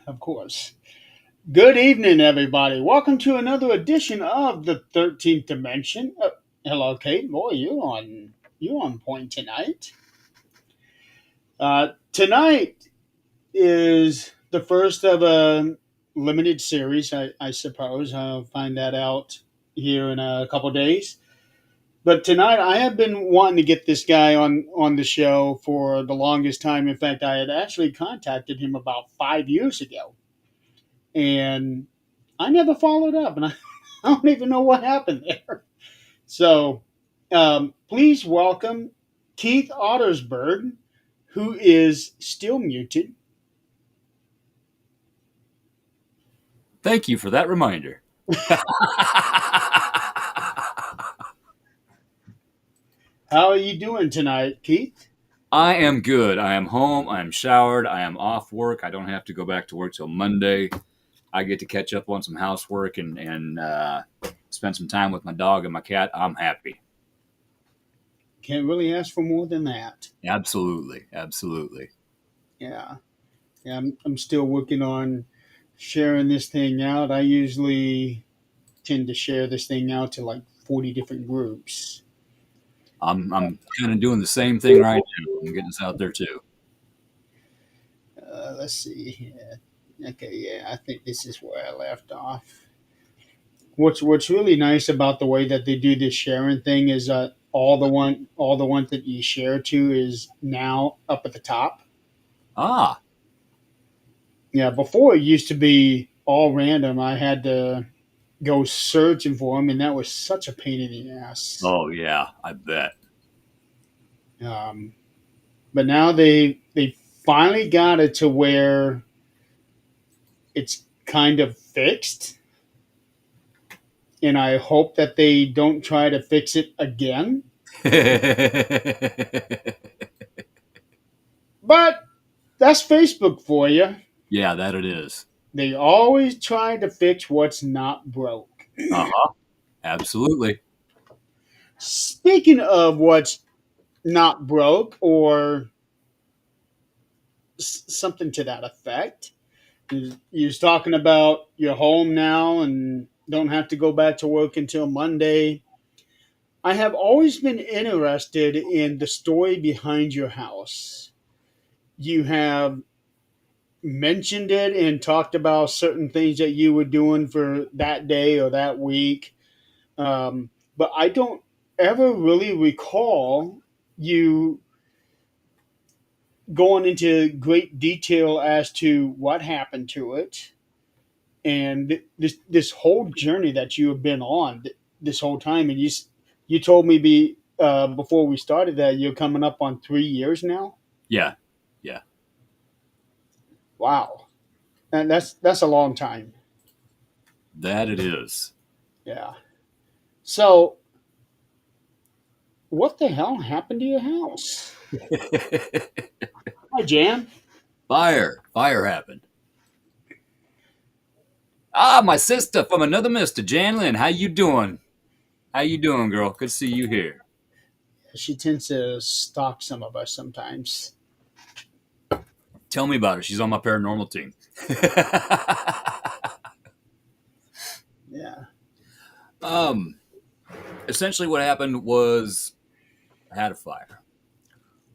Of course. Good evening, everybody. Welcome to another edition of the 13th Dimension. Hello, Kate. Boy, you on point tonight. Tonight is the first of a limited series, I suppose. I'll find that out here in a couple days. But tonight, I have been wanting to get this guy on the show for the longest time. In fact, I had actually contacted him about 5 years ago, and I never followed up, and I don't even know what happened there. So, please welcome Keith Ottersberg, who is still muted. Thank you for that reminder. How are you doing tonight, Keith? I am good. I am home. I am showered. I am off work. I don't have to go back to work till Monday. I get to catch up on some housework and spend some time with my dog and my cat. I'm happy. Can't really ask for more than that. Absolutely. Absolutely. Yeah, yeah. I'm still working on sharing this thing out. I usually tend to share this thing out to like 40 different groups. I'm kind of doing the same thing right now. I'm getting this out there too. Let's see. Yeah. Okay, yeah, I think this is where I left off. What's really nice about the way that they do this sharing thing is that all the ones that you share to is now up at the top. Ah, Yeah, before it used to be all random. I had to go searching for them, and that was such a pain in the ass. oh yeah, I bet. Um, but now they finally got it to where it's kind of fixed, and I hope that they don't try to fix it again. But that's Facebook for you. Yeah, that it is. They always try to fix what's not broke. Uh-huh. Absolutely. Speaking of what's not broke or something to that effect, you was talking about you're home now and don't have to go back to work until Monday. I have always been interested in the story behind your house. You have mentioned it and talked about certain things that you were doing for that day or that week. But I don't ever really recall you going into great detail as to what happened to it and this whole journey that you have been on this whole time. And you told me before we started that you're coming up on 3 years now. Yeah. Yeah. Wow, and that's a long time. That it is. Yeah. So what the hell happened to your house? Hi, Jan. Fire happened. Ah, my sister from another mister, Janlyn. How you doing? How you doing, girl? Good to see you here. She tends to stalk some of us sometimes. Tell me about her. She's on my paranormal team. Yeah. um, essentially, what happened was I had a fire.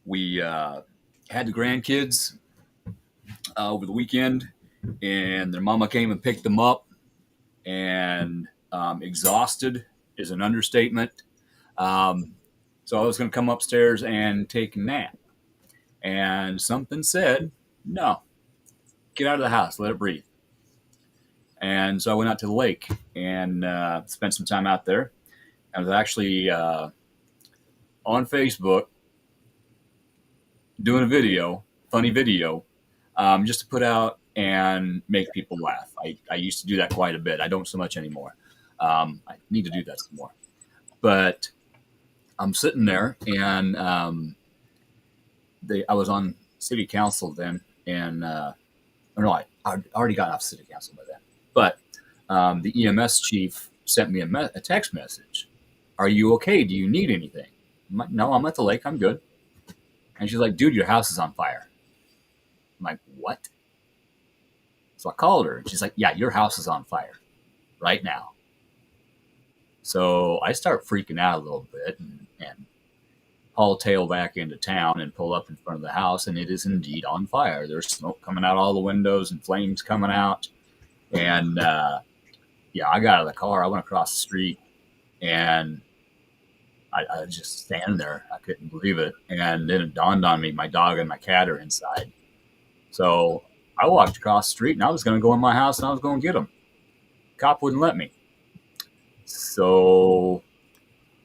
We had the grandkids over the weekend, and their mama came and picked them up, and exhausted is an understatement. Um, so I was going to come upstairs and take a nap, and something said, "No, get out of the house, let it breathe." And so I went out to the lake and spent some time out there. I was actually on Facebook doing a video, funny video, just to put out and make people laugh. I used to do that quite a bit. I don't so much anymore. I need to do that some more. But I'm sitting there, and I was on city council then, and or no, I already got off city council by then. But the EMS chief sent me a text message. Are you okay? Do you need anything? I'm like, no, I'm at the lake. I'm good. And she's like, dude, your house is on fire. I'm like, what? So I called her, and she's like, "Yeah, your house is on fire right now." So I start freaking out a little bit and haul tail back into town and pull up in front of the house, and it is indeed on fire. There's smoke coming out all the windows and flames coming out. And yeah, I got out of the car. I went across the street, and I was just standing there. I couldn't believe it. And then it dawned on me my dog and my cat are inside. So I walked across the street, and I was going to go in my house and I was going to get them. Cop wouldn't let me. So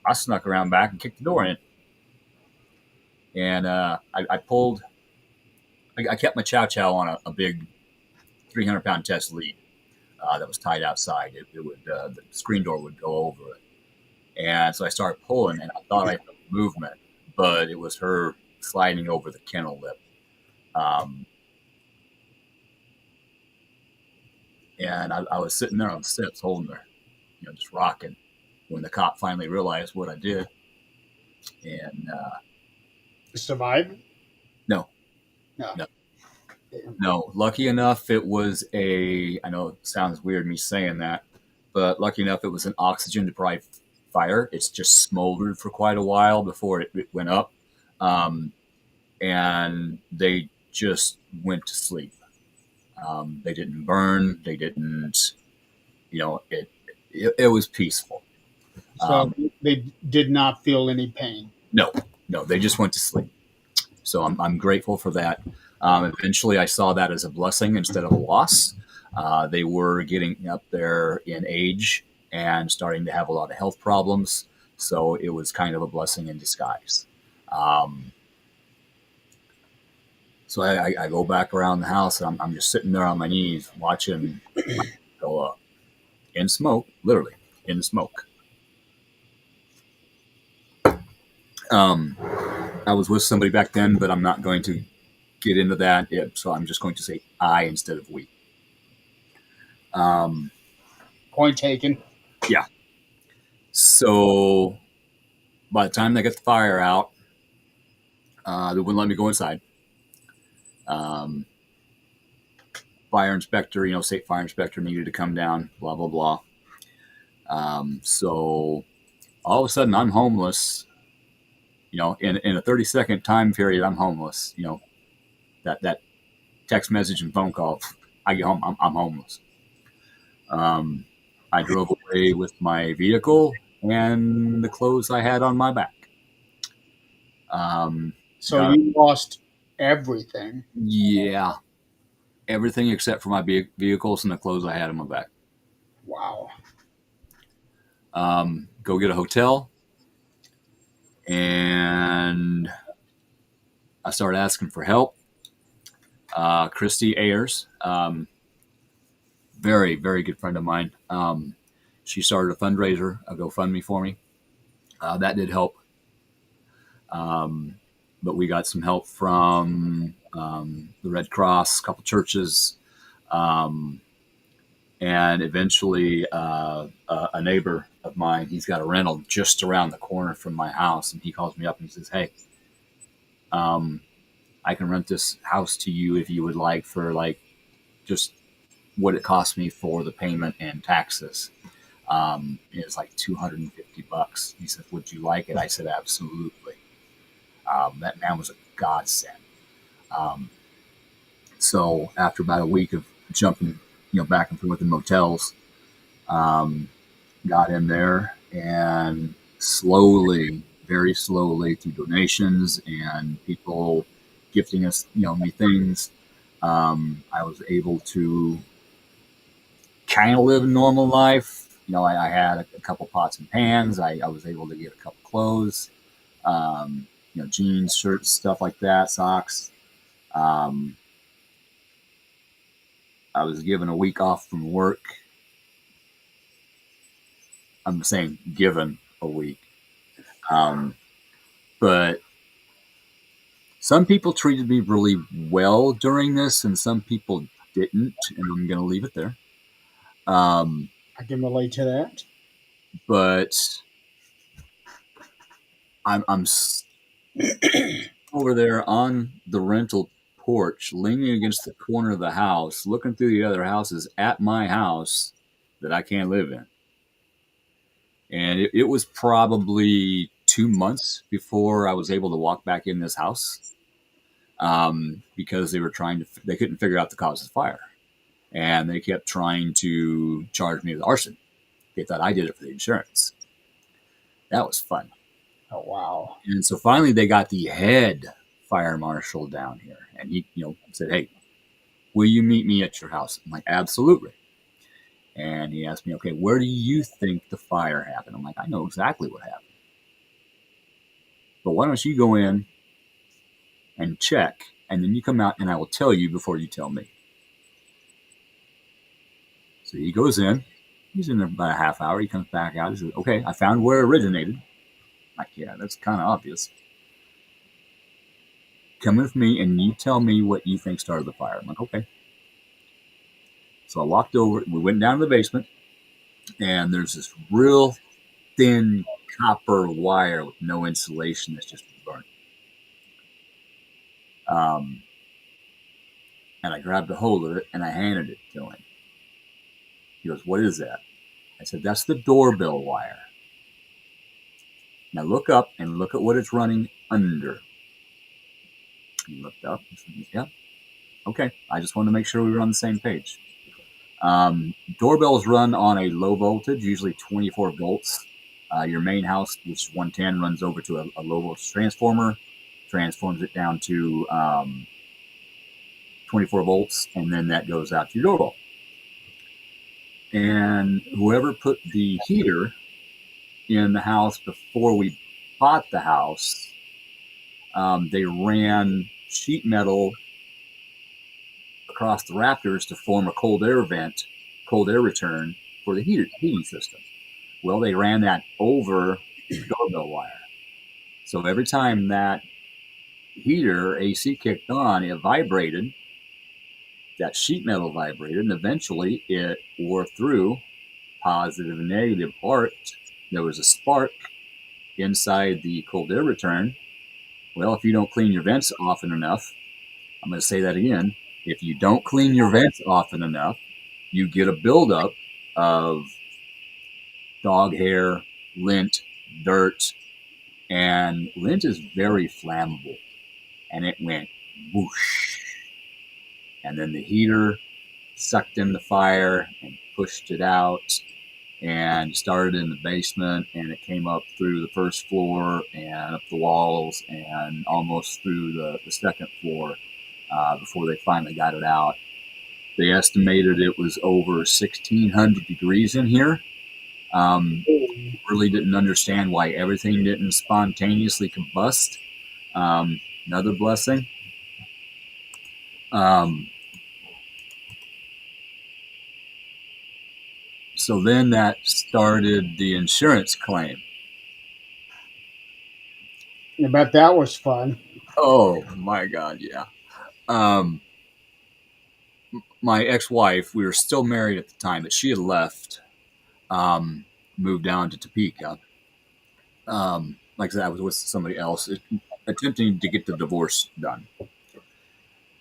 I snuck around back and kicked the door in. And I pulled, I kept my chow chow on a big 300-pound test lead that was tied outside. It would, the screen door would go over it. And so I started pulling, and I thought I felt movement, but it was her sliding over the kennel lip. Um, and I was sitting there on the steps holding her, just rocking when the cop finally realized what I did. And Survived? no, No. no, Damn. no. Lucky enough, it was I know it sounds weird me saying that, but lucky enough, it was an oxygen deprived fire. It's just smoldered for quite a while before it went up. Um, and they just went to sleep. They didn't burn. They didn't, it was peaceful. So they did not feel any pain. No, no, they just went to sleep. So I'm grateful for that. Eventually, I saw that as a blessing instead of a loss. They were getting up there in age and starting to have a lot of health problems. So it was kind of a blessing in disguise. Um, so I go back around the house, and I'm just sitting there on my knees watching go up in smoke, literally in smoke. Um, I was with somebody back then, but I'm not going to get into that. So I'm just going to say I instead of we. Um, Point taken. yeah. So by the time they got the fire out, they wouldn't let me go inside. Um, fire inspector, state fire inspector needed to come down, blah, blah, blah. So all of a sudden I'm homeless, in a 30-second time period, I'm homeless, that text message and phone call, I get home, I'm homeless. I drove away with my vehicle and the clothes I had on my back. Um, So got, you lost everything. yeah, everything except for my vehicles and the clothes I had on my back. Wow. Go get a hotel, and I started asking for help. Christy Ayers, very, very good friend of mine. She started a fundraiser, a GoFundMe for me. That did help. But we got some help from the Red Cross, a couple churches, um, and eventually a neighbor of mine. He's got a rental just around the corner from my house, and he calls me up and he says, "Hey, um, I can rent this house to you if you would like for like just what it cost me for the payment and taxes." It's like $250. He said, "Would you like it?" I said, "Absolutely." That man was a godsend. Um, so after about a week of jumping, back and forth in motels, um, got in there and slowly, very slowly, through donations and people gifting us, me things, I was able to kind of live a normal life. I had a couple pots and pans. I was able to get a couple clothes, jeans, shirts, stuff like that, socks. Um, I was given a week off from work. I'm saying given a week. Um, but some people treated me really well during this, and some people didn't, and I'm going to leave it there. Um, I can relate to that. but I'm over there on the rental porch, leaning against the corner of the house, looking through the other houses at my house that I can't live in. And it was probably 2 months before I was able to walk back in this house, because they couldn't figure out the cause of the fire. And they kept trying to charge me with arson. They thought I did it for the insurance. That was fun. Oh wow. And so finally they got the head fire marshal down here, and he, said, "Hey, will you meet me at your house?" I'm like, "Absolutely." And he asked me, "Okay, where do you think the fire happened?" I'm like, "I know exactly what happened. But why don't you go in and check, and then you come out and I will tell you before you tell me." So he goes in. He's in there about a half hour. He comes back out. He says, "Okay, I found where it originated." I'm like, "Yeah, that's kind of obvious. Come with me and you tell me what you think started the fire." I'm like, "Okay." So I walked over. We went down to the basement, and there's this real thin copper wire with no insulation that's just burnt. Um, and I grabbed a hold of it and I handed it to him. He goes, "What is that?" I said, "That's the doorbell wire. Now look up and look at what it's running under." He looked up and said, "Yeah, okay. I just wanted to make sure we were on the same page." Doorbells run on a low voltage, usually 24 volts. Your main house, which is 110, runs over to a low voltage transformer, transforms it down to 24 volts, and then that goes out to your doorbell. And whoever put the heater in the house before we bought the house, they ran sheet metal across the rafters to form a cold air vent, cold air return for the heating system. Well, they ran that over the doorbell wire. So every time that heater AC kicked on, it vibrated. That sheet metal vibrated, and eventually it wore through positive and negative arc. There was a spark inside the cold air return. Well, if you don't clean your vents often enough, I'm going to say that again. If you don't clean your vents often enough, you get a buildup of dog hair, lint, dirt, and lint is very flammable. And it went whoosh. And then the heater sucked in the fire and pushed it out and started in the basement, and it came up through the first floor and up the walls and almost through the second floor before they finally got it out. They estimated it was over 1,600 degrees in here. Really didn't understand why everything didn't spontaneously combust. Another blessing. So then that started the insurance claim. I bet that was fun. Oh my God, yeah. Um, my ex-wife, we were still married at the time, but she had left, moved down to Topeka. Like I said, I was with somebody else, attempting to get the divorce done.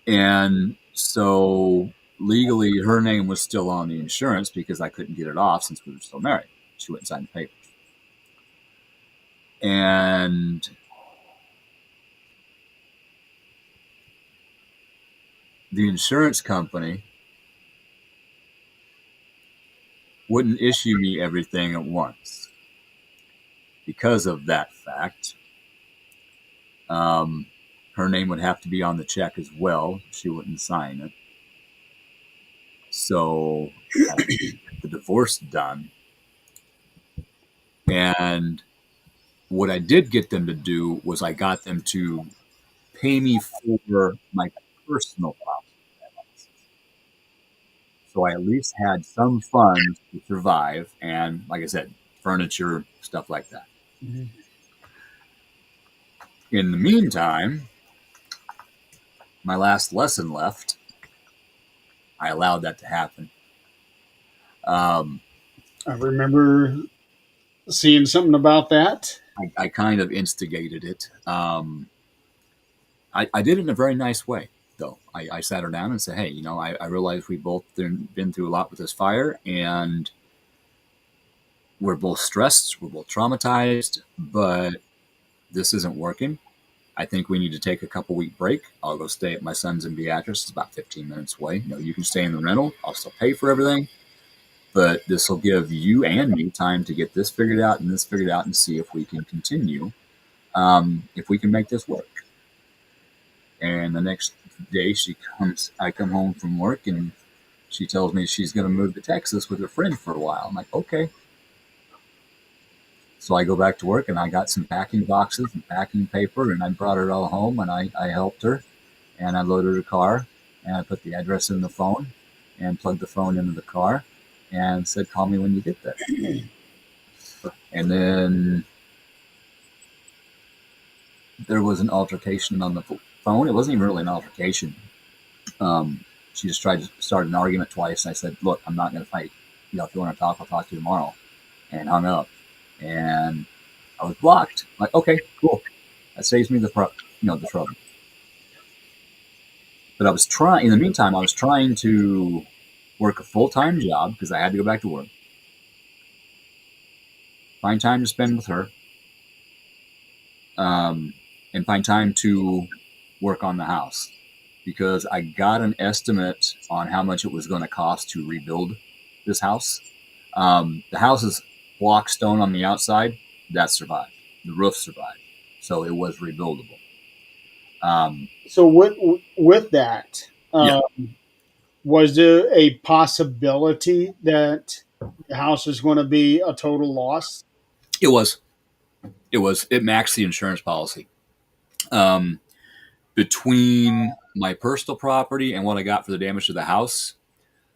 And so legally, her name was still on the insurance because I couldn't get it off since we were still married. She went and signed the papers. And the insurance company wouldn't issue me everything at once. Because of that fact, her name would have to be on the check as well. She wouldn't sign it. So I had to get the divorce done. And what I did get them to do was I got them to pay me for my personal property. So I at least had some funds to survive. And like I said, furniture, stuff like that. Mhm. In the meantime, my last lesson left, I allowed that to happen. Um, I remember seeing something about that. I kind of instigated it. I did it in a very nice way. though. I sat her down and said, hey, I realize we both been through a lot with this fire, and we're both stressed, we're both traumatized, but this isn't working. I think we need to take a couple-week break. I'll go stay at my son's in Beatrice. It's about 15 minutes away. You can stay in the rental. I'll still pay for everything, but this will give you and me time to get this figured out and this figured out and see if we can continue, if we can make this work. And the next day I come home from work and she tells me she's going to move to Texas with her friend for a while. I'm like, okay. So I go back to work and I got some packing boxes and packing paper and I brought it all home and I helped her and I loaded her car and I put the address in the phone and plugged the phone into the car and said, call me when you get there. And then there was an altercation on the phone. It wasn't even really an altercation. She just tried to start an argument twice. And I said, look, I'm not going to fight. If you want to talk, I'll talk to you tomorrow. And hung up. And I was blocked. I'm like, okay, cool. That saves me the trouble. But in the meantime, I was trying to work a full-time job because I had to go back to work. Find time to spend with her. And find time to work on the house. Because I got an estimate on how much it was going to cost to rebuild this house. The house is block stone on the outside. That survived. The roof survived. So it was rebuildable. So with that, Yeah, was there a possibility that the house was going to be a total loss? it was. It maxed the insurance policy. Um, Between my personal property and what I got for the damage to the house,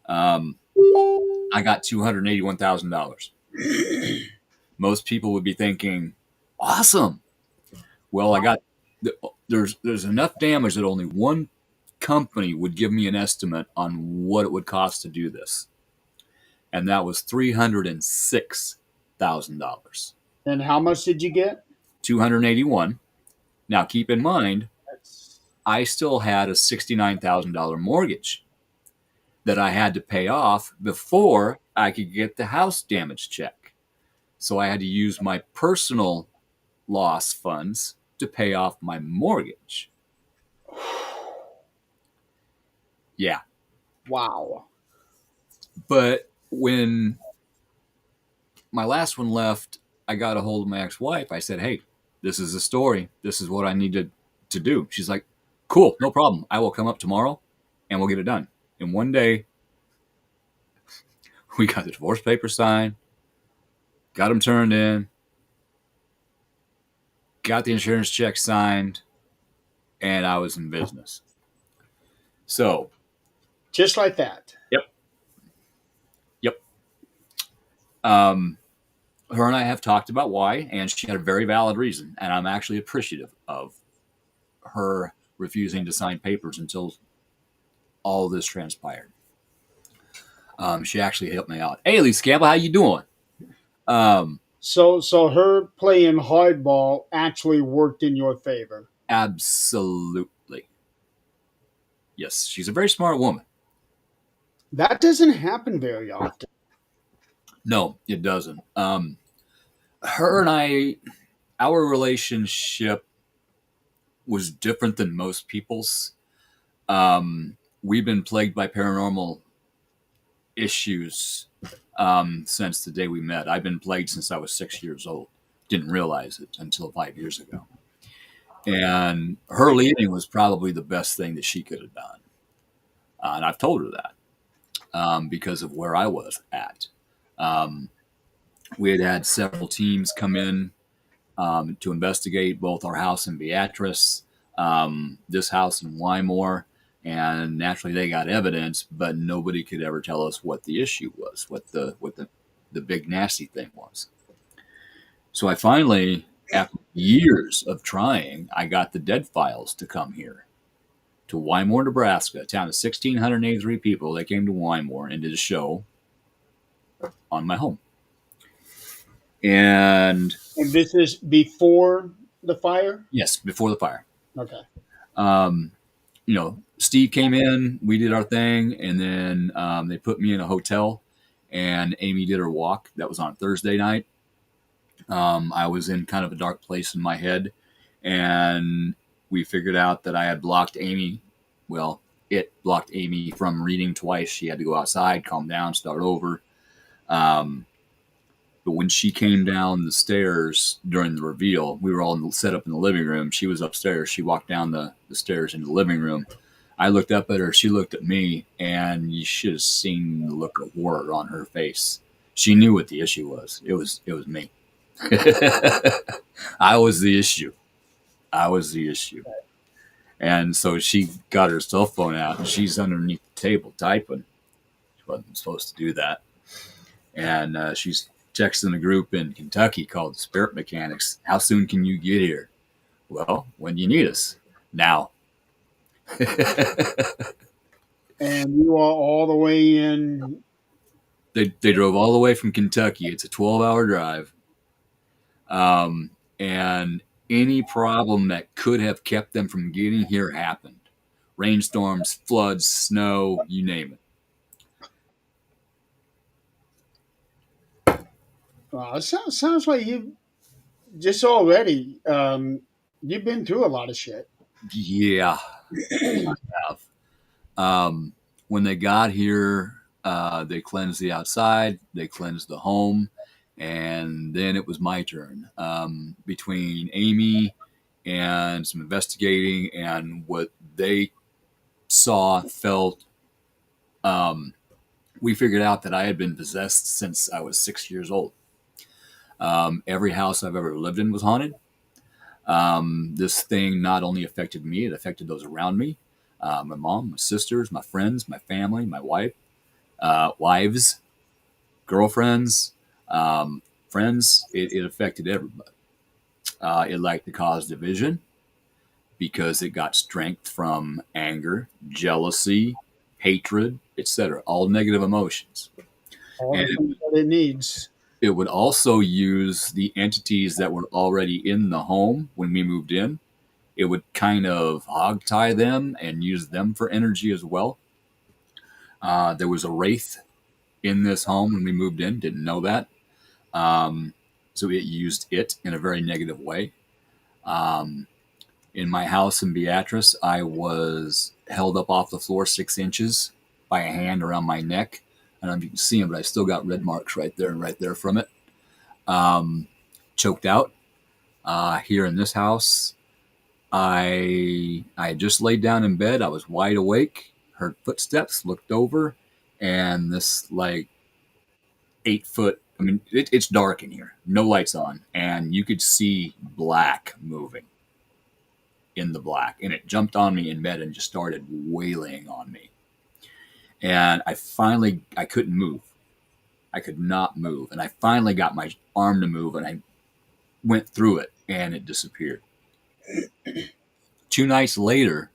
um, I got $281,000. Most people would be thinking, awesome. Well, I got there's enough damage that only one company would give me an estimate on what it would cost to do this, and that was $306,000. And how much did you get? 281. Now, keep in mind, That's, I still had a $69,000 mortgage that I had to pay off before I could get the house damage check. So I had to use my personal loss funds to pay off my mortgage. Yeah. wow. But when my last one left, I got a hold of my ex-wife. I said, hey, this is the story. This is what I need to do. She's like, cool, no problem. I will come up tomorrow and we'll get it done. In one day, we got the divorce papers signed, got them turned in, got the insurance check signed, and I was in business. So, Just like that. yep, yep. Um, her and I have talked about why, and she had a very valid reason, and I'm actually appreciative of her refusing to sign papers until all of this transpired. She actually helped me out. Hey, Lisa Campbell, how you doing? Um, So her playing hardball actually worked in your favor. Absolutely. Yes, she's a very smart woman. That doesn't happen very often. No, it doesn't. Her and I, our relationship was different than most people's. We've been plagued by paranormal issues since the day we met. I've been plagued since I was 6 years old. Didn't realize it until 5 years ago. And her leaving was probably the best thing that she could have done. And I've told her that because of where I was at. Um, we had several teams come in to investigate both our house in Beatrice, this house in Wymore, and naturally they got evidence, but nobody could ever tell us what the issue was, what the big nasty thing was. So I finally, after years of trying, I got the dead files to come here to Wymore, Nebraska, a town of 1,683 people. They came to Wymore and did a show on my home. And And this is before the fire? yes, before the fire. Okay. Um, Steve came in, we did our thing, and then they put me in a hotel, and Amy did her walk. That was on Thursday night. I was in kind of a dark place in my head, and we figured out that I had blocked Amy. Well, it blocked Amy from reading twice. She had to go outside, calm down, start over. Um, but when she came down the stairs during the reveal, we were all set up in the living room. She was upstairs. She walked down the stairs into the living room. I looked up at her. She looked at me, and you should have seen the look of horror on her face. She knew what the issue was. It was me. I was the issue. I was the issue. And so she got her cell phone out, and she's underneath the table typing. She wasn't supposed to do that. And she's texting a group in Kentucky called Spirit Mechanics. How soon can you get here? Well, when do you need us? Now. And you are all the way in. They drove all the way from Kentucky. It's a 12-hour drive. And any problem that could have kept them from getting here happened. Rainstorms, floods, snow, you name it. Wow, it sounds like you just already. You've been through a lot of shit. Yeah, I have. When they got here, they cleansed the outside, they cleansed the home, and then it was my turn. Between Amy and some investigating and what they saw, felt, we figured out that I had been possessed since I was 6 years old. Every house I've ever lived in was haunted. This thing not only affected me, it affected those around me, my mom, my sisters, my friends, my family, my wife, wives, girlfriends, friends. It affected everybody. It liked to cause division because it got strength from anger, jealousy, hatred, etc. All negative emotions. All And the things that it needs. it would also use the entities that were already in the home when we moved in. It would kind of hog tie them and use them for energy as well. There was a wraith in this home when we moved in, didn't know that. So it used it in a very negative way. Um, in my house in Beatrice, I was held up off the floor 6 inches by a hand around my neck. I don't know if you can see them, but I still got red marks right there and right there from it. Um, Choked out. Here in this house, I had just laid down in bed. I was wide awake, heard footsteps, looked over, and this like 8 foot. I mean, it's dark in here, no lights on, and you could see black moving in the black, and it jumped on me in bed and just started wailing on me. And I couldn't move. I could not move, and I finally got my arm to move, and I went through it, and it disappeared. 2 nights later,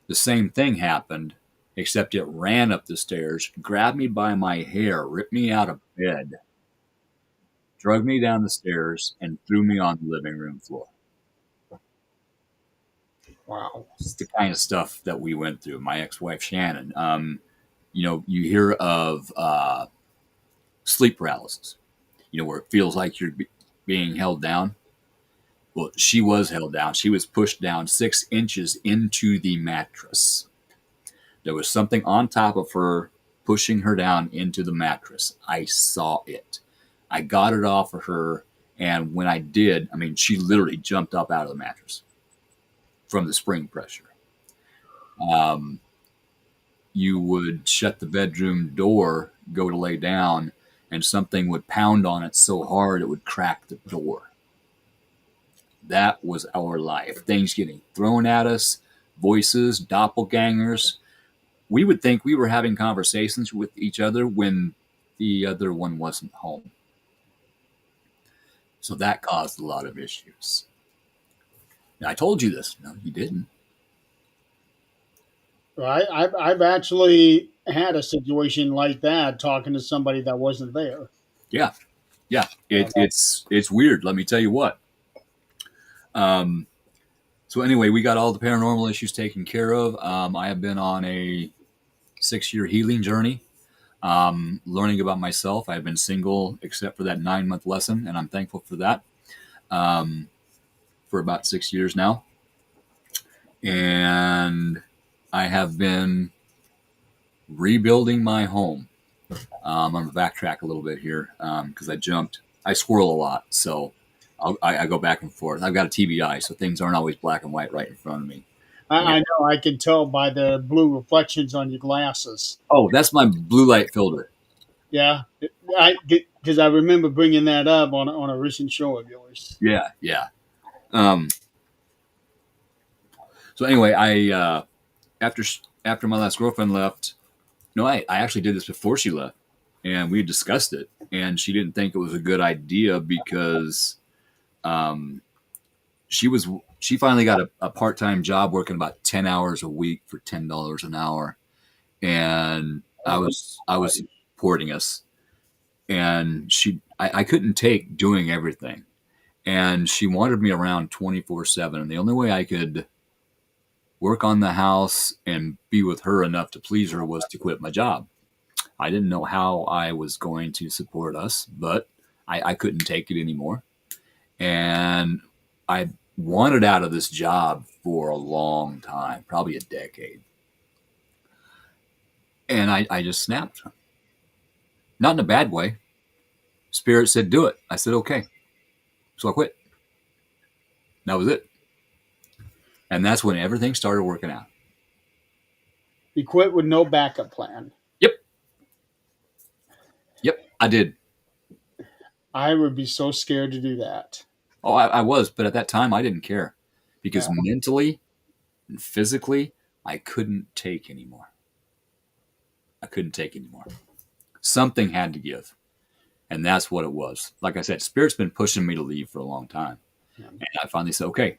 the same thing happened, except it ran up the stairs, grabbed me by my hair, ripped me out of bed, drug me down the stairs, and threw me on the living room floor. Wow. It's the kind of stuff that we went through. My ex-wife Shannon. You hear of sleep paralysis. Where it feels like you're being held down. Well, she was held down. She was pushed down 6 inches into the mattress. There was something on top of her pushing her down into the mattress. I saw it. I got it off of her, and when I did, I mean, she literally jumped up out of the mattress from the spring pressure. Um, you would shut the bedroom door, go to lay down, and something would pound on it so hard it would crack the door. That was our life. Things getting thrown at us, voices, doppelgangers. We would think we were having conversations with each other when the other one wasn't home. So that caused a lot of issues. Now, I told you this. No, you didn't. Right? I've actually had a situation like that talking to somebody that wasn't there. Yeah, yeah. Uh, It's weird. Let me tell you what. Um, So anyway, we got all the paranormal issues taken care of. I have been on a 6-year healing journey, learning about myself. I've been single except for that 9-month lesson, and I'm thankful for that. Um, for about 6 years now, and I have been rebuilding my home. I'm gonna backtrack a little bit here because I squirrel a lot, so I go back and forth. I've got a TBI, so things aren't always black and white right in front of me. Yeah. I know I can tell by the blue reflections on your glasses. Oh, that's my blue light filter. Yeah, because I remember bringing that up on a recent show of yours. Yeah, yeah. Um, so anyway, after after my last girlfriend left, no, I actually did this before she left, and we discussed it, and she didn't think it was a good idea because um, she finally got a part time job working about 10 hours a week for $10 an hour, and I was supporting us, and I couldn't take doing everything, and she wanted me around 24/7, and the only way I could work on the house and be with her enough to please her was to quit my job. I didn't know how I was going to support us, but I couldn't take it anymore. And I wanted out of this job for a long time, probably a decade. And I just snapped. Not in a bad way. Spirit said, do it. I said, okay. So I quit. That was it. And that's when everything started working out. You quit with no backup plan. Yep. Yep. I did. I would be so scared to do that. Oh, I was. But at that time, I didn't care because Yeah. mentally and physically, I couldn't take anymore. I couldn't take anymore. Something had to give. And that's what it was. Like I said, Spirit's been pushing me to leave for a long time. Yeah. And I finally said, okay,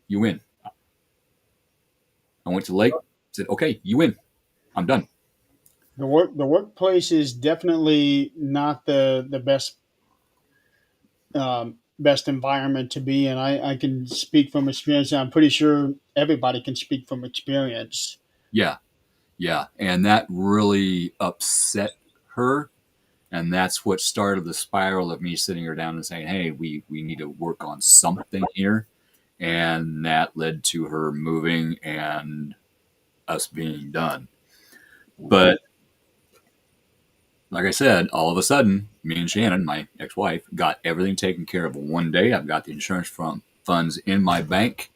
you win. I went to the lake, said, okay, you win. I'm done. The workplace is definitely not the best environment to be in. I can speak from experience. I'm pretty sure everybody can speak from experience. Yeah, yeah. And that really upset her. And that's what started the spiral of me sitting her down and saying, hey, we need to work on something here. And that led to her moving and us being done. But like I said, all of a sudden, me and Shannon, my ex-wife, got everything taken care of. One day, I've got the insurance funds in my bank,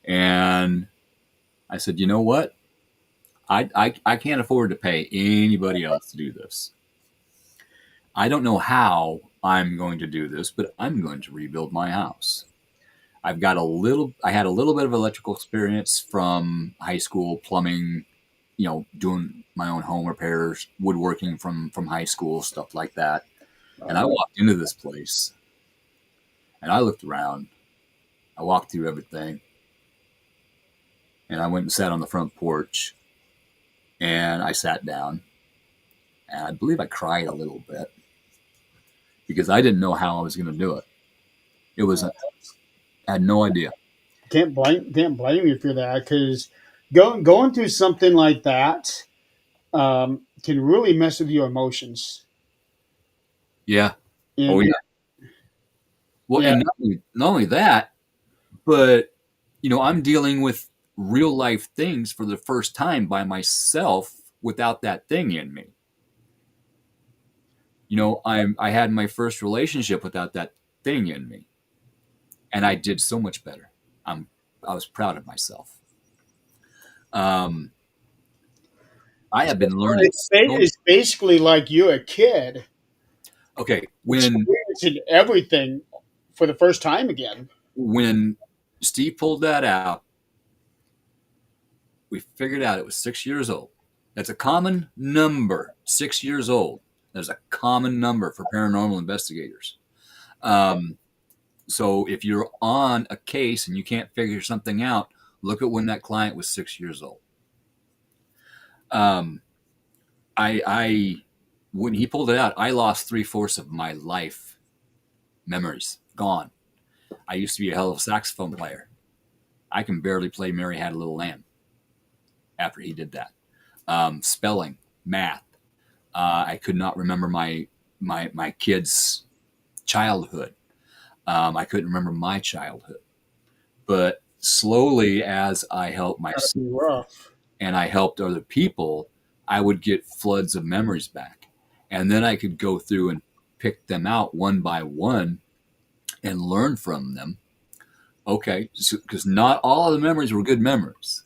and I said, you know what? I can't afford to pay anybody else to do this. I don't know how I'm going to do this, but I'm going to rebuild my house. I had a little bit of electrical experience from high school, plumbing, doing my own home repairs, woodworking from high school, stuff like that. And I walked into this place and I looked around. I walked through everything and I went and sat on the front porch and I sat down and I believe I cried a little bit because I didn't know how I was going to do it. I had no idea. Can't blame you for that because going through something like that can really mess with your emotions. Yeah. Oh, And yeah. Well, yeah, and not only that, but, I'm dealing with real life things for the first time by myself without that thing in me. I had my first relationship without that thing in me, and I did so much better. I'm I was proud of myself. Um, I have been learning. it's basically like you're a kid Okay, experiencing everything for the first time again. when Steve pulled that out, we figured out it was 6 years old. That's a common number. 6 years old. That's a common number for paranormal investigators. Um, so if you're on a case and you can't figure something out, look at when that client was 6 years old. Um, I when he pulled it out, I lost 3/4 of my life memories gone. I used to be a hell of a saxophone player. I can barely play Mary Had a Little Lamb after he did that. Spelling, math. I could not remember my kids' childhood. I couldn't remember my childhood. But slowly, as I helped Gotta myself be rough. and I helped other people, I would get floods of memories back. And then I could go through and pick them out one by one and learn from them. Okay, because not all of the memories were good memories,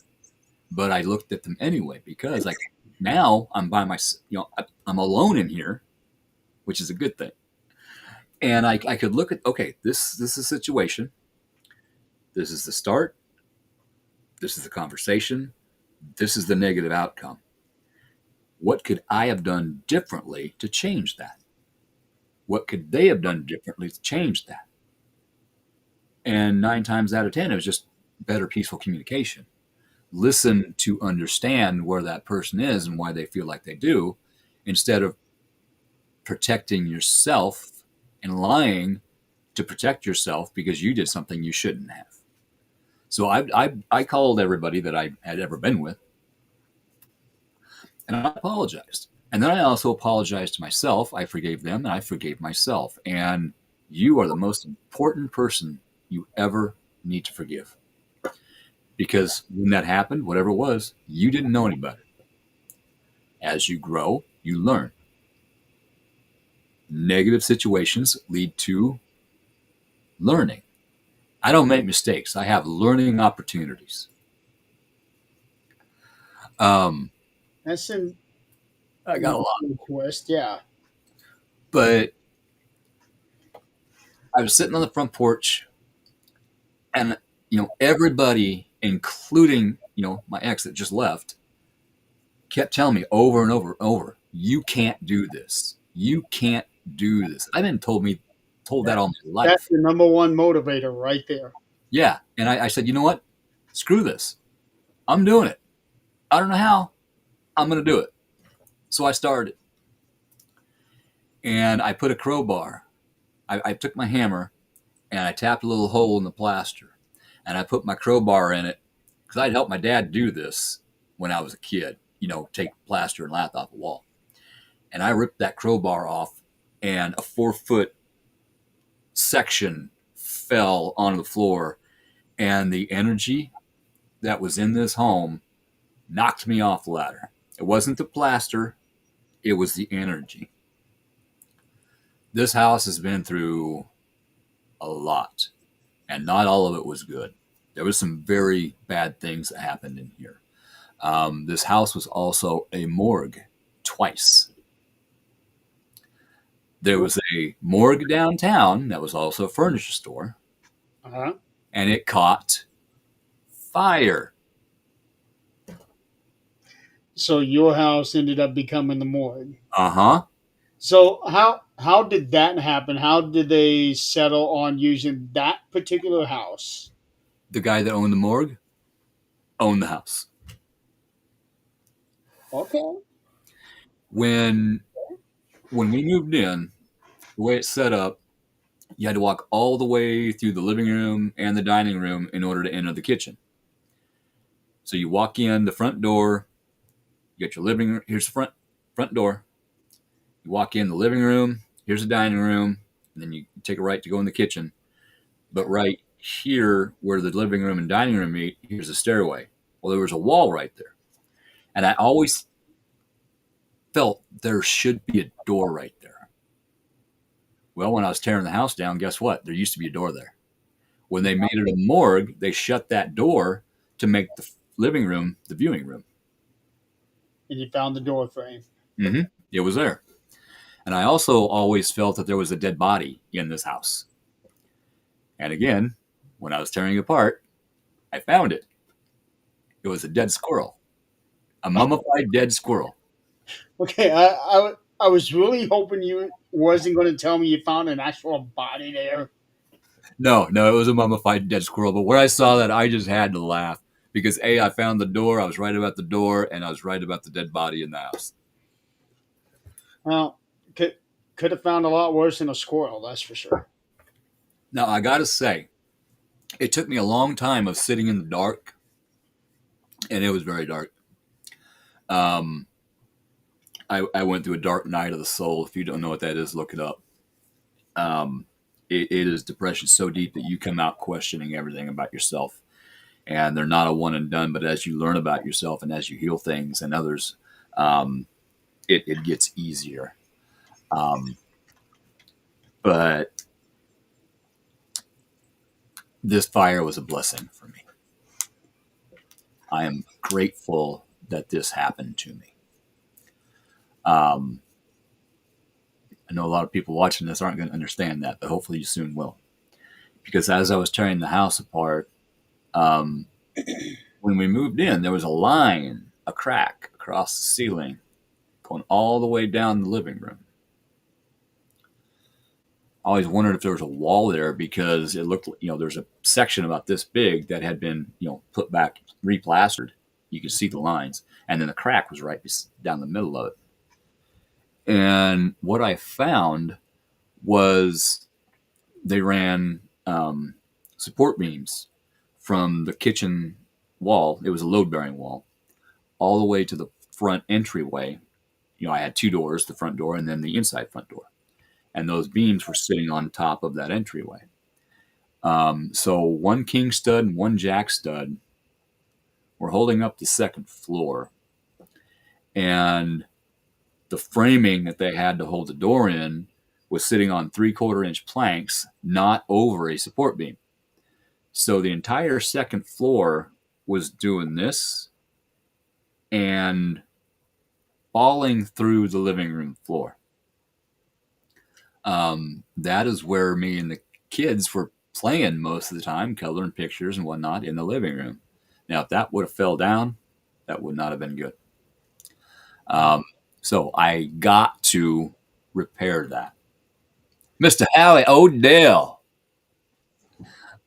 but I looked at them anyway because like now I'm by myself, I'm alone in here, which is a good thing. And I could look at, okay, this is a situation. This is the start. This is the conversation. This is the negative outcome. What could I have done differently to change that? What could they have done differently to change that? And 9 times out of 10, it was just better, peaceful communication. Listen to understand where that person is and why they feel like they do, instead of protecting yourself and lying to protect yourself because you did something you shouldn't have. So I called everybody that I had ever been with and I apologized. And then I also apologized to myself. I forgave them and I forgave myself. And you are the most important person you ever need to forgive. Because when that happened, whatever it was, you didn't know any better. As you grow, you learn. Negative situations lead to learning. I don't make mistakes. I have learning opportunities. Um, That's an I got a lot, interesting twist. Yeah. but I was sitting on the front porch, and everybody, including my ex that just left, kept telling me over and over and over, "You can't do this. You can't do this." I've been told that That, all my that's life. the number one motivator right there. Yeah, and I said, you know what? Screw this. I'm doing it. I don't know how. I'm going to do it. So I started, and I put a crowbar. I took my hammer and I tapped a little hole in the plaster, and I put my crowbar in it because I'd helped my dad do this when I was a kid. Take plaster and lath off a wall, and I ripped that crowbar off, and a 4 foot section fell onto the floor, and the energy that was in this home knocked me off the ladder. It wasn't the plaster, it was the energy. This house has been through a lot, and not all of it was good. There was some very bad things that happened in here. This house was also a morgue twice. There was a morgue downtown that was also a furniture store, Uh-huh. and it caught fire. So your house ended up becoming the morgue. Uh huh. So how did that happen? How did they settle on using that particular house? The guy that owned the morgue owned the house. Okay. When we moved in, the way it's set up, you had to walk all the way through the living room and the dining room in order to enter the kitchen. So you walk in the front door, you get your living room. Here's the front door. You walk in the living room. Here's the dining room, and then you take a right to go in the kitchen. But right here, where the living room and dining room meet, here's a stairway. Well, there was a wall right there, and I always felt there should be a door right there. Well, when I was tearing the house down, guess what? There used to be a door there. When they made it a morgue, they shut that door to make the living room the viewing room. And you found the door frame. Mm-hmm. It was there. And I also always felt that there was a dead body in this house. And again, when I was tearing it apart, I found it. It was a dead squirrel, a mummified dead squirrel. Okay, I was really hoping you wasn't going to tell me you found an actual body there. No, it was a mummified dead squirrel. But when I saw that, I just had to laugh because A, I found the door. I was right about the door, and I was right about the dead body in the house. Well, could have found a lot worse than a squirrel, that's for sure. Now, I got to say, It took me a long time of sitting in the dark, and it was very dark. Um, I went through a dark night of the soul. If you don't know what that is, look it up. Um, it is depression so deep that you come out questioning everything about yourself. And they're not a one and done, but as you learn about yourself and as you heal things and others, um, it gets easier. Um, but this fire was a blessing for me. I am grateful that this happened to me. Um, I know a lot of people watching this aren't going to understand that, but hopefully you soon will. Because as I was tearing the house apart, um, when we moved in, there was a line, a crack across the ceiling going all the way down the living room. I always wondered if there was a wall there because it looked, there's a section about this big that had been, put back, replastered. You could see the lines. And then the crack was right down the middle of it. And what I found was they ran support beams from the kitchen wall. It was a load bearing wall all the way to the front entryway. I had two doors, the front door and then the inside front door. And those beams were sitting on top of that entryway. So one king stud and one jack stud were holding up the second floor. And the framing that they had to hold the door in was sitting on 3/4 inch planks, not over a support beam. So the entire second floor was doing this and falling through the living room floor. That is where me and the kids were playing most of the time, coloring pictures and whatnot in the living room. Now, if that would have fell down, that would not have been good. So I got to repair that. Mr. Howie Odell.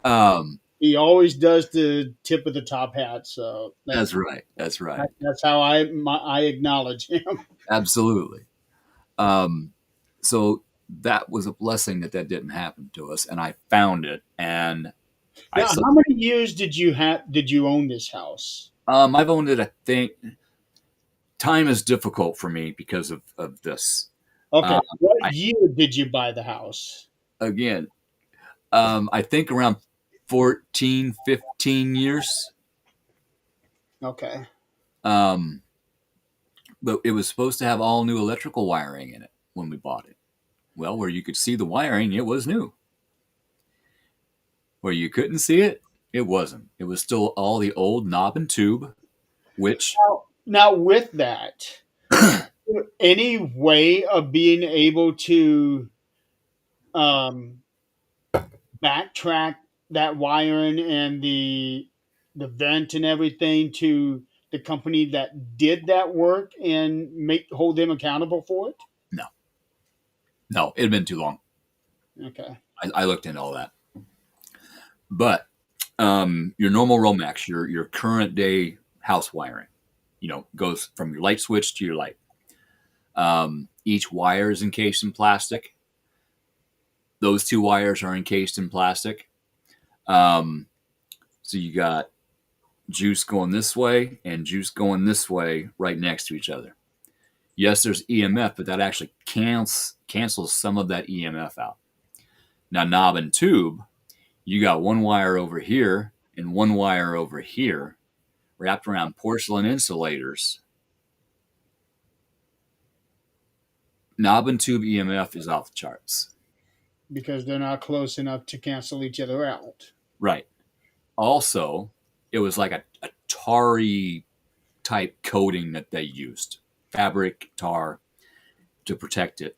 Um, He always does the tip of the top hat, so that's right. That's right. that's how I acknowledge him. Absolutely. So that was a blessing that didn't happen to us, and I found it, and I Now, said, how many years did you own this house? I've owned it. I think time is difficult for me because of this. Okay, Um, what I year did you buy the house? again, I think around 14, 15 years. Okay, Um, but it was supposed to have all new electrical wiring in it when we bought it. Well, where you could see the wiring, it was new. Where you couldn't see it, it wasn't. It was still all the old knob and tube, which now with that, any way of being able to um, backtrack that wiring and the vent and everything to the company that did that work and make hold them accountable for it? no, no, it had been too long. Okay. I looked into all that. But your normal Romex, your current day house wiring, goes from your light switch to your light. Each wire is encased in plastic. Those two wires are encased in plastic. Um, so you got juice going this way and juice going this way right next to each other. Yes, there's EMF, but that actually cancels some of that EMF out. Now, knob and tube, you got one wire over here and one wire over here wrapped around porcelain insulators. Knob and tube EMF is off the charts. Because they're not close enough to cancel each other out. Right. Also, it was like a tarry type coating that they used, fabric tar, to protect it.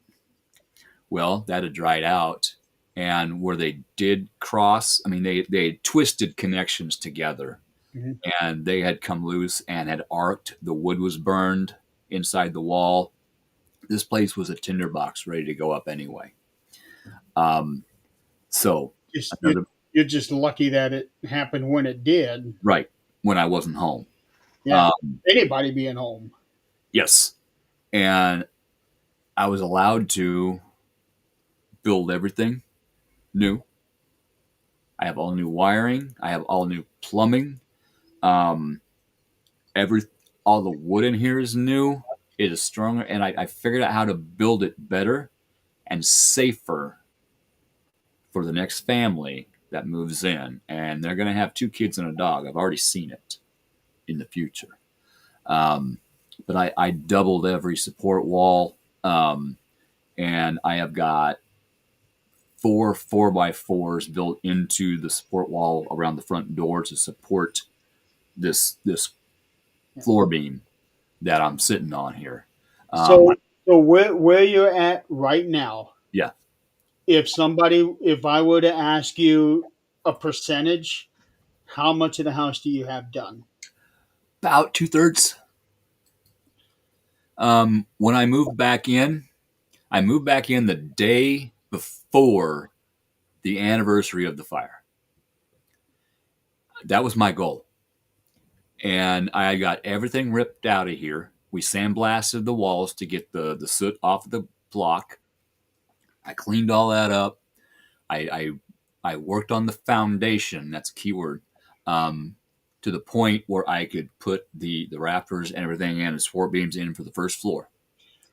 Well, that had dried out. And where they did cross, I mean, they had twisted connections together Mhm. and they had come loose and had arced. The wood was burned inside the wall. This place was a tinderbox ready to go up anyway. Um, so Just another you're just lucky that it happened when it did. right when I wasn't home. Yeah, Um, anybody being home. yes, and I was allowed to build everything new. I have all new wiring. I have all new plumbing. Um, every all the wood in here is new. It is stronger, and I figured out how to build it better and safer for the next family that moves in, and they're going to have two kids and a dog. I've already seen it in the future. Um, but I doubled every support wall, and I have got four by fours built into the support wall around the front door to support this Yeah. floor beam that I'm sitting on here. Um, So, so where you're at right now, yeah, if I were to ask you a percentage, how much of the house do you have done? about 2/3. When I moved back in the day before the anniversary of the fire. That was my goal. And I got everything ripped out of here. We sandblasted the walls to get the soot off of the block. I cleaned all that up. I worked on the foundation. That's a key word. Um, to the point where I could put the rafters and everything in and support beams in for the first floor.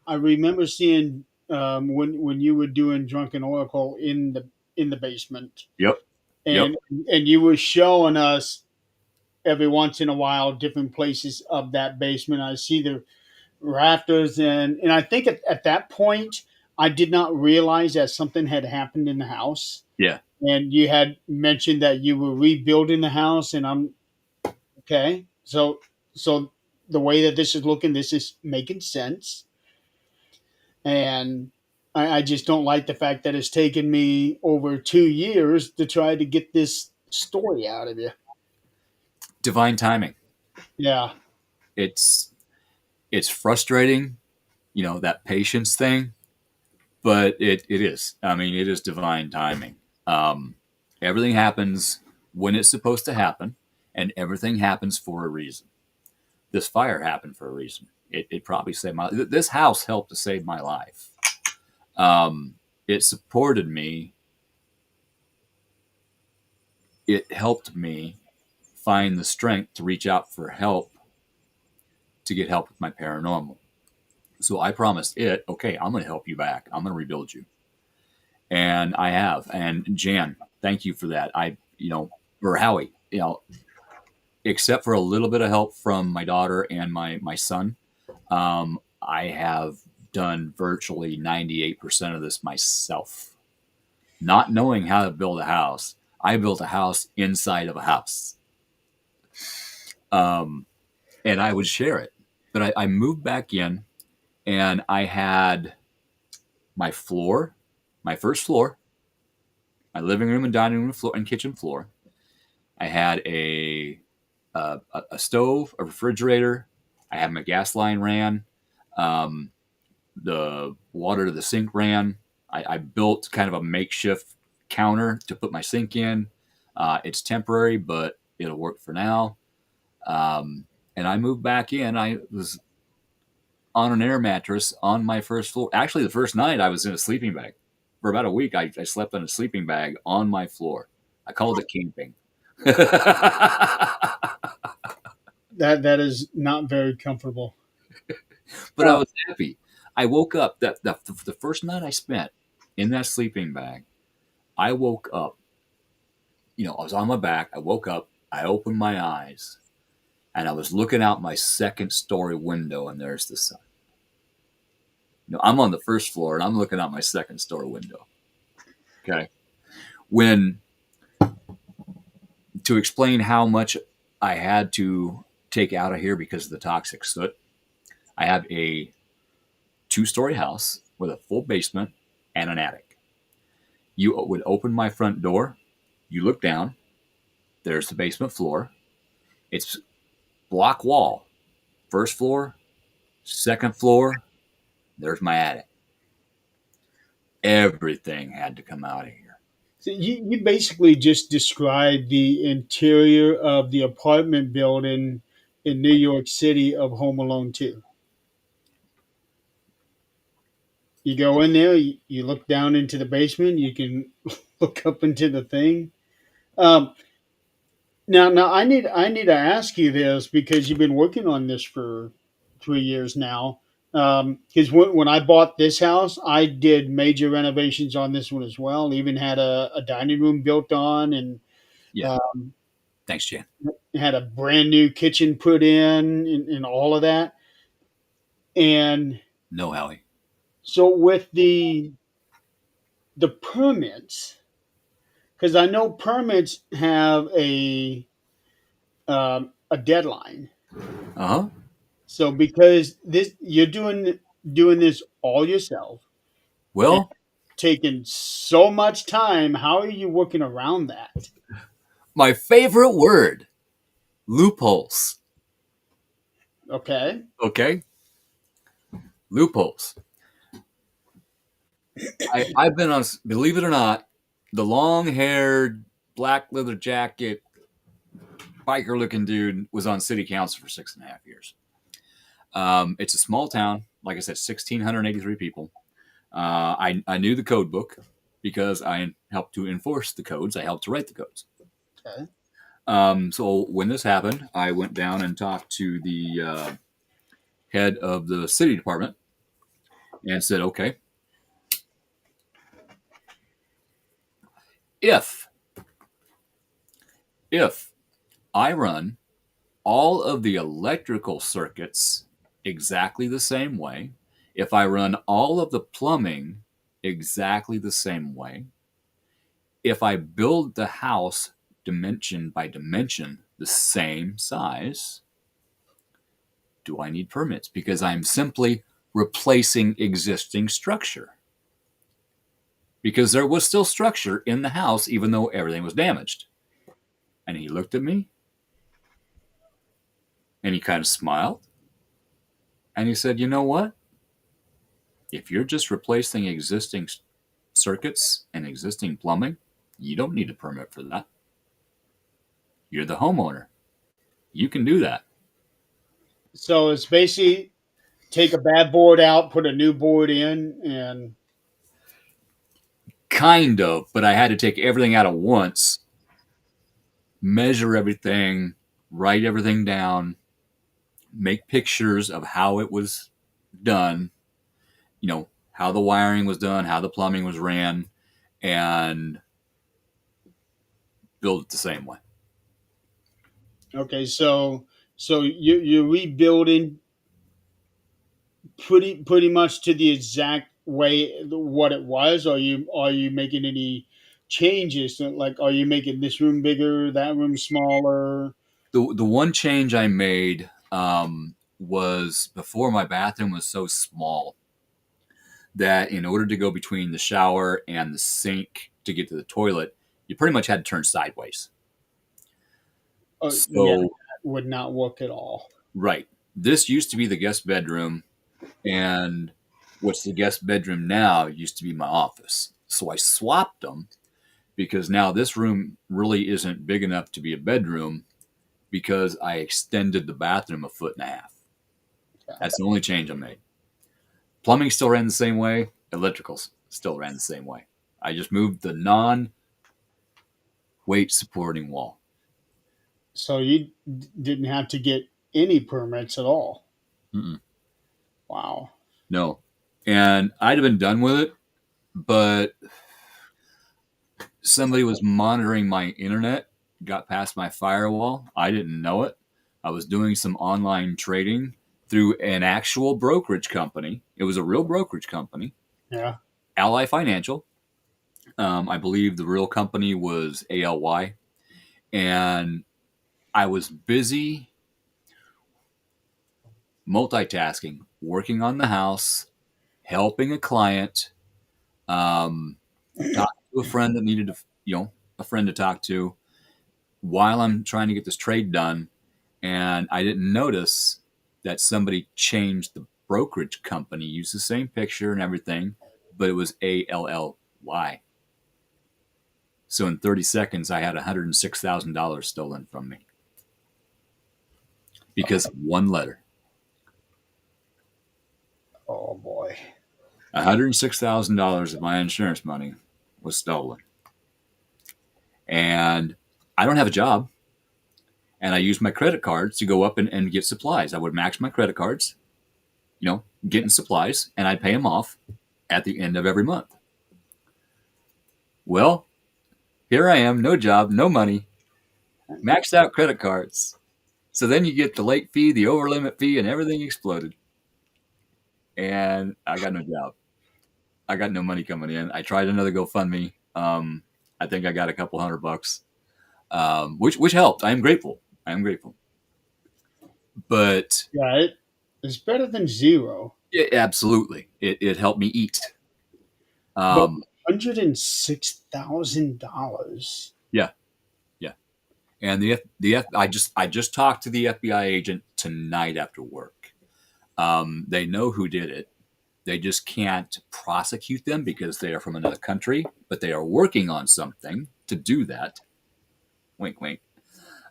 I remember seeing when you were doing Drunken Oracle in the basement, Yep. Yep. and and you were showing us every once in a while different places of that basement. I see the rafters, and I think at that point I did not realize that something had happened in the house. Yeah. And you had mentioned that you were rebuilding the house, and I'm okay. So the way that this is looking, this is making sense, and I just don't like the fact that it's taken me over 2 years to try to get this story out of you. Divine timing. Yeah, It's it's frustrating, that patience thing, but it is. I mean, it is divine timing. Um, everything happens when it's supposed to happen, and everything happens for a reason. This fire happened for a reason. It probably saved my. This house helped to save my life. It supported me. It helped me find the strength to reach out for help to get help with my paranormal. So I promised it, okay, I'm going to help you back. I'm going to rebuild you. And I have. And Jan, thank you for that. Or Howie, except for a little bit of help from my daughter and my son, I have done virtually 98% of this myself. Not knowing how to build a house, I built a house inside of a house. Um, and I would share it. But I moved back in and I had my floor, my first floor, my living room and dining room floor and kitchen floor. I had a stove, a refrigerator. I had my gas line ran. Um, the water to the sink ran. I built kind of a makeshift counter to put my sink in. It's temporary, but it'll work for now. And I moved back in. I was on an air mattress on my first floor. Actually, the first night I was in a sleeping bag. For about a week, I slept in a sleeping bag on my floor. I called it camping. that is not very comfortable. But I Uh, was happy. I woke up the first night I spent in that sleeping bag. I woke up. I was on my back. I woke up. I opened my eyes, and I was looking out my second story window, and there's the sun. I'm on the first floor, and I'm looking out my second story window. Okay, when to explain how much I had to take out of here because of the toxic soot, I have a two-story house with a full basement and an attic. You would open my front door, you look down, there's the basement floor. It's block wall. First floor, second floor, there's my attic. Everything had to come out of here. so you basically just described the interior of the apartment building in New York City of Home Alone 2. You go in there, you look down into the basement, you can look up into the thing. Um, now I need to ask you this because you've been working on this for 3 years now. Because when I bought this house, I did major renovations on this one as well. Even had a dining room built on, and Yeah. um, Thanks, Jan. had a brand new kitchen put in, and all of that. And No, Howie. so with the permits, because I know permits have a deadline. Uh huh. So because this you're doing this all yourself and Well, taking so much time, how are you working around that? my favorite word, loopholes. Okay. Okay. Loopholes. I've been on, believe it or not, the long haired, black leather jacket, biker looking dude was on city council for 6.5 years. It's a small town. Like I said, 1,683 people. I knew the code book because I helped to enforce the codes. I helped to write the codes. Okay. So when this happened, I went down and talked to the head of the city department and said, okay, if if I run all of the electrical circuits exactly the same way, if I run all of the plumbing exactly the same way, if I build the house dimension by dimension the same size, do I need permits? Because I'm simply replacing existing structure. Because there was still structure in the house, even though everything was damaged. And he looked at me and he kind of smiled and he said, you know what? If you're just replacing existing circuits and existing plumbing, you don't need a permit for that. You're the homeowner. You can do that. So it's basically take a bad board out, put a new board in, and Kind of, but I had to take everything out at once, measure everything, write everything down, make pictures of how it was done, how the wiring was done, how the plumbing was ran, and build it the same way. okay. So you're rebuilding pretty much to the exact way what it was. Are you making any changes? Like, are you making this room bigger, that room smaller? The one change I made was before my bathroom was so small that in order to go between the shower and the sink to get to the toilet, you pretty much had to turn sideways. Oh, yeah, So, that would not work at all. right. This used to be the guest bedroom, and what's the guest bedroom now used to be my office. So I swapped them because now this room really isn't big enough to be a bedroom because I extended the bathroom a foot and a half. That's the only change I made. Plumbing still ran the same way. Electricals still ran the same way. I just moved the non-weight supporting wall. So you didn't have to get any permits at all. Mm-mm. Wow. No. And I'd have been done with it, but somebody was monitoring my internet, got past my firewall. I didn't know it. I was doing some online trading through an actual brokerage company. It was a real brokerage company, Yeah. Ally Financial. I believe the real company was ALY. And I was busy multitasking, working on the house, helping a client, um, talking to a friend that needed a friend to talk to while I'm trying to get this trade done. And I didn't notice that somebody changed the brokerage company, used the same picture and everything, but it was ALLY. So in 30 seconds, I had $106,000 stolen from me because of one letter. Oh boy. $106,000 of my insurance money was stolen. And I don't have a job, and I use my credit cards to go up and get supplies. I would max my credit cards, getting supplies, and I'd pay them off at the end of every month. Well, here I am, no job, no money, maxed out credit cards. So then you get the late fee, the over limit fee, and everything exploded. And I got no job. I got no money coming in. I tried another GoFundMe. I think I got a couple $100, which helped. I am grateful. I am grateful. But Yeah, it's better than zero. absolutely, it helped me eat. But Um, $106,000. yeah, yeah. And I just talked to the FBI agent tonight after work. They know who did it. They just can't prosecute them because they are from another country, but they are working on something to do that. Wink, wink.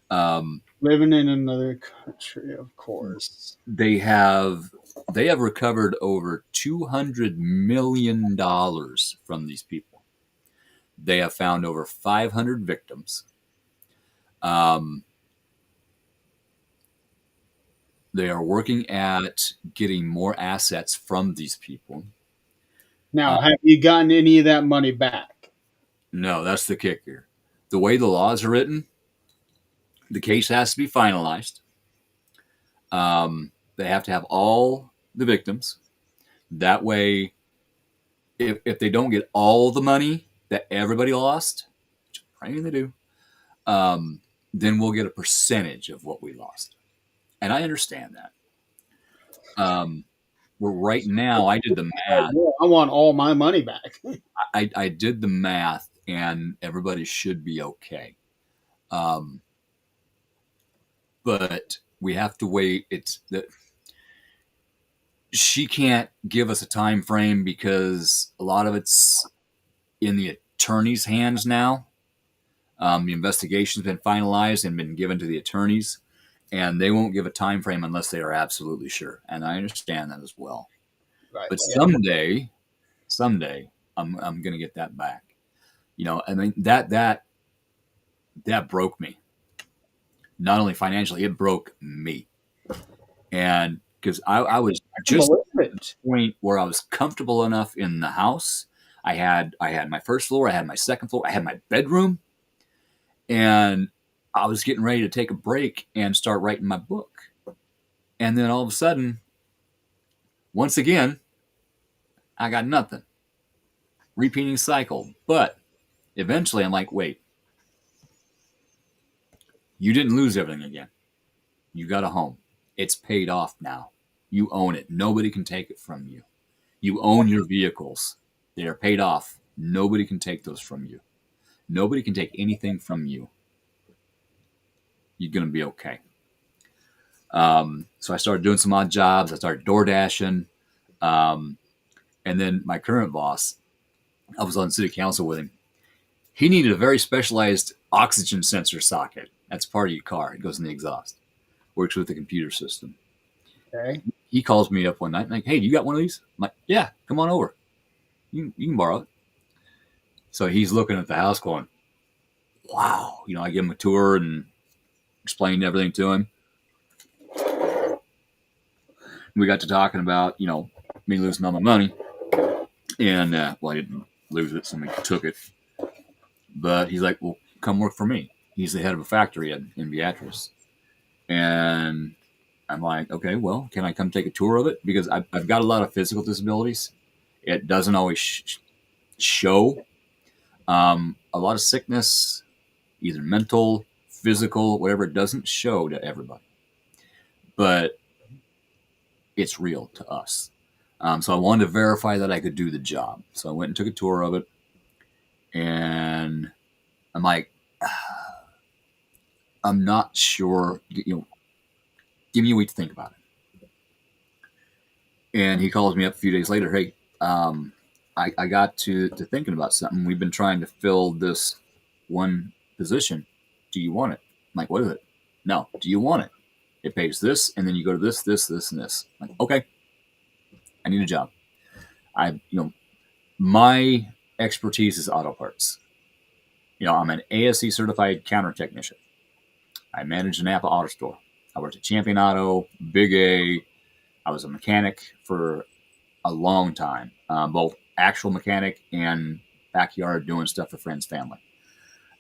Um, Living in another country, of course. they have recovered over $200 million from these people. They have found over 500 victims. Um, they are working at getting more assets from these people. Now, Uh, have you gotten any of that money back? no, that's the kicker. The way the laws are written, the case has to be finalized. They have to have all the victims. That way, if they don't get all the money that everybody lost, which I'm praying they do, then we'll get a percentage of what we lost. And I understand that. Um, well, right now, I did the math. Well, I want all my money back. I did the math, and everybody should be okay. Um, but we have to wait. It's that she can't give us a time frame because a lot of it's in the attorney's hands now. The investigation's been finalized and been given to the attorneys, and they won't give a time frame unless they are absolutely sure. And I understand that as well. Right. But Yeah. someday, I'm going to get that back. I mean that broke me. Not only financially, it broke me. And because I was I can just believe at it. the point where I was comfortable enough in the house. I had my first floor, I had my second floor, I had my bedroom, and I was getting ready to take a break and start writing my book. And then all of a sudden, once again, I got nothing. Repeating cycle. But eventually I'm like, wait, you didn't lose everything again. You got a home. It's paid off now. You own it. Nobody can take it from you. You own your vehicles. They are paid off. Nobody can take those from you. Nobody can take anything from you. You're going to be okay. So I started doing some odd jobs. I started door dashing. Um, and then my current boss, I was on city council with him. He needed a very specialized oxygen sensor socket. That's part of your car. It goes in the exhaust. Works with the computer system. Okay. He calls me up one night, like, "Hey, you got one of these?" I'm like, "Yeah, come on over. You can borrow it." So he's looking at the house, going, "Wow." I give him a tour and explained everything to him. We got to talking about, me losing all my money, and well, I didn't lose it. Somebody took it, but he's like, "Well, come work for me." He's the head of a factory in Beatrice, and I'm like, "Okay, well, can I come take a tour of it?" Because I've got a lot of physical disabilities. It doesn't always show. A lot of sickness, either mental, physical, whatever, it doesn't show to everybody, but it's real to us. So I wanted to verify that I could do the job. So I went and took a tour of it, and I'm like, I'm not sure. Give me a week to think about it. And he calls me up a few days later. Hey, I got to thinking about something. We've been trying to fill this one position. Do you want it? I'm like, what is it? No. Do you want it? It pays this, and then you go to this, this, this, and this. I'm like, okay. I need a job. My expertise is auto parts. I'm an ASE certified counter technician. I managed the Napa Auto Store. I worked at Champion Auto, Big A. I was a mechanic for a long time, both actual mechanic and backyard doing stuff for friends, family,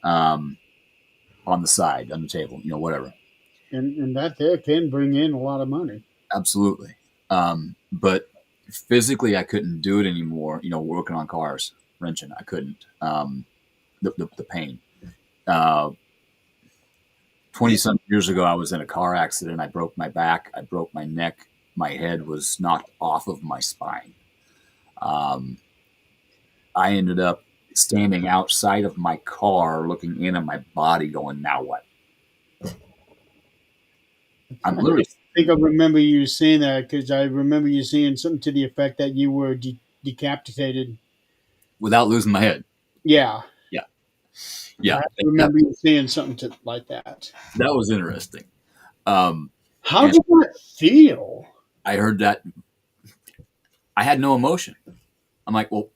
um, on the side, on the table, whatever. And that there can bring in a lot of money. Absolutely. But physically, I couldn't do it anymore. Working on cars, wrenching, I couldn't. The pain. Uh, 20 some years ago, I was in a car accident. I broke my back. I broke my neck. My head was knocked off of my spine. Um, I ended up standing outside of my car, looking in at my body, going, "Now what?" I'm I literally think I remember you saying that because I remember you saying something to the effect that you were decapitated. without losing my head. Yeah, Yeah, yeah, I that, remember you saying something like that. that was interesting. Um, How and did that feel? I heard that. I had no emotion. I'm like, well,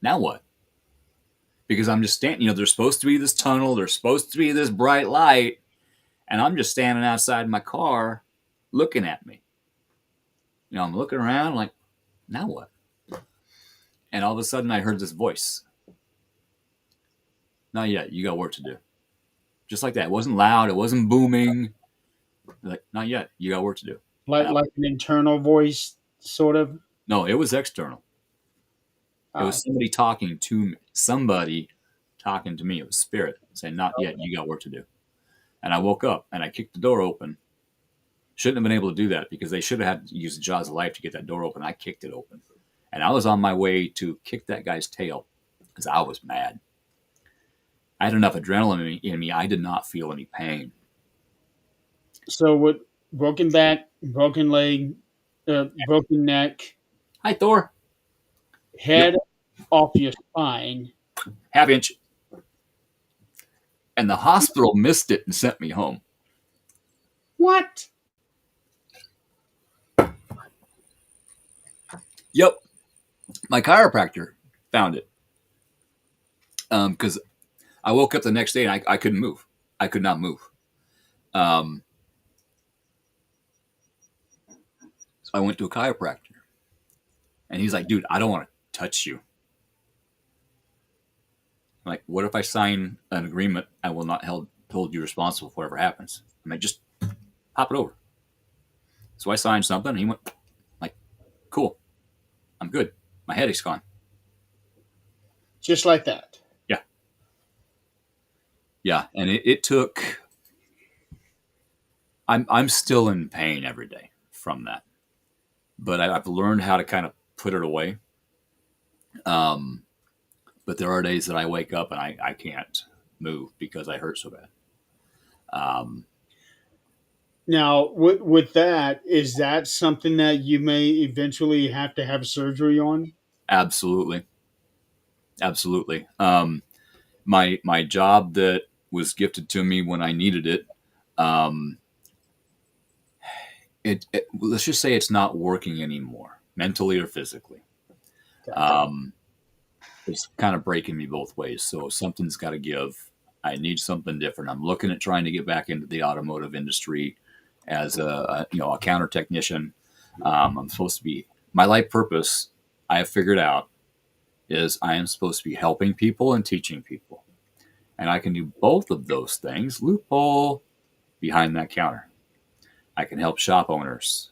now what? Because I'm just standing. There's supposed to be this tunnel. There's supposed to be this bright light, and I'm just standing outside my car, looking at me. I'm looking around, like, now what? And all of a sudden, I heard this voice. Not yet. You got work to do. Just like that. It wasn't loud. It wasn't booming. Like, not yet. You got work to do. And Like an internal voice, sort of. no, it was external. It Uh, was somebody talking to me. Somebody talking to me. It was spirit saying, "Not yet. You got work to do." And I woke up and I kicked the door open. Shouldn't have been able to do that because they should have had to use the jaws of life to get that door open. I kicked it open, and I was on my way to kick that guy's tail because I was mad. I had enough adrenaline in me. I did not feel any pain. so with broken back, broken leg, broken neck, Hi, Thor. Yep, head off your spine. half inch. And the hospital missed it and sent me home. What? Yep, my chiropractor found it because I woke up the next day and I couldn't move. I could not move. Um, so I went to a chiropractor, and he's like, "Dude, I don't want to touch you." I'm like, "What if I sign an agreement? I will not hold you responsible for whatever happens." I'm like, "Just pop it over." So I signed something, and he went, like, "Cool, I'm good. My headache's gone." Just like that. Yeah, yeah, and it took. I'm still in pain every day from that, but I've learned how to kind of put it away. Um, but there are days that I wake up and I can't move because I hurt so bad. Um, Now, with that, is that something that you may eventually have to have surgery on? absolutely, absolutely. My job that was gifted to me when I needed it, um, let's just say it's not working anymore, mentally or physically. Gotcha. Um, it's kind of breaking me both ways. So something's got to give. I need something different. I'm looking at trying to get back into the automotive industry as a counter technician. I'm supposed to be my life purpose. I have figured out is I am supposed to be helping people and teaching people, and I can do both of those things. Loophole behind that counter. I can help shop owners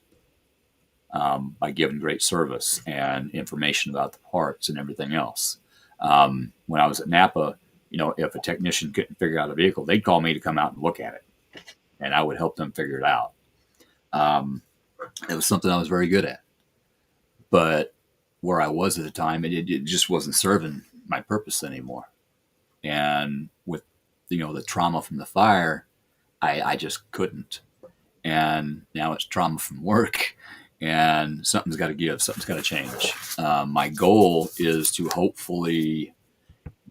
by giving great service and information about the parts and everything else. When I was at Napa, if a technician couldn't figure out a vehicle, they'd call me to come out and look at it, and I would help them figure it out. Um, it was something I was very good at, but where I was at the time, it just wasn't serving my purpose anymore. And with the trauma from the fire, I just couldn't. And now it's trauma from work, and something's got to give, something's got to change. My goal is to hopefully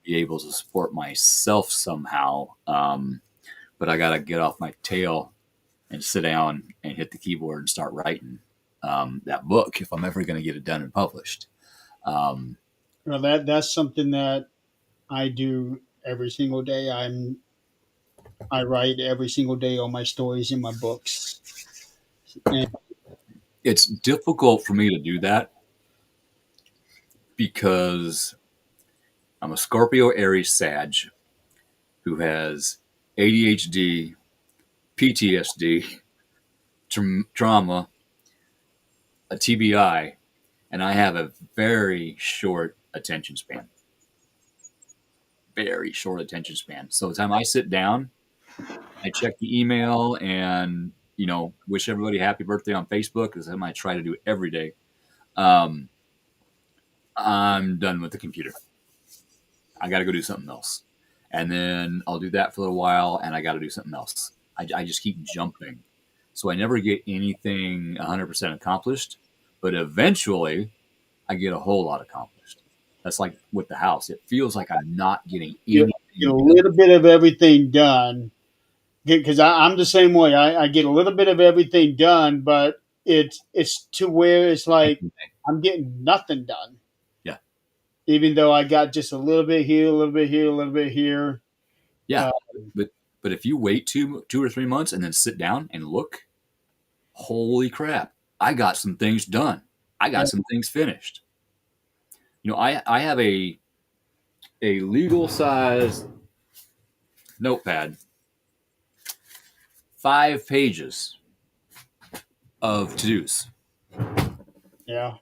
be able to support myself somehow, but I got to get off my tail and sit down and hit the keyboard and start writing that book if I'm ever going to get it done and published. Um, Well, that's something that I do every single day. I write every single day all my stories in my books. And It's difficult for me to do that because I'm a Scorpio Aries Sag who has ADHD, PTSD, trauma, a TBI, and I have a very short attention span. Very short attention span. So the time I sit down, I check the email and wish everybody happy birthday on Facebook because I try to do it every day. Um, I'm done with the computer. I got to go do something else, and then I'll do that for a little while, and I got to do something else. I just keep jumping, so I never get anything 100% accomplished. But eventually, I get a whole lot accomplished. That's like with the house. It feels like I'm not getting get anything a done. little bit of everything done because I'm the same way. I get a little bit of everything done, but it's to where it's like I'm getting nothing done, Yeah, even though I got just a little bit here, a little bit here, a little bit here. yeah. Uh, But if you wait 2 or 3 months and then sit down and look, holy crap! I got some things done. I got some things finished. I have a legal size notepad, 5 pages of to dos. yeah,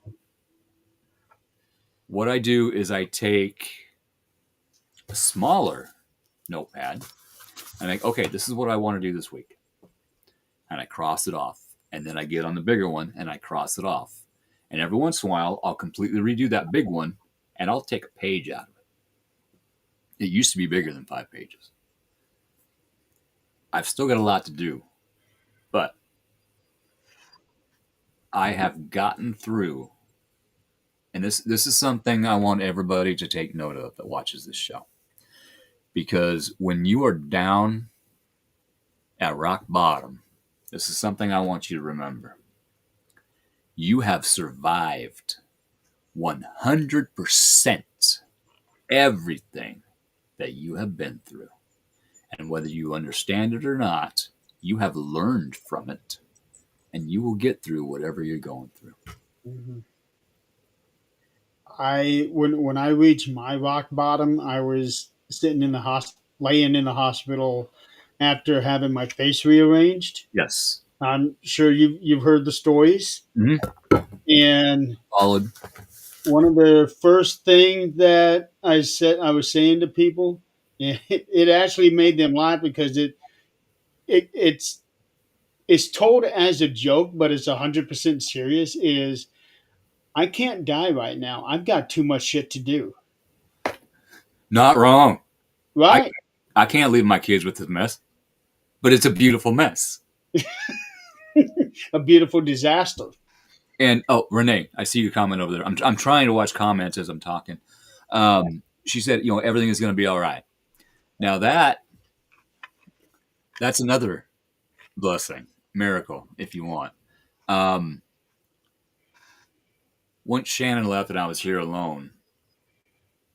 What I do is I take a smaller notepad and I think, okay, this is what I want to do this week. And I cross it off. And then I get on the bigger one and I cross it off. And every once in a while, I'll completely redo that big one and I'll take a page out of it. It used to be bigger than 5 pages. I've still got a lot to do, but I have gotten through. And this is something I want everybody to take note of that watches this show. Because when you are down at rock bottom, this is something I want you to remember. You have survived 100% everything that you have been through. And whether you understand it or not, you have learned from it and you will get through whatever you're going through. mhm. When I reached my rock bottom, I was sitting in the laying in the hospital after having my face rearranged. Yes. I'm sure you've heard the stories. Mm-hmm. And Solid. one of the first things that I was saying to people, it actually made them laugh because it it's told as a joke, but it's 100% serious. Is I can't die right now. I've got too much shit to do. Not wrong. I, Right? I can't leave my kids with this mess, but it's a beautiful mess. A beautiful disaster. And Renee, I see your comment over there. I'm trying to watch comments as I'm talking. She said, everything is going to be all right. Now that's another blessing, miracle, if you want. Um, Once Shannon left and I was here alone,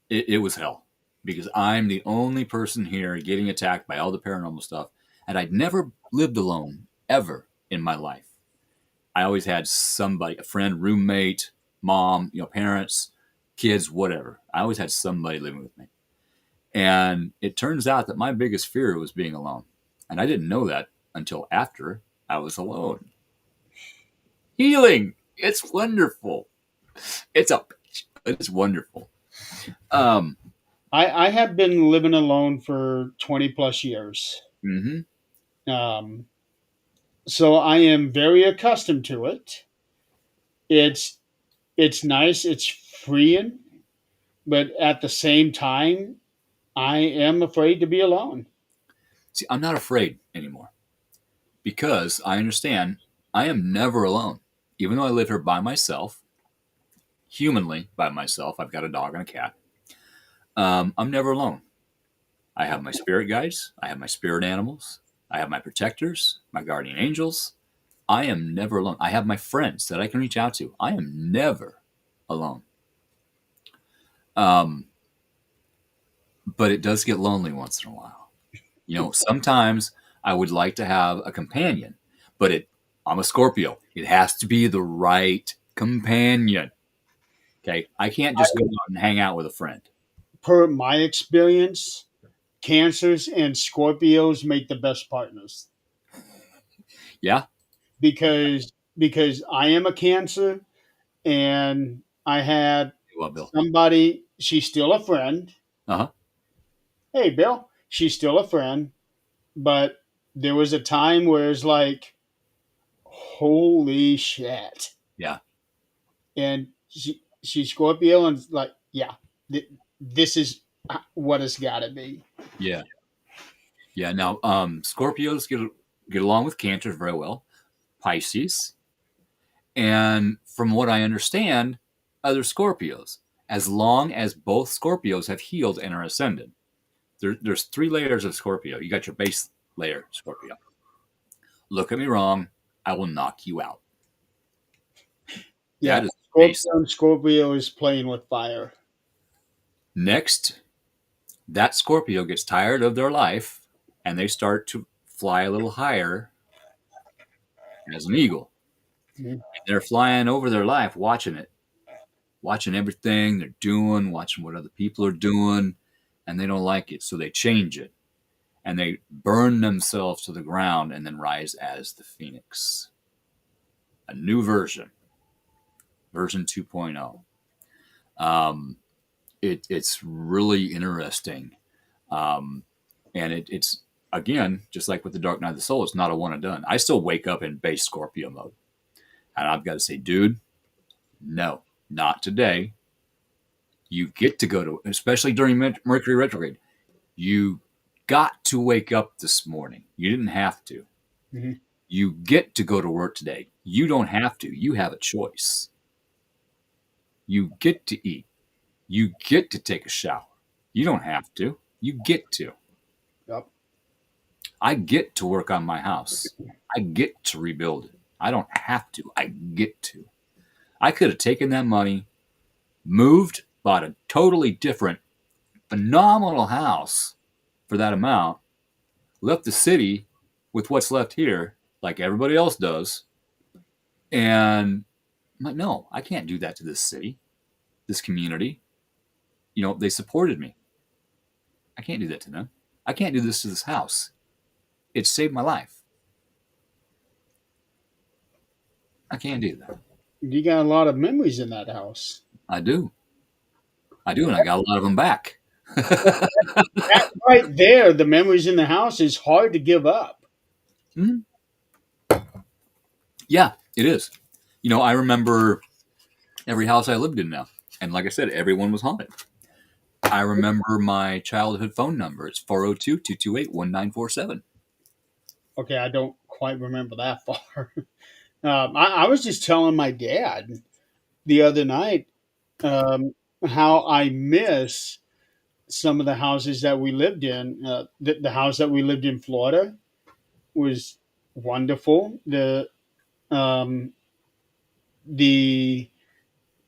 it was hell because I'm the only person here getting attacked by all the paranormal stuff, and I'd never lived alone ever in my life. I always had somebody, a friend, roommate, mom, parents, kids, whatever. I always had somebody living with me. And it turns out that my biggest fear was being alone. And I didn't know that until after I was alone. Healing. It's wonderful. It's wonderful. Um, I have been living alone for 20 plus years. mm-hmm. Um, so I am very accustomed to it. It's it's nice, it's freeing, but at the same time, I am afraid to be alone. See, I'm not afraid anymore because I understand I am never alone. Even though I live here by myself, humanly by myself, I've got a dog and a cat. I'm never alone. I have my spirit guides, I have my spirit animals, I have my protectors, my guardian angels. I am never alone. I have my friends that I can reach out to. I am never alone. Um, but it does get lonely once in a while. Sometimes I would like to have a companion, but I'm a Scorpio. It has to be the right companion. Okay. I can't just go out and hang out with a friend. Per my experience, Cancers and Scorpios make the best partners Yeah. because I am a Cancer and I had Well, Bill. somebody. She's still a friend. Uh huh. Hey, Bill, she's still a friend, but there was a time where it's like, holy shit. Yeah. And she's Scorpio, and it's like, yeah, this is what it's got to be. Yeah. Yeah. Now, Scorpios get along with Cancers very well. Pisces, and from what I understand, other Scorpios. As long as both Scorpios have healed and are ascended, there's three layers of Scorpio. You got your base layer Scorpio. Look at me wrong, I will knock you out. Yeah, That is base. Scorpio is playing with fire. Next, that Scorpio gets tired of their life and they start to fly a little higher as an eagle. Mhm. They're flying over their life, watching it, watching everything they're doing, watching what other people are doing, and they don't like it. So they change it and they burn themselves to the ground and then rise as the phoenix. A new version 2.0. Um, it's really interesting. Um, and it's, again, just like with the Dark Night of the Soul, it's not a one and done. I still wake up in base Scorpio mode. And I've got to say, dude, no, not today. You get to go to, especially during Mercury retrograde, you got to wake up this morning. You didn't have to. Mhm. You get to go to work today. You don't have to. You have a choice. You get to eat. You get to take a shower. You don't have to. You get to. Yep. I get to work on my house. I get to rebuild it. I don't have to. I get to. I could have taken that money, moved, bought a totally different, phenomenal house for that amount, left the city with what's left here, like everybody else does. And I'm like, no, I can't do that to this city, this community. They supported me. I can't do that to them. I can't do this to this house. It saved my life. I can't do that. You got a lot of memories in that house. I do. I do, and I got a lot of them back. That right there, the memories in the house is hard to give up. Mhm. Yeah, it is. I remember every house I lived in now. And like I said, everyone was haunted. I remember my childhood phone number. It's 402-228-1947. Okay, I don't quite remember that far. I was just telling my dad the other night how I miss some of the houses that we lived in. The house that we lived in Florida was wonderful. Um, the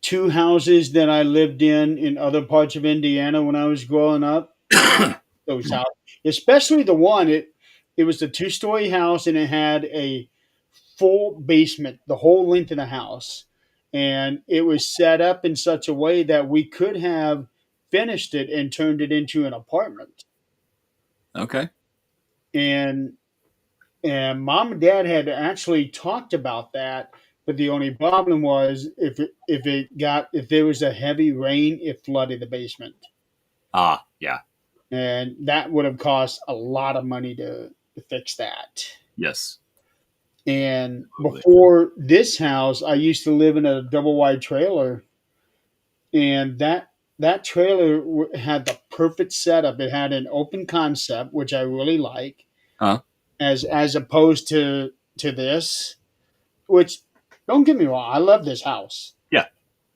two houses that I lived in other parts of Indiana when I was growing up, those houses, especially the one it was a two-story house and it had a full basement the whole length of the house, and it was set up in such a way that we could have finished it and turned it into an apartment. Okay. And mom and dad had actually talked about that, but the only problem was if there was a heavy rain, it flooded the basement, Ah, yeah. and that would have cost a lot of money to fix that. Yes. And Absolutely. before this house, I used to live in a double wide trailer, and that trailer had the perfect setup. It had an open concept, which I really like, Huh? as opposed to this. Which, don't get me wrong, I love this house Yeah.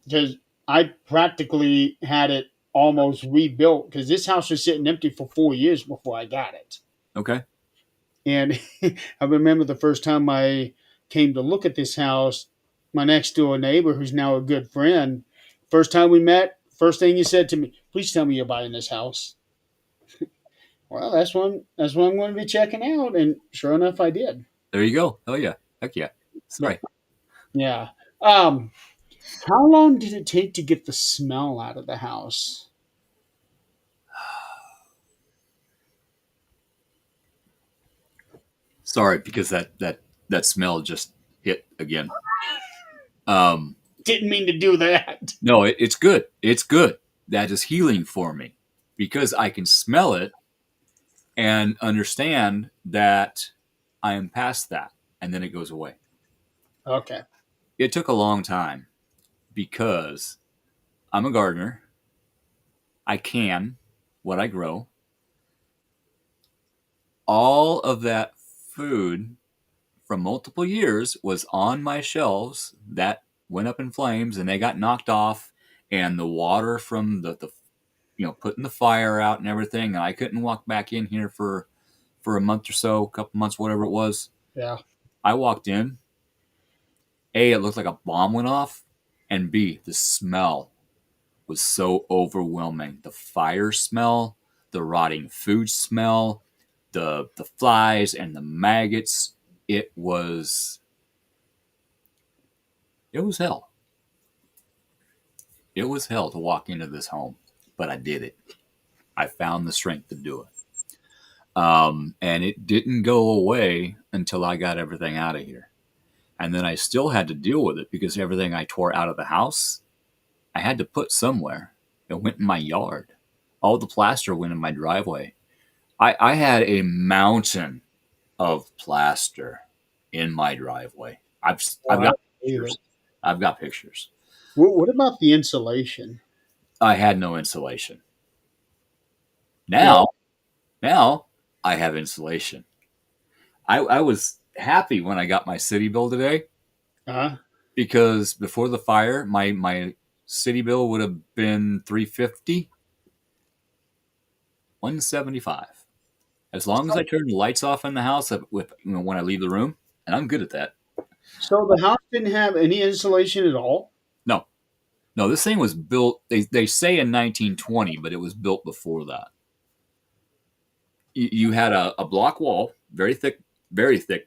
because I practically had it almost rebuilt because this house was sitting empty for 4 years before I got it. Okay. And I remember the first time I came to look at this house, my next door neighbor, who's now a good friend, first time we met, first thing he said to me, please tell me you're buying this house. Well, that's one I'm going to be checking out, and sure enough, I did. There you go. Oh yeah. Heck yeah. But Sorry. yeah, um, how long did it take to get the smell out of the house? Sorry, because that smell just hit again. Um, Didn't mean to do that. no, it's good. It's good. That is healing for me because I can smell it and understand that I am past that, and then it goes away. Okay. It took a long time because I'm a gardener. I can what I grow. All of that food from multiple years was on my shelves that went up in flames and they got knocked off, and the water from the putting the fire out and everything, and I couldn't walk back in here for a month or so, a couple months, whatever it was. Yeah. I walked in. A, it looked like a bomb went off, and B, the smell was so overwhelming. The fire smell, the rotting food smell, the flies and the maggots. It was it was hell. It was hell to walk into this home, but I did it. I found the strength to do it. And it didn't go away until I got everything out of here. And then I still had to deal with it because everything I tore out of the house, I had to put somewhere. It went in my yard. All the plaster went in my driveway. I had a mountain of plaster in my driveway. I've Well, I got believe pictures. it. I've got pictures. What about the insulation? I had no insulation. Well, Now I have insulation. I was happy when I got my city bill today uh, because before the fire, my city bill would have been 350, 175. As long as I turn the lights off in the house with when I leave the room, and I'm good at that. so the house didn't have any insulation at all. No, no, this thing was built. They say in 1920, but it was built before that. You had a block wall, very thick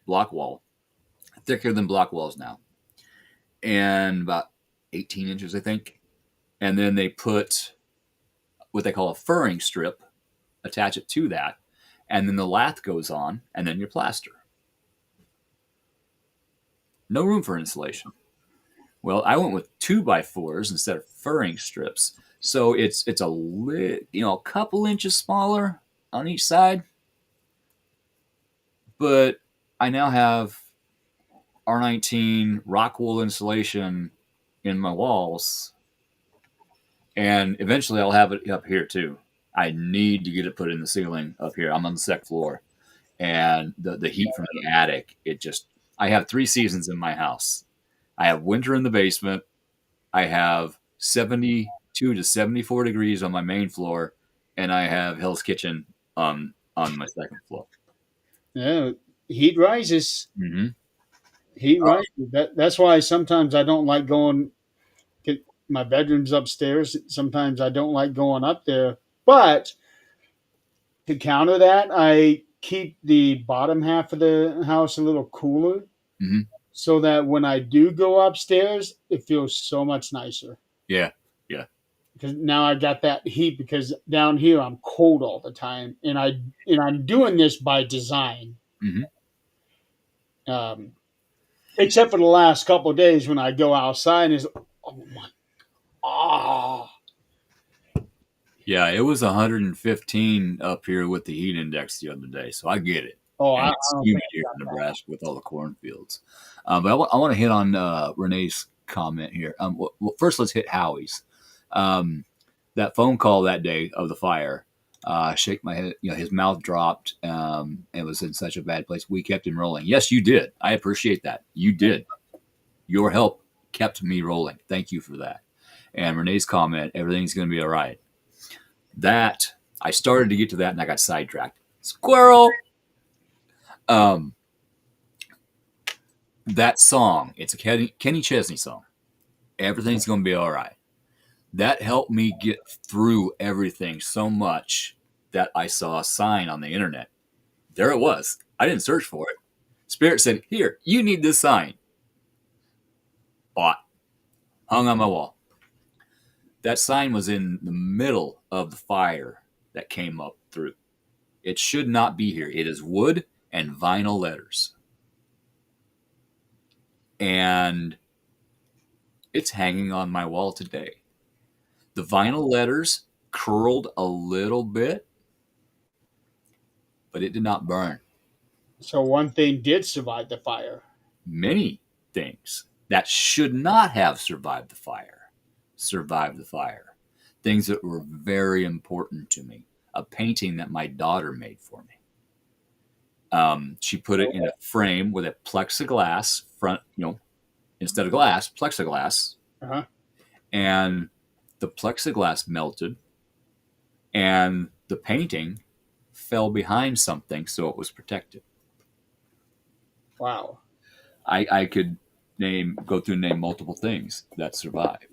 block wall, thicker than block walls now, and about 18 inches, I think. And then they put what they call a furring strip, attach it to that, and then the lath goes on, and then your plaster. No room for insulation. Well, I went with 2x4s instead of furring strips, so it's a couple inches smaller on each side, but I now have R19 rock wool insulation in my walls, and eventually I'll have it up here too. I need to get it put in the ceiling up here. I'm on the second floor, and the heat from the attic. I have 3 seasons in my house. I have winter in the basement. I have 72 to 74 degrees on my main floor, and I have Hell's Kitchen on my second floor. Yeah, heat rises. Mm-hmm. Heat rises. That's why sometimes I don't like going. My bedroom's upstairs. Sometimes I don't like going up there. But to counter that, I keep the bottom half of the house a little cooler Mm-hmm. so that when I do go upstairs, it feels so much nicer. Yeah, yeah. Because now I got that heat because down here I'm cold all the time, and I'm doing this by design. Mm-hmm. Um, except for the last couple of days when I go outside and it's oh my ah Yeah, it was 115 up here with the heat index the other day, so I get it. oh And I it's don't humid think here I got in that. Nebraska with all the cornfields. But I want to hit on Renee's comment here. Well, first, let's hit Howie's. Um, that phone call that day of the fire, shake my head. His mouth dropped. And was in such a bad place. We kept him rolling. Yes, you did. I appreciate that. You did. Your help kept me rolling. Thank you for that. And Renee's comment, everything's going to be all right. That I started to get to that and I got sidetracked. Squirrel. Um, that song, it's a Kenny Chesney song. Everything's going to be all right. That helped me get through everything so much that I saw a sign on the internet. There it was. I didn't search for it. Spirit said, "Here, you need this sign." Bought, hung on my wall. That sign was in the middle of the fire that came up through. It should not be here. It is wood and vinyl letters. And it's hanging on my wall today. The vinyl letters curled a little bit, but it did not burn. So one thing did survive the fire. Many things that should not have survived the fire. Things that were very important to me. A painting that my daughter made for me. She put it in a frame with a plexiglass front, instead of glass, plexiglass. Uh-huh. And the plexiglass melted and the painting fell behind something, so it was protected. Wow. I could go through and name multiple things that survived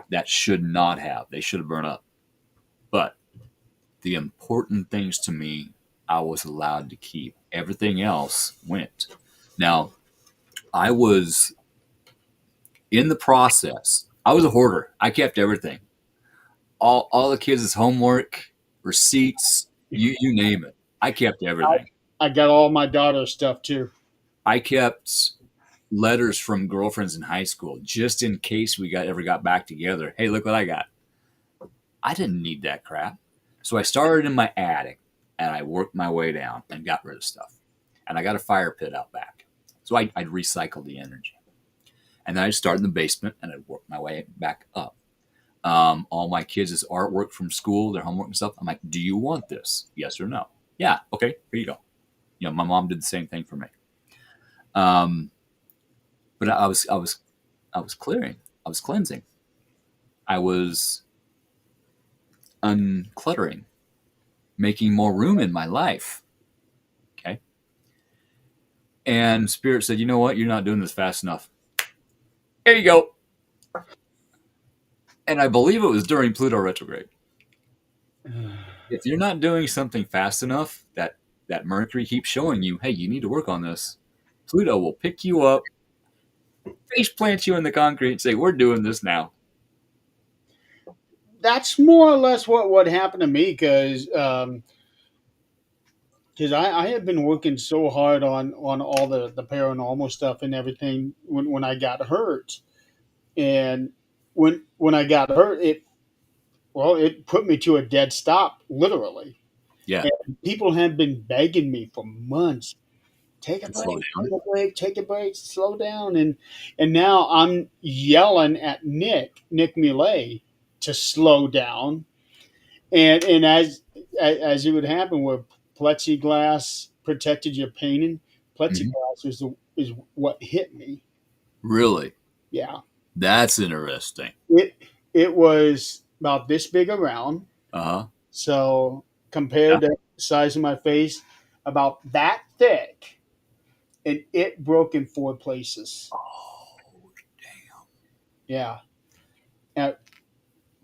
that should not have. They should have burned up. But the important things to me, I was allowed to keep. Everything else went. Now, I was in the process. I was a hoarder. I kept everything. All the kids' homework, receipts, you name it. I kept everything. I got all my daughter's stuff too. I kept letters from girlfriends in high school just in case we ever got back together. Hey, look what I got. I didn't need that crap. So I started in my attic and I worked my way down and got rid of stuff. And I got a fire pit out back. So I'd recycle the energy. And then I'd start in the basement and I'd work my way back up. All my kids' artwork from school, their homework and stuff. I'm like, do you want this? Yes or no? Yeah. Okay. Here you go. My mom did the same thing for me. But I was clearing. I was cleansing. I was uncluttering, making more room in my life. Okay. And Spirit said, you know what? You're not doing this fast enough. Here you go. And I believe it was during Pluto retrograde. If you're not doing something fast enough, that Mercury keeps showing you, hey, you need to work on this. Pluto will pick you up, face plant you in the concrete, and say, we're doing this now. That's more or less what happened to me because I had been working so hard on all the paranormal stuff and everything when I got hurt, and when I got hurt, it put me to a dead stop, literally. Yeah. And people had been begging me for months, take a Slow break, down. take a break, take a break, slow down, and now I'm yelling at Nick Millet to slow down, and as it would happen, where plexiglass protected your painting, Mhm. plexiglass is what hit me. Really? Yeah, That's interesting. it it was about this big around. Uh-huh. So Yeah. compared to the size of my face, about that thick, and it broke in four places. Oh, damn. Yeah, at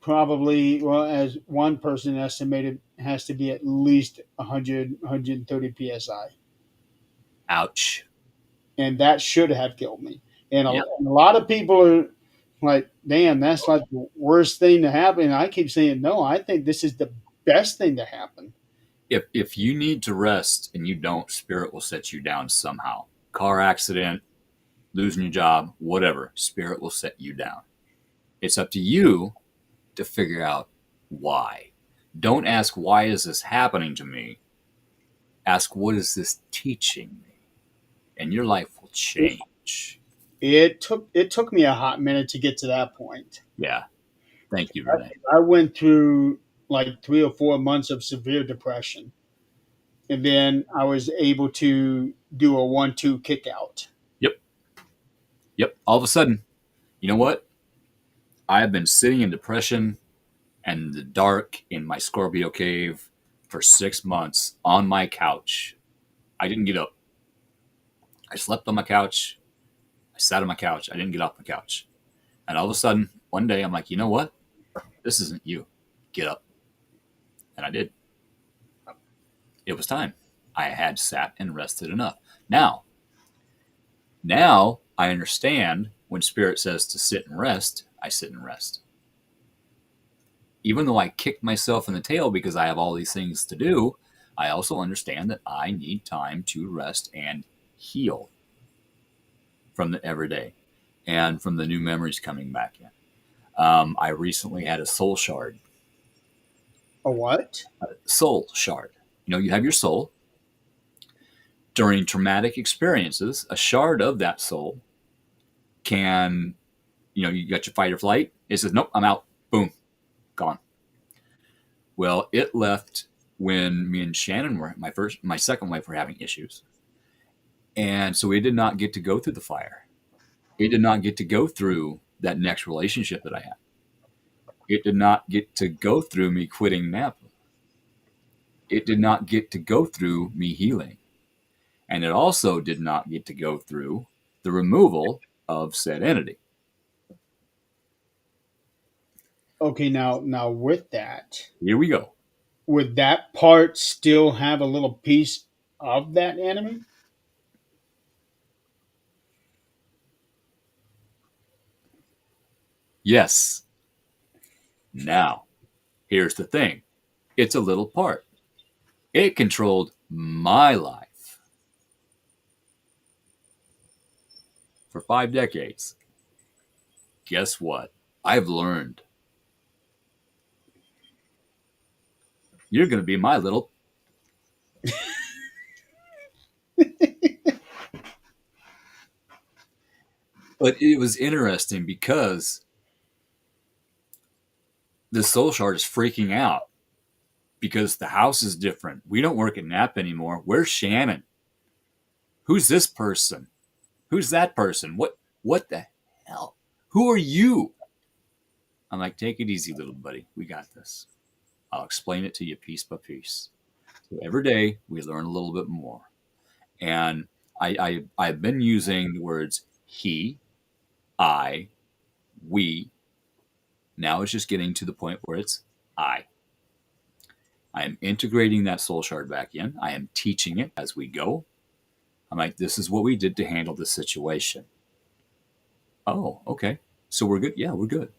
probably, well, as one person estimated, has to be at least 100 psi, Ouch. and that should have killed me. Yeah. And a lot of people are like, "Damn, that's like the worst thing to happen." And I keep saying, "No, I think this is the best thing to happen." If you need to rest and you don't, Spirit will set you down somehow. Car accident, losing your job, whatever. Spirit will set you down. It's up to you to figure out why. Don't ask, why is this happening to me? Ask, what is this teaching me? And your life will change. It took me a hot minute to get to that point. Yeah. Thank you, Renee. I went through like 3 or 4 months of severe depression, and then I was able to do a 1-2 kick out. Yep. Yep. All of a sudden, you know what? I have been sitting in depression and in the dark in my Scorpio cave for 6 months on my couch. I didn't get up. I slept on my couch. I sat on my couch. I didn't get off my couch. And all of a sudden, one day, I'm like, you know what? This isn't you. Get up. And I did. It was time. I had sat and rested enough. Now, now I understand when spirit says to sit and rest, I sit and rest. Even though I kick myself in the tail because I have all these things to do, I also understand that I need time to rest and heal from the everyday and from the new memories coming back in. I recently had a soul shard. A what? Soul shard. You know, you have your soul. During traumatic experiences, a shard of that soul can, you got your fight or flight. It says, nope, I'm out. Boom, gone. Well, it left when me and Shannon were my second wife were having issues. And so it did not get to go through the fire. It did not get to go through that next relationship that I had. It did not get to go through me quitting Napa. It did not get to go through me healing. And it also did not get to go through the removal of said entity. Okay, now with that, Here we go. would that part still have a little piece of that enemy? Yes. Now, here's the thing. It's a little part. It controlled my life for 5 decades. Guess what? I've learned. You're going to be my little. But it was interesting because the soul shard is freaking out because the house is different. We don't work at Nap anymore. Where's Shannon? Who's this person? Who's that person? What the hell? Who are you? I'm like, take it easy, little buddy. We got this. I'll explain it to you piece by piece. So every day we learn a little bit more. And I've been using the words he, I, we. Now it's just getting to the point where it's I. I am integrating that soul shard back in. I am teaching it as we go. I'm like, this is what we did to handle this situation. Oh, okay. So we're good. Yeah, we're good.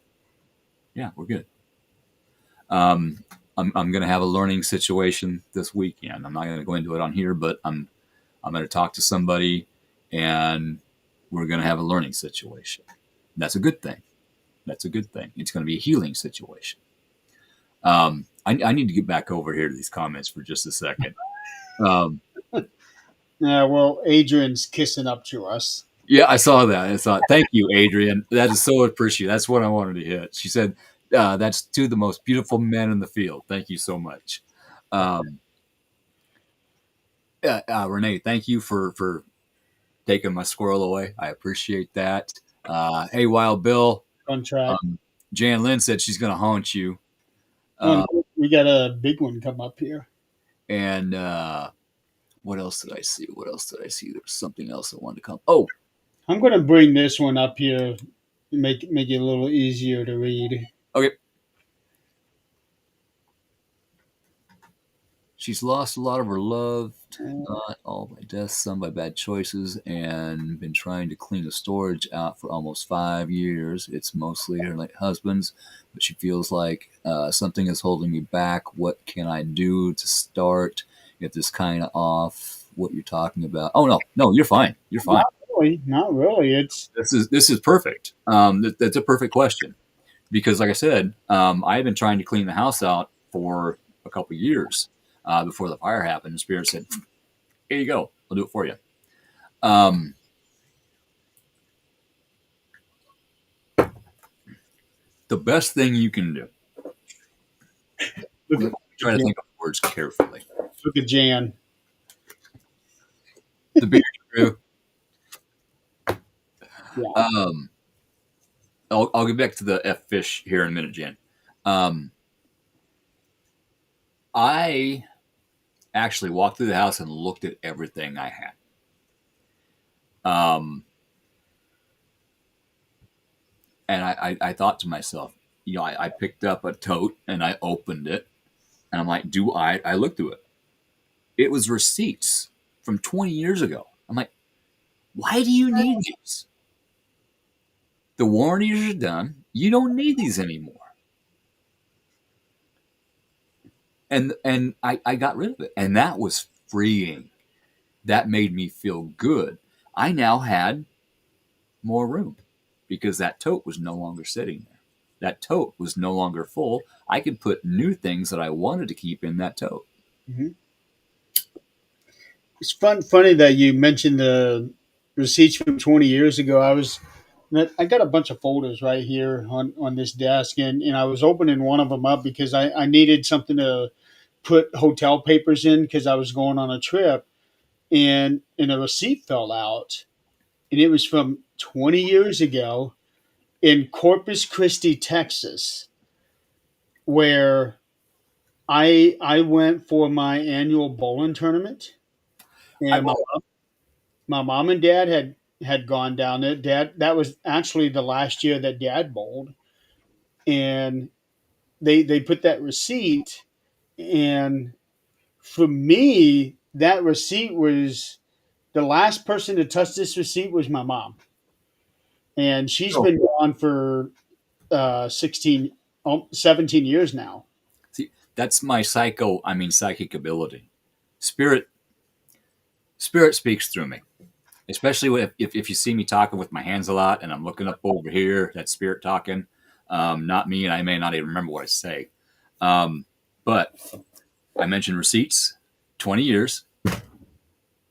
Yeah, we're good. Um, I'm going to have a learning situation this weekend. I'm not going to go into it on here, but I'm going to talk to somebody, and we're going to have a learning situation. That's a good thing. That's a good thing. It's going to be a healing situation. I need to get back over here to these comments for just a second. Um, Yeah, well, Adrian's kissing up to us. yeah, I saw that. I thought, thank you, Adrian. That is so appreciated. That's what I wanted to hit. She said, that's two of the most beautiful men in the field. Thank you so much. Um, Renee, thank you for taking my squirrel away. I appreciate that. Hey, Wild Bill. On track. Um, Jan Lynn said she's going to haunt you. Oh, Uh, no, we got a big one come up here. and what else did I see? What else did I see? There was something else that wanted to come. Oh, I'm going to bring this one up here, make it a little easier to read. okay. She's lost a lot of her love, not all by death, some by bad choices, and been trying to clean the storage out for almost 5 years. It's mostly her late husband's, but she feels like something is holding me back. What can I do to start? Get this kind of off what you're talking about. Oh no, you're fine. You're fine. Not really, not really. It's This is perfect. That's a perfect question because, like I said, I've been trying to clean the house out for a couple years before the fire happened. And Spirit said, "Here you go. I'll do it for you." Um, the best thing you can do. look Let at me try to think of words carefully. look at Jan. The bigger true. Yeah, Um, I'll get back to the F fish here in a minute, Jan. Um, I actually walked through the house and looked at everything I had. Um, and I thought to myself, I picked up a tote and I opened it, and I'm like, I looked through it. It was receipts from 20 years ago. I'm like, why do you need these? The warranties are done. You don't need these anymore. And I got rid of it. And that was freeing. That made me feel good. I now had more room because that tote was no longer sitting there. That tote was no longer full. I could put new things that I wanted to keep in that tote. Mhm. It's funny that you mentioned the receipts from 20 years ago. I got a bunch of folders right here on this desk, and I was opening one of them up because I needed something to put hotel papers in because I was going on a trip, and a receipt fell out, and it was from 20 years ago in Corpus Christi, Texas, where I went for my annual bowling tournament, I and bought my mom and dad had gone down there. Dad, that was actually the last year that Dad bowled, and they put that receipt, and for me, that receipt was the last person to touch this receipt was my mom, and she's oh, been gone for 16, 17 years now. see, that's my psychic ability. Spirit spirit speaks through me. Especially if you see me talking with my hands a lot and I'm looking up over here, that's spirit talking, not me, and I may not even remember what I say. Um, but I mentioned receipts, 20 years,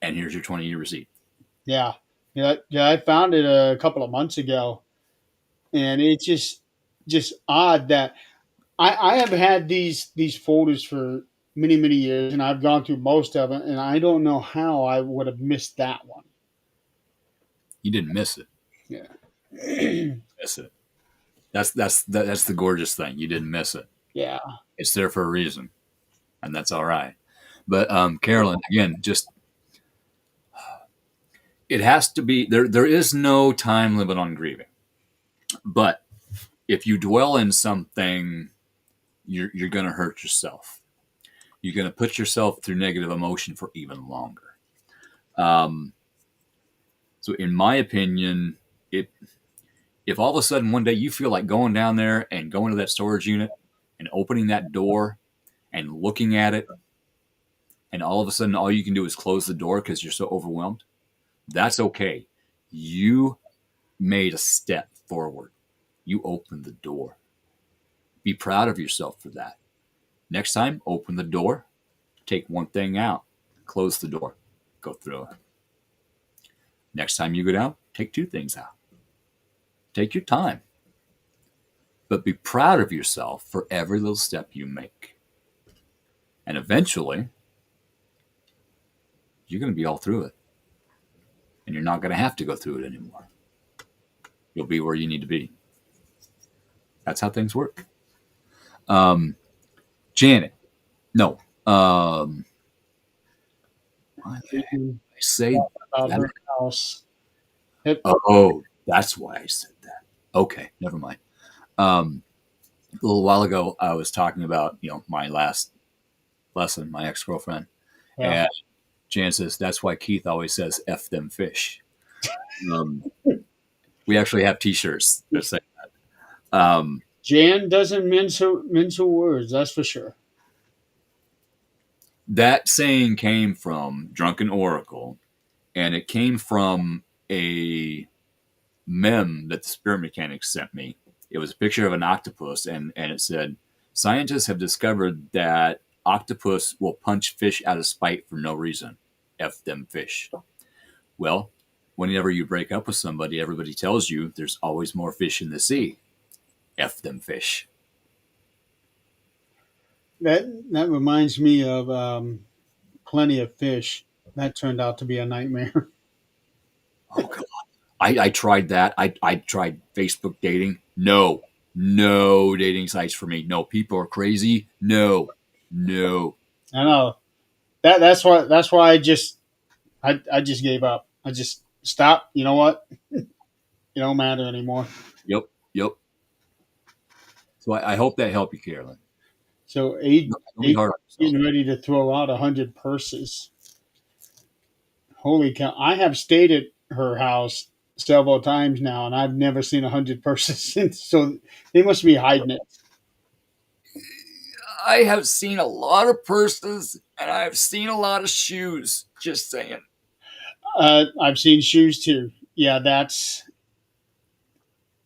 and here's your 20-year receipt. Yeah, yeah. I found it a couple of months ago, and it's just odd that I have had these folders for many years, and I've gone through most of them, and I don't know how I would have missed that one. You didn't miss it. Yeah. Miss it. That's the gorgeous thing. You didn't miss it. Yeah. It's there for a reason, and that's all right. But Carolyn, again, just it has to be there. There is no time limit on grieving, but if you dwell in something, you're going to hurt yourself. You're going to put yourself through negative emotion for even longer. Um, so, in my opinion, it if all of a sudden one day you feel like going down there and going to that storage unit and opening that door and looking at it, and all of a sudden all you can do is close the door because you're so overwhelmed, that's okay. You made a step forward. You opened the door. Be proud of yourself for that. Next time, open the door, take one thing out, close the door, go through it. Next time you go down, take two things out. Take your time, but be proud of yourself for every little step you make. And eventually, you're going to be all through it. And you're not going to have to go through it anymore. You'll be where you need to be. That's how things work. Um, Janet, no. Why did Speaking I say about that? her house. It, Oh, that's why I said that. Okay, never mind. Um, a little while ago, I was talking about my last lesson, my ex girlfriend, yeah. and Jan says that's why Keith always says "f them fish." Um, we actually have T-shirts that say that. Jan doesn't mince her words, that's for sure. That saying came from Drunken Oracle, and it came from a meme that the spirit mechanics sent me. It was a picture of an octopus, and it said, "Scientists have discovered that octopus will punch fish out of spite for no reason. F them fish." Well, whenever you break up with somebody, everybody tells you there's always more fish in the sea. F them fish. That reminds me of Plenty of Fish. That turned out to be a nightmare. Oh, God. I tried that. I tried Facebook dating. No, no dating sites for me. No, people are crazy. No, no. I know that's why I just gave up. I just stopped. You know what? It don't matter anymore. Yep, yep. So I hope that helped you, Carolyn. So Don't be hard on yourself. getting ready to throw out 100 purses. Holy cow! I have stayed at her house several times now, and I've never seen 100 purses since. So they must be hiding it. I have seen a lot of purses and I've seen a lot of shoes. Just saying. I've seen shoes too. Yeah, that's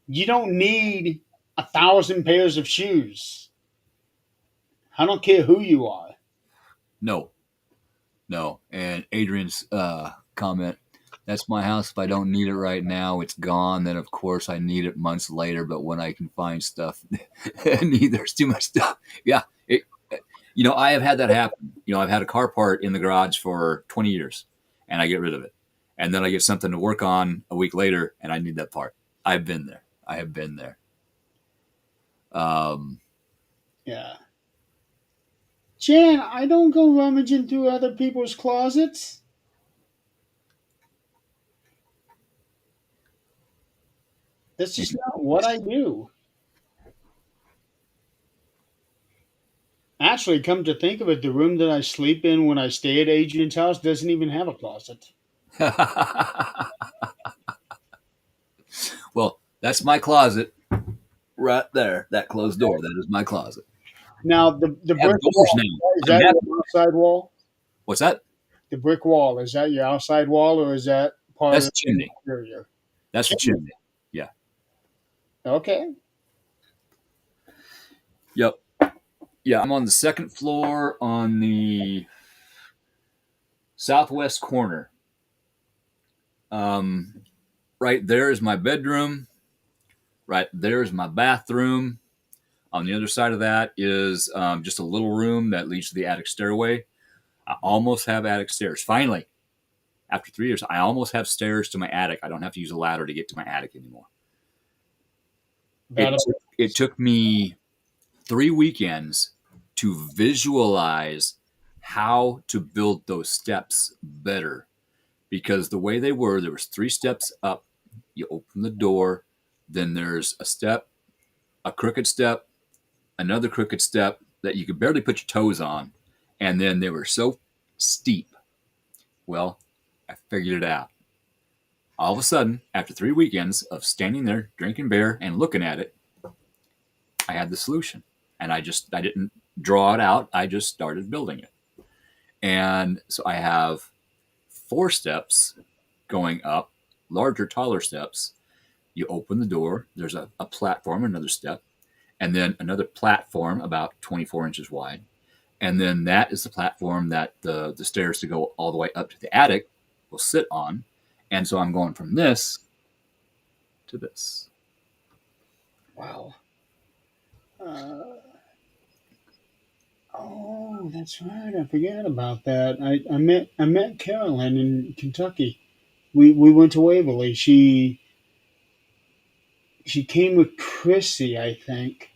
you don't need 1,000 pairs of shoes. I don't care who you are. No, no. And Adrian's comment, that's my house. If I don't need it right now, it's gone. Then, of course, I need it months later. But when I can find stuff, there's too much stuff. Yeah. I have had that happen. I've had a car part in the garage for 20 years and I get rid of it. And then I get something to work on a week later and I need that part. I've been there. I have been there. Um, Yeah. Jan, I don't go rummaging through other people's closets. That's just not what I do. Actually, come to think of it, the room that I sleep in when I stay at Adrian's house doesn't even have a closet. well, that's my closet right there. That closed door. That is my closet. Now, the I have brick doors wall, now. is I'm that happy. your outside wall? What's that? The brick wall, is that your outside wall or is that part That's of a the chimney. interior? That's the chimney. Yeah. Okay. Yep. Yeah. I'm on the second floor on the southwest corner. Um, right there is my bedroom. Right there is my bathroom. On the other side of that is just a little room that leads to the attic stairway. I almost have attic stairs. Finally, after 3 years, I almost have stairs to my attic. I don't have to use a ladder to get to my attic anymore. It That'll, it took me 3 weekends to visualize how to build those steps better because the way they were, there was 3 steps up. You open the door, then there's a step, a crooked step, another crooked step that you could barely put your toes on, and then they were so steep. Well, I figured it out. All of a sudden, after 3 weekends of standing there, drinking beer, and looking at it, I had the solution. And I didn't draw it out. I just started building it. And so I have 4 steps going up, larger, taller steps. You open the door, there's a platform, another step, and then another platform about 24 inches wide. And then that is the platform that the stairs to go all the way up to the attic will sit on. And so I'm going from this to this. wow. Uh, oh, that's right. I forgot about that. I met Carolyn in Kentucky. We went to Waverly. She came with Chrissy, I think.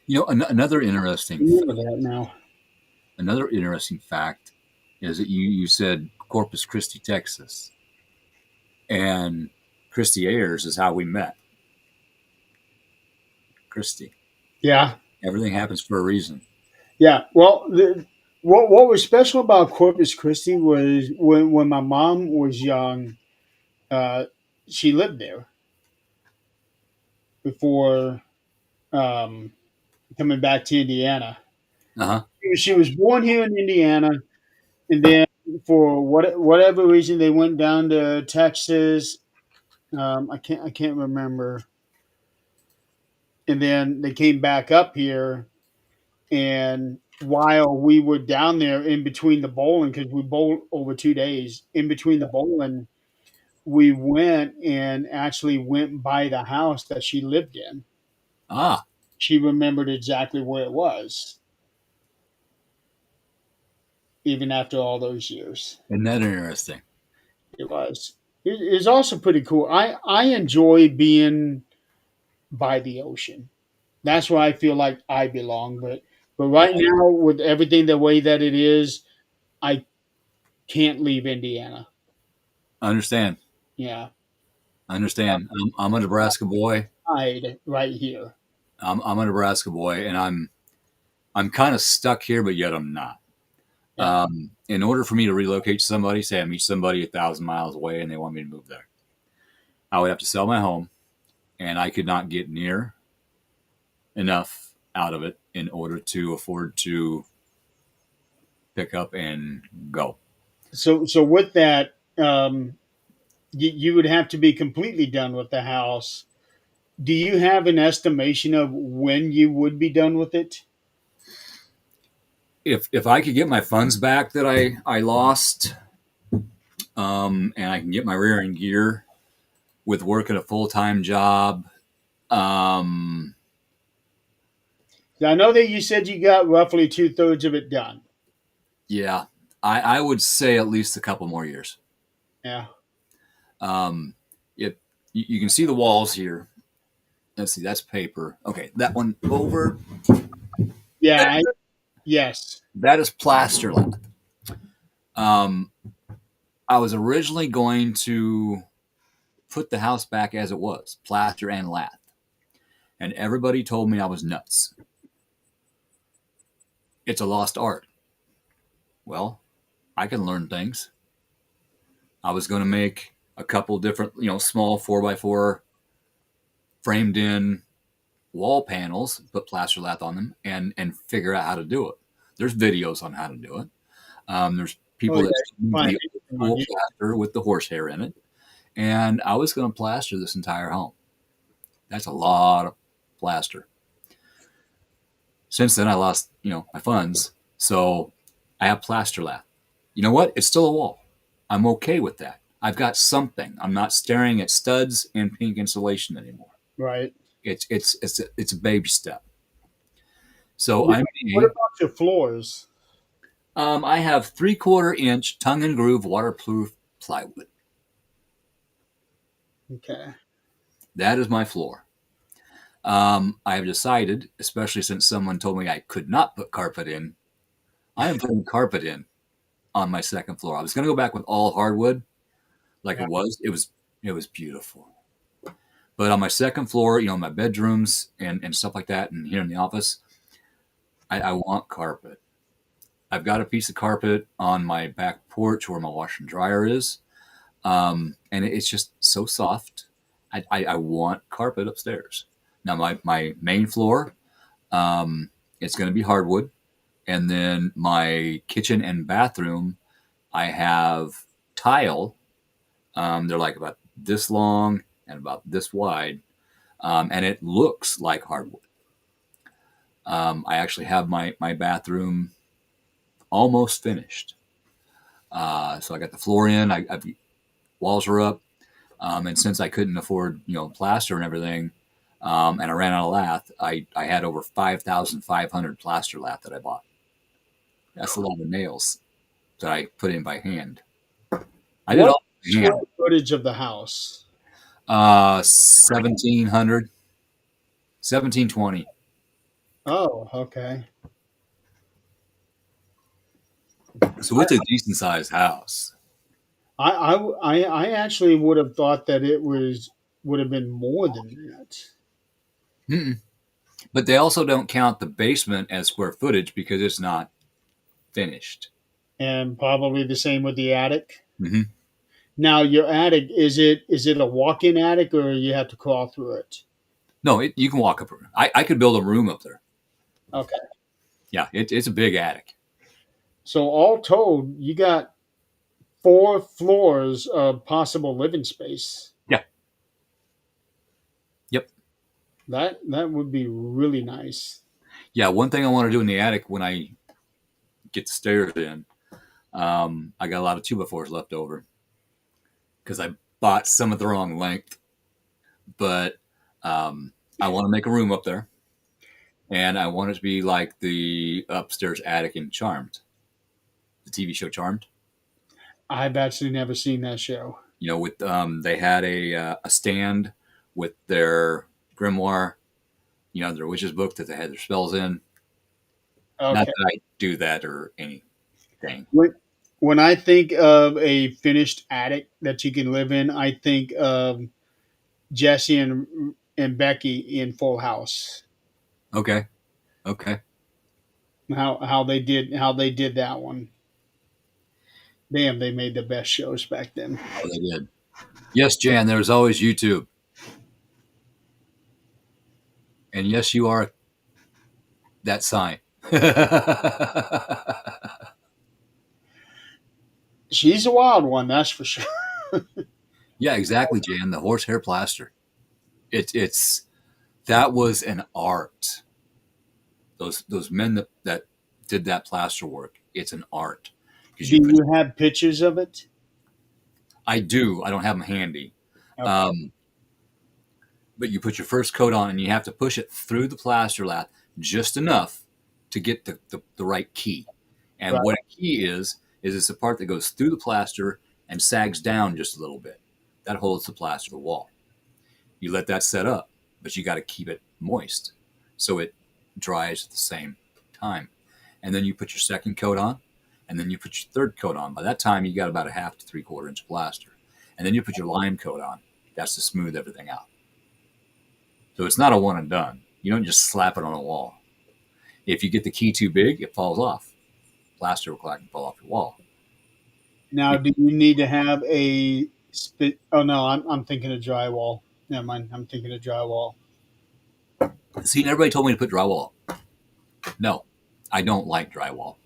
Another I remember that now. fact is that you said Corpus Christi, Texas, and Christy Ayers is how we met. Christy. Yeah, Everything happens for a reason. yeah. Well, what was special about Corpus Christi was when my mom was young. Uh, she lived there before um, coming back to Indiana. Uh huh. She was born here in Indiana, and then for whatever reason they went down to Texas. I can't remember, and then they came back up here. And while we were down there in between the bowling, because we bowled over 2 days, in between the bowling, we went and actually went by the house that she lived in. Ah, She remembered exactly where it was, even after all those years. isn't that interesting? It was. It's also pretty cool. I enjoy being by the ocean. That's where I feel like I belong. But right now, with everything the way that it is, I can't leave Indiana. I understand. Yeah, I understand. I'm a Nebraska boy. hide right here. I'm a Nebraska boy, and I'm kind of stuck here, but yet I'm not. Yeah. In order for me to relocate to somebody, say I meet somebody 1,000 miles away and they want me to move there, I would have to sell my home, and I could not get near enough out of it in order to afford to pick up and go. So with that, you would have to be completely done with the house. Do you have an estimation of when you would be done with it? If I could get my funds back that I lost, and I can get my rear end gear with working a full time job, um, I know that you said you got roughly two-thirds of it done. yeah, I would say at least a couple more years. Yeah. Um, if you can see the walls here, let's see, that's paper. Okay, that one over, Yeah. Yes. that is plaster lath. Um, I was originally going to put the house back as it was, plaster and lath, and everybody told me I was nuts. It's a lost art. Well, I can learn things. I was going to make a couple different, small 4x4 framed in wall panels, put plaster lath on them, and figure out how to do it. There's videos on how to do it. There's Oh people yeah. that You can use find the old anything on school you. plaster with the horsehair in it, and I was going to plaster this entire home. That's a lot of plaster. Since then, I lost, my funds, so I have plaster lath. You know what? It's still a wall. I'm okay with that. I've got something. I'm not staring at studs and pink insulation anymore. Right. It's a baby step. So What I what may. about your floors? I have 3/4 inch tongue and groove waterproof plywood. Okay. That is my floor. I have decided, especially since someone told me I could not put carpet in, I am putting carpet in on my second floor. I was going to go back with all hardwood, like Yeah. it was beautiful. But on my second floor, my bedrooms and stuff like that, and here in the office, I want carpet. I've got a piece of carpet on my back porch where my washer and dryer is, and it's just so soft. I want carpet upstairs. Now my main floor, um, it's going to be hardwood, and then my kitchen and bathroom, I have tile. They're like about this long and about this wide, and it looks like hardwood. I actually have my bathroom almost finished. So I got the floor in. I've walls are up, and since I couldn't afford plaster and everything, and I ran out of lath, I had over 5,500 plaster lath that I bought. That's a lot of nails that I put in by hand. I did What all by square hand. footage of the house? 1,700, 1,720. Oh, okay. So it's a decent sized house. I actually would have thought that it would have been more than that, Mm-mm. But they also don't count the basement as square footage because it's not finished. and probably the same with the attic. Hmm. Now, your attic is it a walk-in attic or you have to crawl through it? No, you can walk up. I could build a room up there. Okay. Yeah, it's a big attic. So all told, you got four floors of possible living space. Yeah. Yep. That would be really nice. Yeah. One thing I want to do in the attic when I get the stairs in, I got a lot of 2x4s left over because I bought some of the wrong length, but I want to make a room up there, and I want it to be like the upstairs attic in Charmed, the TV show Charmed. I've actually never seen that show. With they had a stand with their grimoire, their witch's book that they had their spells in. Not Okay. that I do that or anything. When I think of a finished attic that you can live in, I think of Jesse and Becky in Full House. Okay. Okay. How they did that one. Damn, they made the best shows back then. Oh, they did. Yes, Jan, there's always YouTube. And yes, you are that sign. She's a wild one, that's for sure. Yeah, exactly, Jan. The horsehair plaster. It's that was an art. Those men that did that plaster work. It's an art because Do you put. you have pictures of it? I do. I don't have them handy. Okay, Um, but you put your first coat on and you have to push it through the plaster lath just enough to get the right key. And right. what a key is it's a part that goes through the plaster and sags down just a little bit. That holds the plaster to the wall. You let that set up, but you got to keep it moist so it dries at the same time. And then you put your second coat on, and then you put your third coat on. By that time, you got about a half to 3/4 inch plaster. And then you put your lime coat on. That's to smooth everything out. So it's not a one and done. You don't just slap it on a wall. If you get the key too big, it falls off. Plaster will crack and fall off your wall. Now, do you need to have a spit? Oh no, I'm thinking of drywall. Never mind. I'm thinking of drywall. See, everybody told me to put drywall. No, I don't like drywall.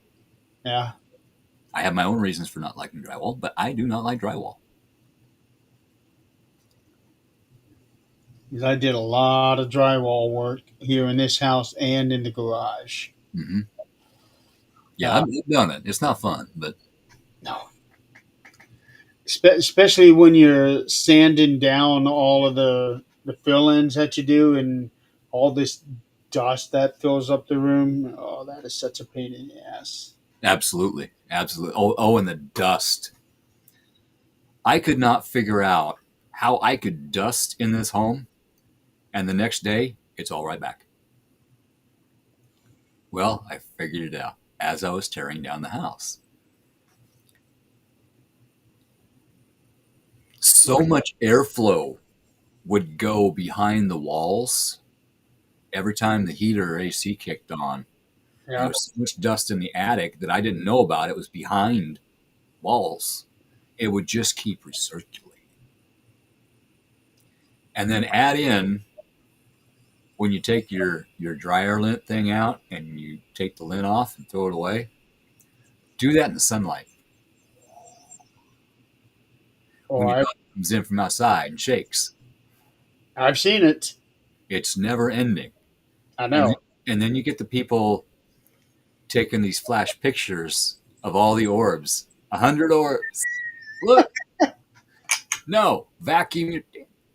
Yeah, I have my own reasons for not liking drywall, but I do not like drywall. because I did a lot of drywall work here in this house and in the garage. Hmm. Yeah, Uh, I've done it. It's not fun, but no, especially when you're sanding down all of the fill-ins that you do, and all this dust that fills up the room. Oh, that is such a pain in the ass. absolutely, absolutely. And the dust. I could not figure out how I could dust in this home, and the next day it's all right back. Well, I figured it out as I was tearing down the house. So much airflow would go behind the walls every time the heater or AC kicked on. And there Yeah. was so much dust in the attic that I didn't know about. It was behind walls. It would just keep recirculating. And then add in when you take your dryer lint thing out and you take the lint off and throw it away, do that in the sunlight. Oh, When your I dog comes in from outside and shakes, I've seen it. it's never ending. I And then, know. and then you get the people taking these flash pictures of all the orbs. 100 orbs. Look, no, vacuum your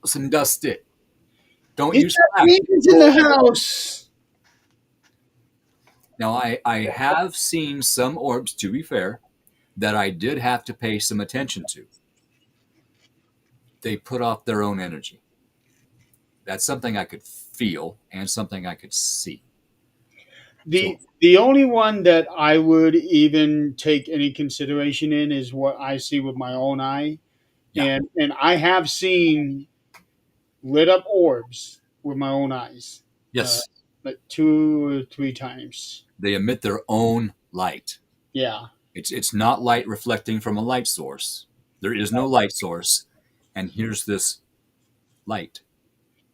house and dust it. Don't He's use got flash. demons in the house. Now, I have seen some orbs, to be fair, that I did have to pay some attention to. They put off their own energy. That's something I could feel and something I could see. So, The only one that I would even take any consideration in is what I see with my own eye, yeah, and I have seen lit up orbs with my own eyes, uh, yes, like 2 or 3 times. they emit their own light. Yeah, It's not light reflecting from a light source. There is no light source, and here's this light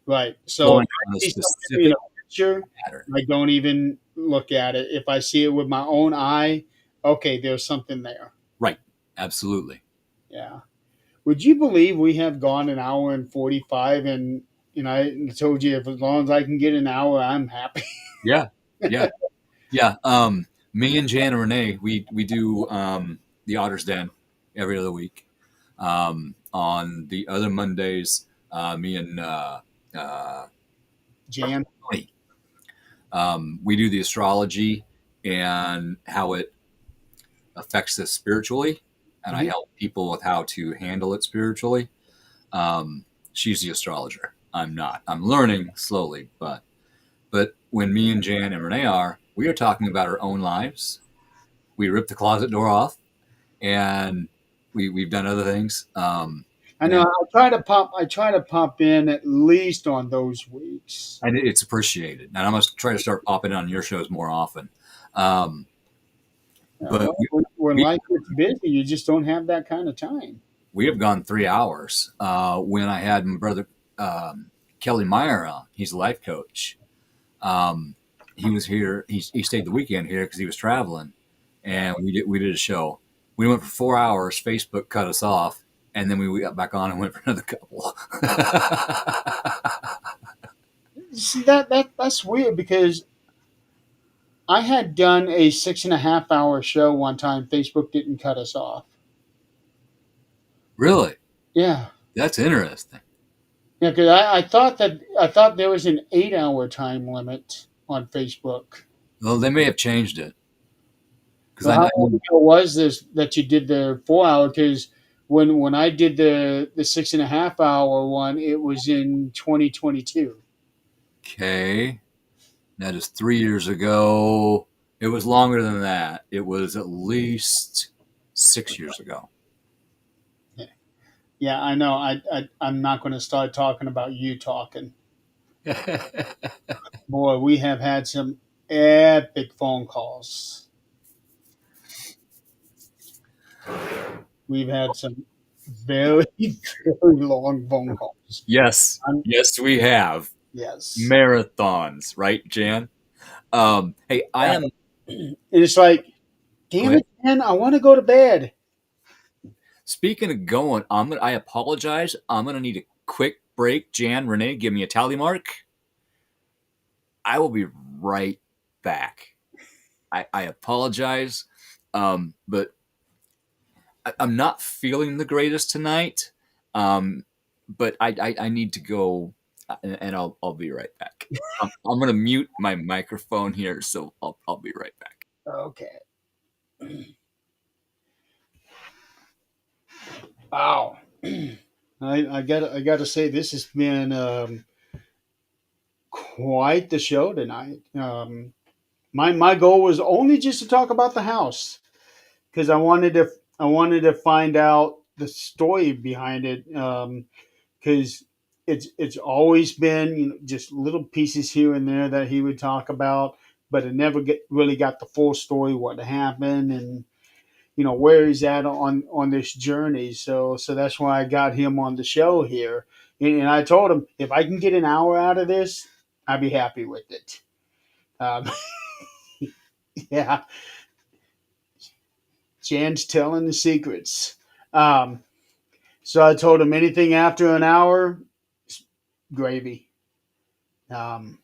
right. So if flowing I on a see something in specific a picture, pattern. I don't even look at it. If I see it with my own eye, okay, there's something there. Right, absolutely. Yeah. Would you believe we have gone an hour and 45, and I told you if as long as I can get an hour, I'm happy. Yeah, yeah, yeah. Me and Jan and Renee, we do the Otter's Den every other week. On the other Mondays, me and uh, Jan. Tony, we do the astrology and how it affects us spiritually, and I Mhm. help people with how to handle it spiritually. She's the astrologer. I'm not. I'm learning slowly, but when me and Jan and Renee are, we are talking about our own lives. We ripped the closet door off, and we've done other things. I know. and I try to pop. I try to pop in at least on those weeks. it's appreciated. And I'm gonna try to start popping in on your shows more often. Um, but Well, when we life gets busy, you just don't have that kind of time. we have gone 3 hours. When I had my brother Kelly Meyer on, he's a life coach. Um, he was here. He stayed the weekend here because he was traveling, and we did a show. We went for 4 hours. Facebook cut us off, and then we got back on and went for another couple. See that's weird because I had done a 6.5 hour show one time. Facebook didn't cut us off. Really, Yeah, that's interesting. yeah. Because I thought there was an 8 hour time limit on Facebook. Well, they may have changed it because Well, I how long know. ago was this that you did the 4 hour? Because when I did the 6.5 hour one, it was in 2022. Okay, that is 3 years ago. It was longer than that. It was at least 6 years ago. Yeah, yeah, I know. I'm not going to start talking about you talking. Boy, we have had some epic phone calls. We've had some very very long phone calls. Yes, I'm, yes, we have yes. marathons, right, Jan? Hey, I Yeah. am. And it's like, Go damn ahead. it, man, I want to go to bed. Speaking of going, I apologize. I'm gonna need a quick break. Jan, Renee, give me a tally mark. I will be right back. I apologize, but I'm not feeling the greatest tonight. But I need to go, and I'll be right back. I'm gonna mute my microphone here, so I'll be right back. Okay. Wow. I got to say this has been quite the show tonight. My goal was only just to talk about the house because I wanted to find out the story behind it. Because it's always been just little pieces here and there that he would talk about, but it never really got the full story, what happened, and where he's at on this journey. So that's why I got him on the show here, and I told him if I can get an hour out of this, I'd be happy with it. Um, yeah, Jan's telling the secrets. Um, so I told him anything after an hour, gravy. Um,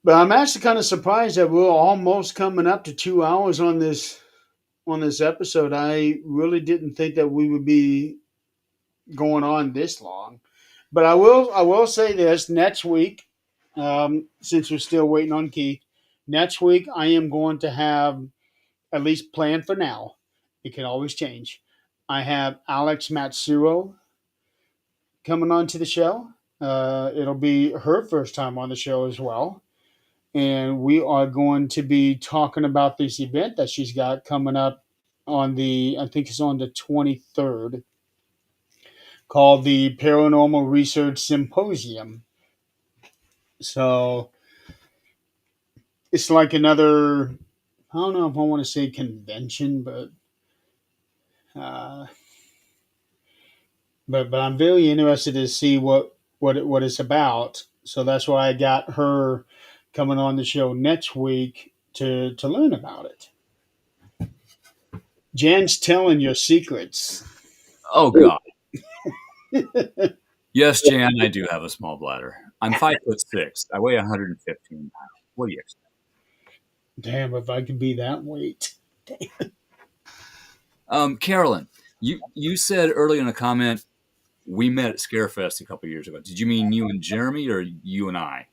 But I'm actually kind of surprised that we're almost coming up to 2 hours on this episode. I really didn't think that we would be going on this long. But I will say this: next week, since we're still waiting on Keith, next week I am going to have at least planned for now. It can always change. I have Alex Matsuo coming on to the show. It'll be her first time on the show as well, and we are going to be talking about this event that she's got coming up I think it's on the 23rd, called the Paranormal Research Symposium. So it's like another, I don't know if I want to say convention, uh, but I'm very interested to see what it's about. So that's why I got her coming on the show next week to learn about it. Jan's telling your secrets. Oh God, yes, Jan, I do have a small bladder. I'm 5'6". I weigh 115 pounds. What do you expect? Damn, if I could be that weight. Carolyn, you said earlier in a comment we met at Scarefest a couple years ago. Did you mean you and Jeremy, or you and I?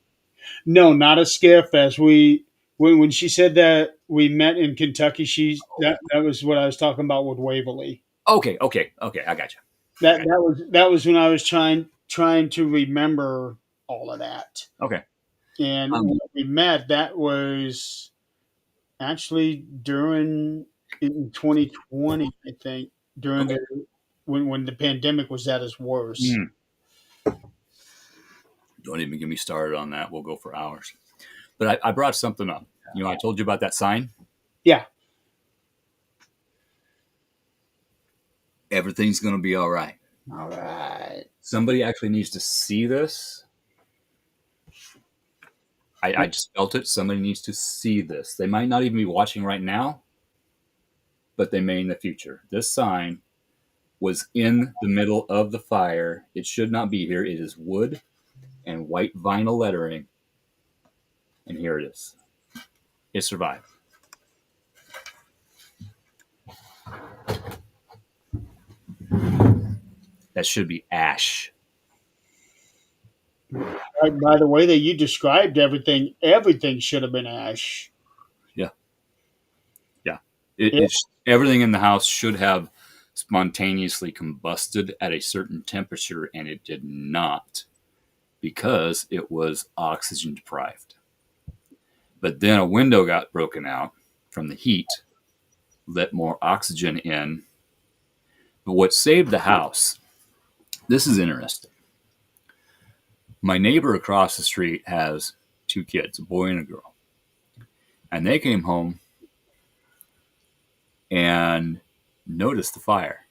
No, not a scare fest. When she said that we met in Kentucky, that was what I was talking about with Waverly. Okay, okay, okay. I got you. I That got that was that was when I was trying to remember all of that. you. Okay. And Um, when we met, that was actually during in 2020, I think, during the okay. when the pandemic was at its worst. Mm. Don't even get me started on that. We'll go for hours. But I brought something up. I told you about that sign. Yeah. Everything's going to be all right. All right. Somebody actually needs to see this. I just felt it. Somebody needs to see this. They might not even be watching right now, but they may in the future. This sign was in the middle of the fire. It should not be here. It is wood and white vinyl lettering. And here it is. It survived. That should be ash. By the way that you described everything, everything should have been ash. Yeah. Yeah. Yeah. Everything in the house should have spontaneously combusted at a certain temperature, and it did not because it was oxygen deprived. But then a window got broken out from the heat, let more oxygen in. But what saved the house, this is interesting. My neighbor across the street has two kids, a boy and a girl. And they came home and noticed the fire.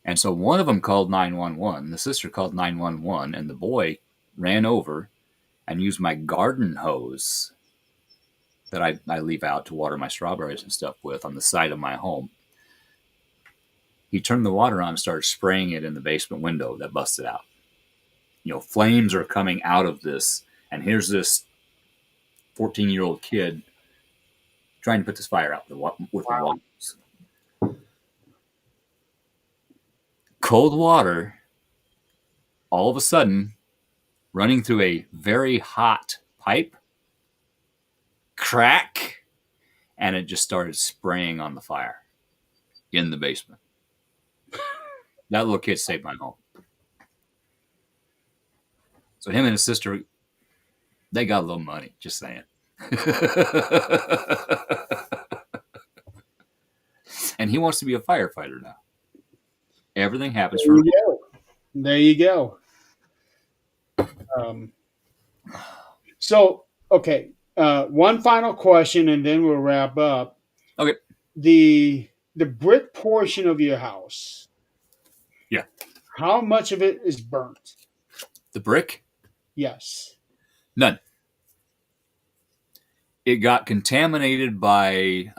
And so one of them called 911. The sister called 911, and the boy ran over and used my garden hose that I leave out to water my strawberries and stuff with on the side of my home. He turned the water on and started spraying it in the basement window that busted out. Flames are coming out of this, and here's this 14-year-old kid trying to put this fire out with the water. Cold water, all of a sudden, running through a very hot pipe, crack, and it just started spraying on the fire in the basement. That little kid saved my home. So him and his sister, they got a little money, just saying. And he wants to be a firefighter now. Everything happens for a reason. There you go. Um, so, okay. One final question, and then we'll wrap up. Okay. The brick portion of your house. Yeah. How much of it is burnt? The brick? Yes. None. It got contaminated by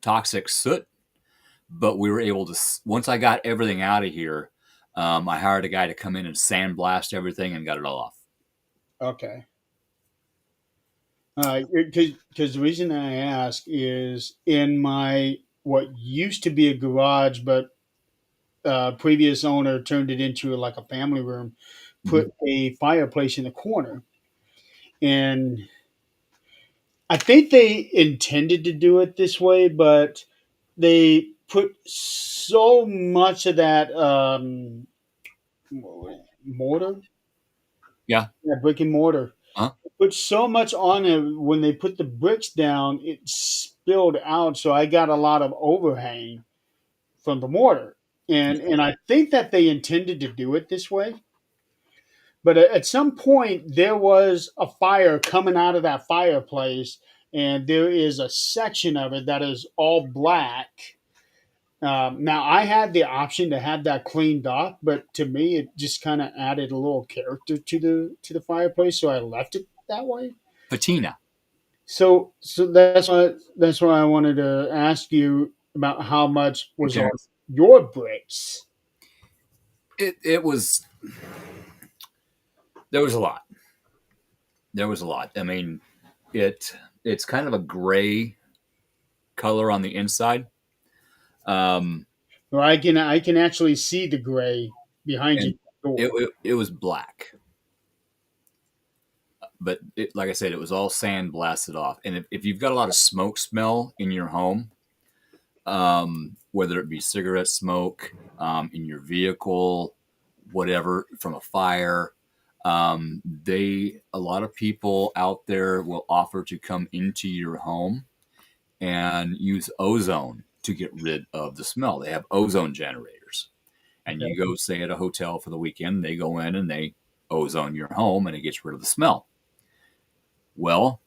toxic soot, but we were able to, once I got everything out of here, I hired a guy to come in and sandblast everything and got it all off. Okay. Because the reason I ask is in my what used to be a garage, but previous owner turned it into like a family room, put a fireplace in the corner, and I think they intended to do it this way, but they put so much of that mortar, Yeah. brick and mortar. Huh? Put so much on it when they put the bricks down, it spilled out. So I got a lot of overhang from the mortar, and I think that they intended to do it this way. But at some point, there was a fire coming out of that fireplace, and there is a section of it that is all black. Now, I had the option to have that cleaned off, but to me, it just kind of added a little character to the fireplace, so I left it that way. Patina. So that's why I wanted to ask you about how much was Okay. on your bricks. It was, there was a lot. There was a lot. I mean, it's kind of a gray color on the inside. Or I can actually see the gray behind And you. it was black. But like I said, it was all sand blasted off. And if you've got a lot of smoke smell in your home, whether it be cigarette smoke, in your vehicle, whatever, from a fire, a lot of people out there will offer to come into your home and use ozone to get rid of the smell. They have ozone generators. and Okay. you go stay at a hotel for the weekend. They go in and they ozone your home, and it gets rid of the smell. Well,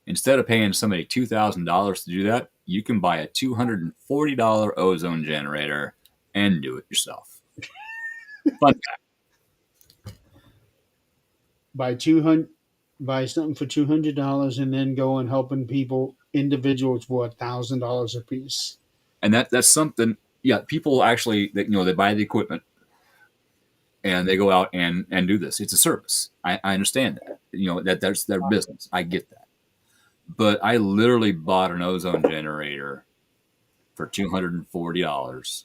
instead of paying somebody $2,000 to do that, you can buy a $240 ozone generator and do it yourself. Fun fact. Buy 200, buy something for $200 and then go and helping people, individuals, for $1,000 a piece. And that's something. Yeah, people actually they buy the equipment and they go out and do this. It's a service. I understand that. That's their business. I get that. But I literally bought an ozone generator for $240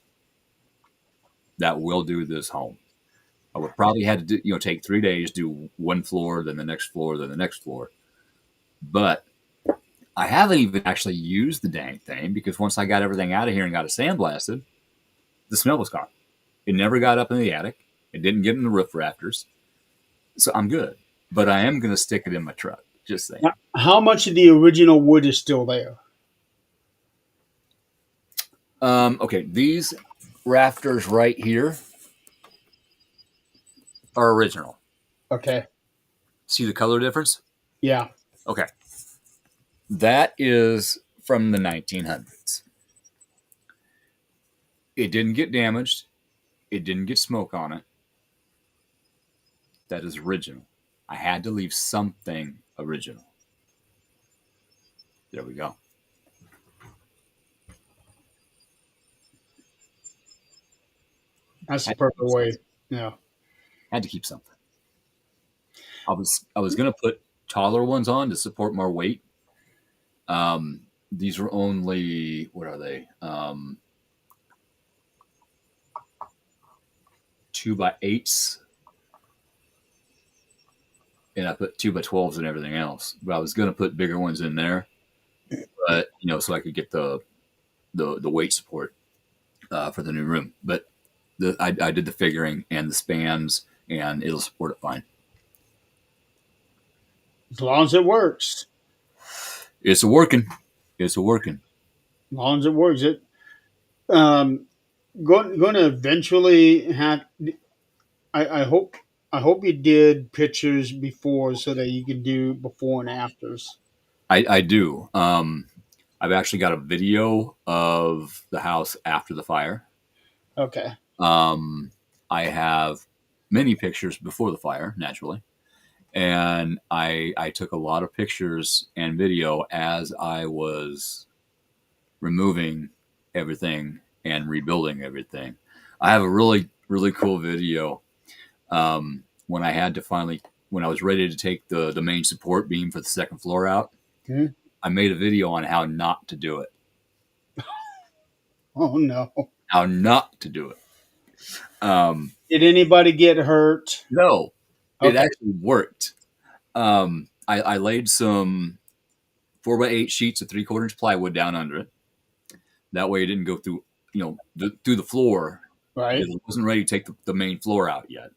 that will do this home. I would probably had to take 3 days, do one floor, then the next floor, then the next floor. But I haven't even actually used the dang thing because once I got everything out of here and got it sandblasted, the smell was gone. It never got up in the attic. It didn't get in the roof rafters. So I'm good. But I am going to stick it in my truck. Just saying. Now, how much of the original wood is still there? Okay, these rafters right here are original. Okay. See the color difference? Yeah. Okay. That is from the 1900s. It didn't get damaged. It didn't get smoke on it. That is original. I had to leave something original. There we go. That's the perfect way. Yeah. Had to keep something. I was gonna put taller ones on to support more weight. These were only what are they? 2x8s, and I put 2x12s and everything else. But I was gonna put bigger ones in there, but so I could get the weight support for the new room. But I did the figuring and the spans, and it'll support it fine. As long as it works. It's a working. It's a working. As long as it works. It um going to eventually have. I hope. I hope you did pictures before so that you can do before and afters. I do. I've actually got a video of the house after the fire. Okay. Um, I have many pictures before the fire, naturally, and I took a lot of pictures and video as I was removing everything and rebuilding everything. I have a really cool video when I had to finally when I was ready to take the main support beam for the second floor out. Hmm. I made a video on how not to do it. Oh no. How not to do it. Did anybody get hurt? No, it Okay. actually worked. I laid some 4x8 sheets of 3/4 inch plywood down under it. That way it didn't go through, through the floor Right. because it wasn't ready to take the main floor out yet.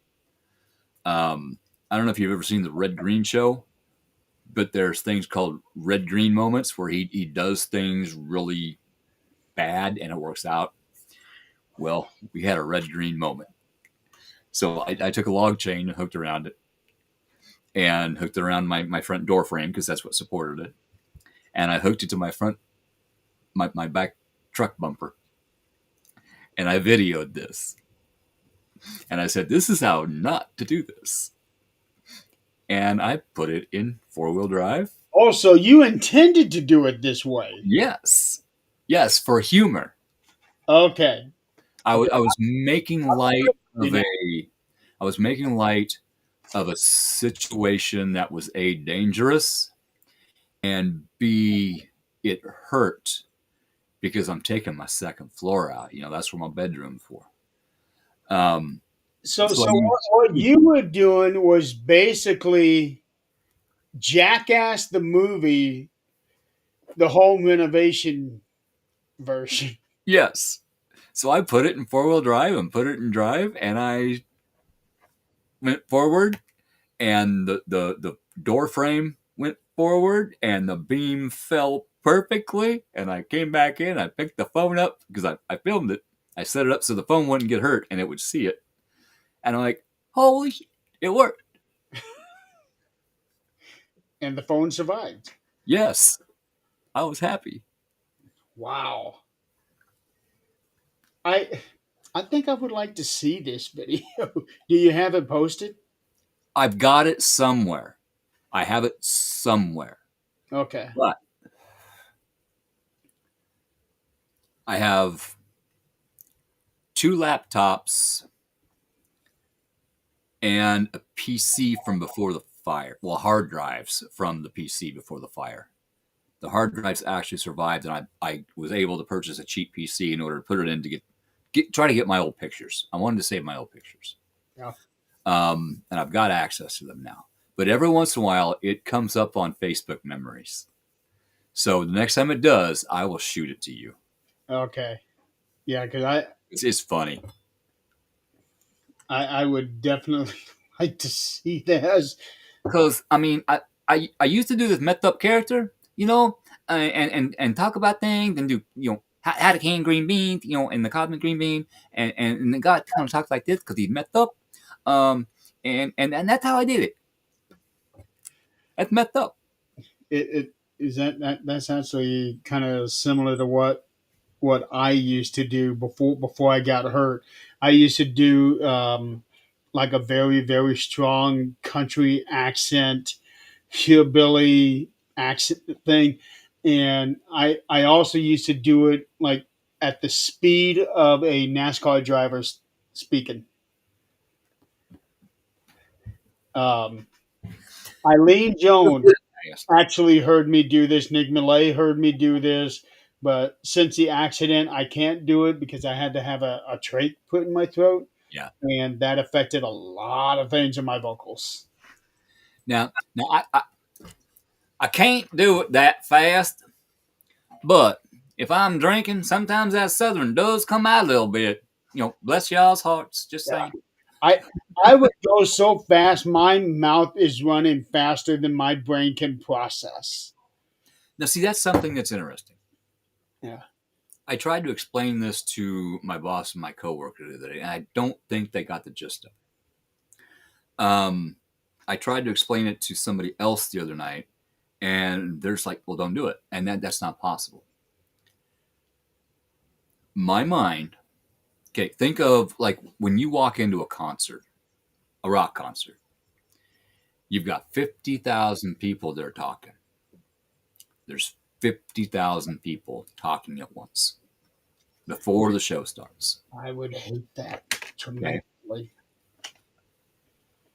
I don't know if you've ever seen the Red Green show, but there's things called red green moments where he does things really bad and it works out. Well, we had a red green moment. So I took a log chain and hooked around it and hooked it around my front door frame because that's what supported it. And I hooked it to my back truck bumper. And I videoed this. And I said, this is how not to do this. And I put it in 4-wheel drive. Also, you intended to do it this way. Yes. Yes, for humor. Okay. I was making light You of know, a situation that was A, dangerous, and B, it hurt because I'm taking my second floor out. That's where my bedroom for. so So I so used, what you were doing was basically Jackass the movie, the home renovation version. yes. So I put it in 4-wheel drive and put it in drive, and I went forward, and the door frame went forward, and the beam fell perfectly. And I came back in, I picked the phone up because I filmed it, I set it up so the phone wouldn't get hurt and it would see it. And I'm like, holy shit, it worked. And the phone survived. Yes, I was happy. Wow. I I think I would like to see this video. Do you have it posted? I've got it somewhere. I have it somewhere. Okay. But I have two laptops and a PC from before the fire. Well, hard drives from the PC before the fire. The hard drives actually survived, and I was able to purchase a cheap PC in order to put it in to try to get my old pictures. I wanted to save my old pictures. Yeah. And I've got access to them now. But every once in a while, it comes up on Facebook memories. So the next time it does, I will shoot it to you. Okay. Yeah, because It's funny. I would definitely like to see that. Because I mean, I used to do this messed up character, and talk about things and do had a canned green bean, and the cosmic green bean, and the guy kind of talks like this because he's messed up, and that's how I did it. That's messed up. It is that's actually kind of similar to what I used to do before I got hurt. I used to do like a very very strong country accent, hillbilly accent thing, and I also used to do it like at the speed of a NASCAR driver speaking. Um, Eileen Jones actually heard me do this. Nick Millay heard me do this, but since the accident, I can't do it because I had to have a trach put in my throat, Yeah. and that affected a lot of things in my vocals. Now I can't do it that fast, but if I'm drinking, sometimes that southern does come out a little bit. Bless y'all's hearts. Just Yeah. saying. I I would go so fast, my mouth is running faster than my brain can process. Now, see, that's something that's interesting. Yeah. I tried to explain this to my boss and my coworker the other day, and I don't think they got the gist of it. I tried to explain it to somebody else the other night, and they're just like, "Well, don't do it," and that's not possible. My mind, okay, think of like when you walk into a concert, a rock concert. You've got 50,000 people there talking. There's 50,000 people talking at once before the show starts. I would hate that Okay. tremendously.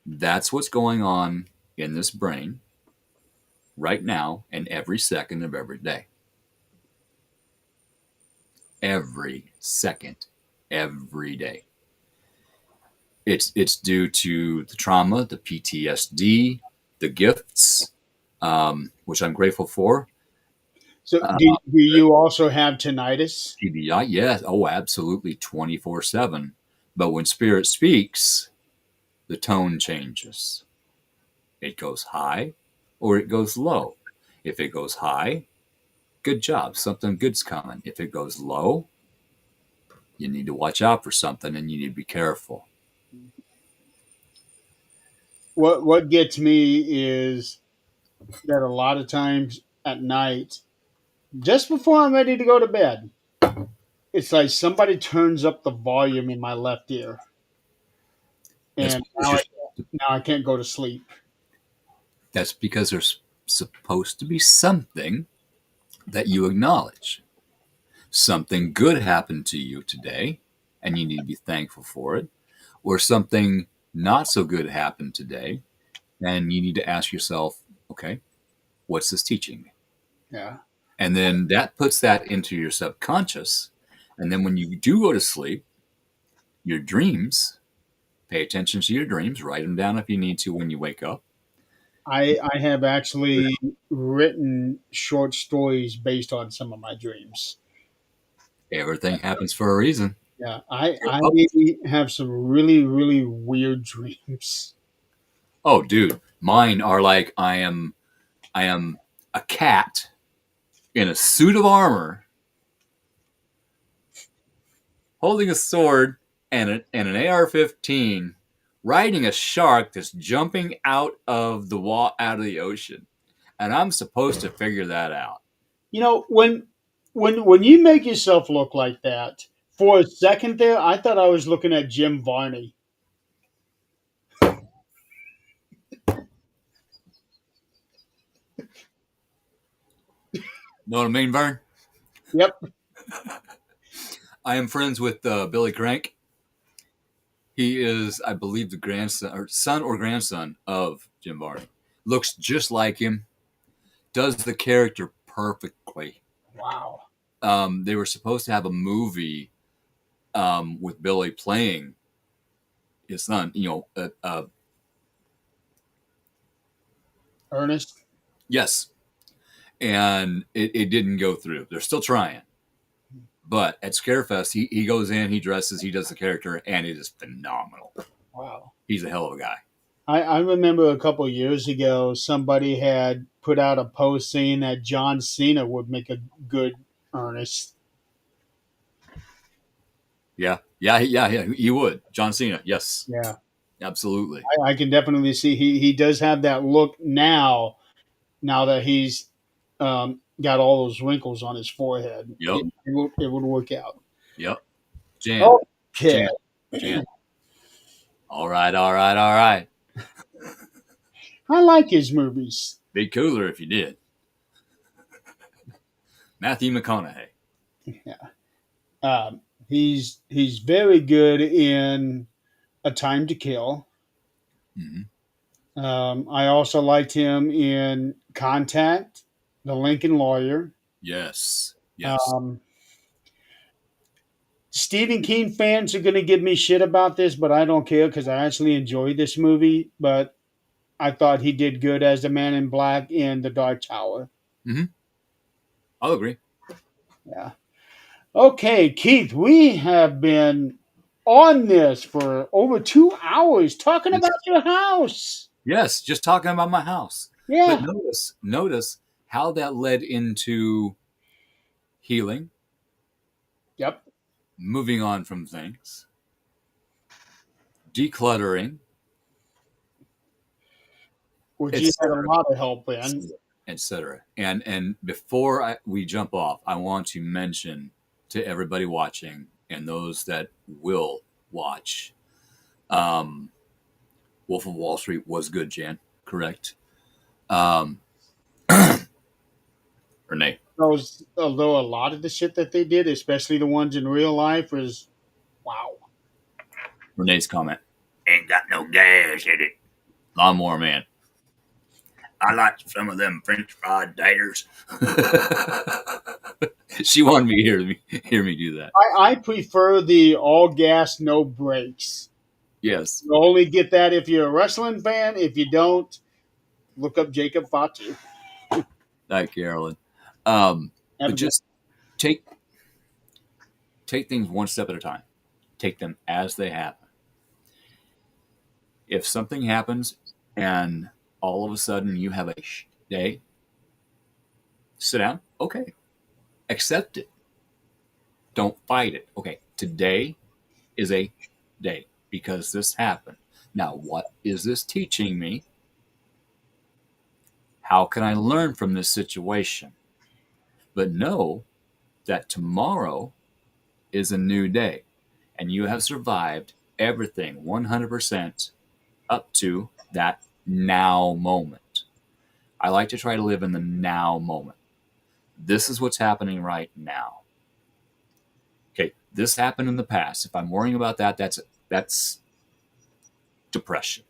That's what's going on in this brain right now and every second of every day. Every second, every day. It's due to the trauma, the PTSD, the gifts, which I'm grateful for. So, do you also have tinnitus? TBI, yes, oh, absolutely, 24/7. But when spirit speaks, the tone changes. It goes high or it goes low. If it goes high, good job, something good's coming. If it goes low, you need to watch out for something and you need to be careful. What gets me is that a lot of times at night, just before I'm ready to go to bed, it's like somebody turns up the volume in my left ear, That's and because you're now I can't go to sleep. that's because there's supposed to be something that you acknowledge. Something good happened to you today and you need to be thankful for it, or something not so good happened today and you need to ask yourself, okay, what's this teaching me? Yeah, And then that puts that into your subconscious. And then when you do go to sleep, your dreams, pay attention to your dreams, write them down if you need to when you wake up. I have actually written short stories based on some of my dreams. Everything happens for a reason. Yeah, I have some really really weird dreams. Oh, dude, mine are like I am a cat in a suit of armor holding a sword and an AR-15, riding a shark that's jumping out of the ocean, and I'm supposed to figure that out. You know, when you make yourself look like that, for a second there, I thought I was looking at Jim Varney. Know what I mean, Vern? Yep. I am friends with Billy Crank. He is, I believe, the grandson or son or grandson of Jim Varney. Looks just like him. Does the character perfectly. Wow. They were supposed to have a movie with Billy playing his son. Ernest. Yes, and it didn't go through. They're still trying. But at Scarefest, he goes in, he dresses, he does the character, and it is phenomenal. Wow. He's a hell of a guy. I remember a couple of years ago, somebody had put out a post saying that John Cena would make a good Ernest. Yeah. He would. John Cena. Yes, Yeah, absolutely. I can definitely see he does have that look now. Now that he's got all those wrinkles on his forehead, Yep. it would work out. Yep. Jan. Okay. Jan. Jan. All right. All right. All right. I like his movies. Be cooler if you did. Matthew McConaughey. Yeah. He's very good in A Time to Kill. Hmm. I also liked him in Contact, The Lincoln Lawyer. Yes. Yes. Um, Stephen King fans are going to give me shit about this, but I don't care because I actually enjoyed this movie. But I thought he did good as the Man in Black in The Dark Tower. Hmm. I'll agree. Yeah. Okay, Keith, we have been on this for over 2 hours talking Yes. about your house. Yes. Just talking about my house. But Yeah. notice how that led into healing, Yep. moving on from things, decluttering, Which you had a etc., lot of help in. etc. And before we jump off, I want to mention to everybody watching and those that will watch, um, Wolf of Wall Street was good, Jan. Correct. Um, Renee. Those, although a lot of the shit that they did, especially the ones in real life, was wow. Renee's comment. Ain't got no gas in it. Lawnmower Man. I like some of them French fried taters. She wanted me to hear me do that. I prefer the all gas, no brakes. Yes. You only get that if you're a wrestling fan. If you don't, look up Jacob Fatu. Hi, Carolyn. Have But a good. just take things one step at a time. Take them as they happen. If something happens and all of a sudden you have a day, sit down. Okay, accept it. Don't fight it. Okay, today is a day because this happened. Now, what is this teaching me? How can I learn from this situation? But know that tomorrow is a new day and you have survived everything 100% up to that now moment. I like to try to live in the now moment. This is what's happening right now. Okay, this happened in the past. If I'm worrying about that, that's depression.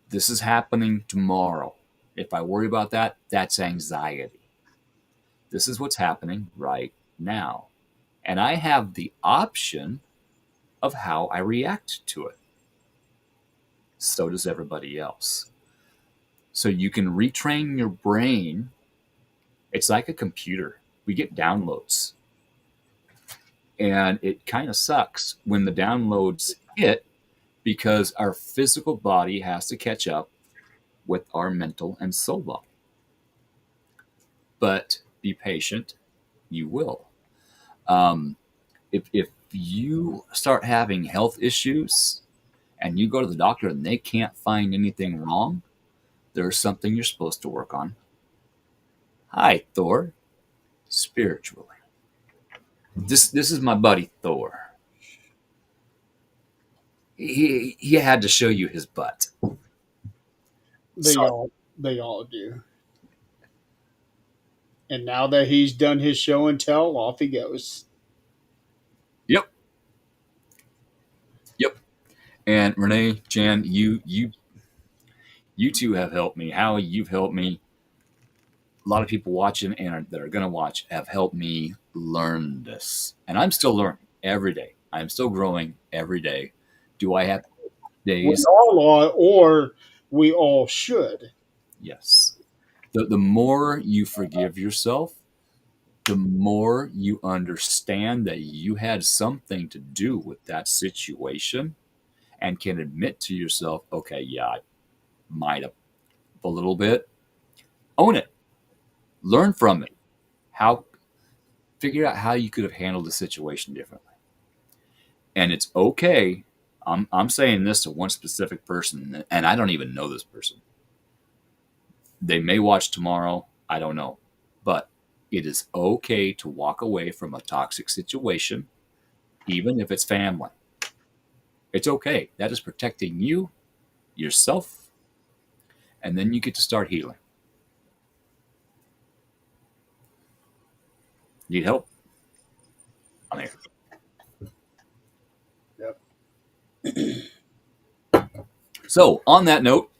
This is happening tomorrow. If I worry about that, that's anxiety. This is what's happening right now. And I have the option of how I react to it. So does everybody else. So you can retrain your brain. It's like a computer. We get downloads. And it kind of sucks when the downloads hit because our physical body has to catch up with our mental and soul body. But be patient, you will. Um, If you start having health issues and you go to the doctor and they can't find anything wrong, there's something you're supposed to work on. Hi, Thor. Spiritually. This is my buddy Thor. He had to show you his butt. They Sorry. all do. And now that he's done his show and tell, off he goes. Yep. Yep. And Renee, Jan, you two have helped me. Howie, you've helped me. A lot of people watching and that are going to watch have helped me learn this, and I'm still learning every day. I'm still growing every day. Do I have We days? all are, or we all should. Yes. The more you forgive yourself, the more you understand that you had something to do with that situation and can admit to yourself, okay, yeah, I might have a little bit. Own it. Learn from it. How figure out how you could have handled the situation differently. And it's okay. I'm saying this to one specific person, and I don't even know this person. They may watch tomorrow. I don't know. But it is okay to walk away from a toxic situation, even if it's family. It's okay. That is protecting you, yourself, and then you get to start healing. Need help? I'm here. Yep. So, on that note,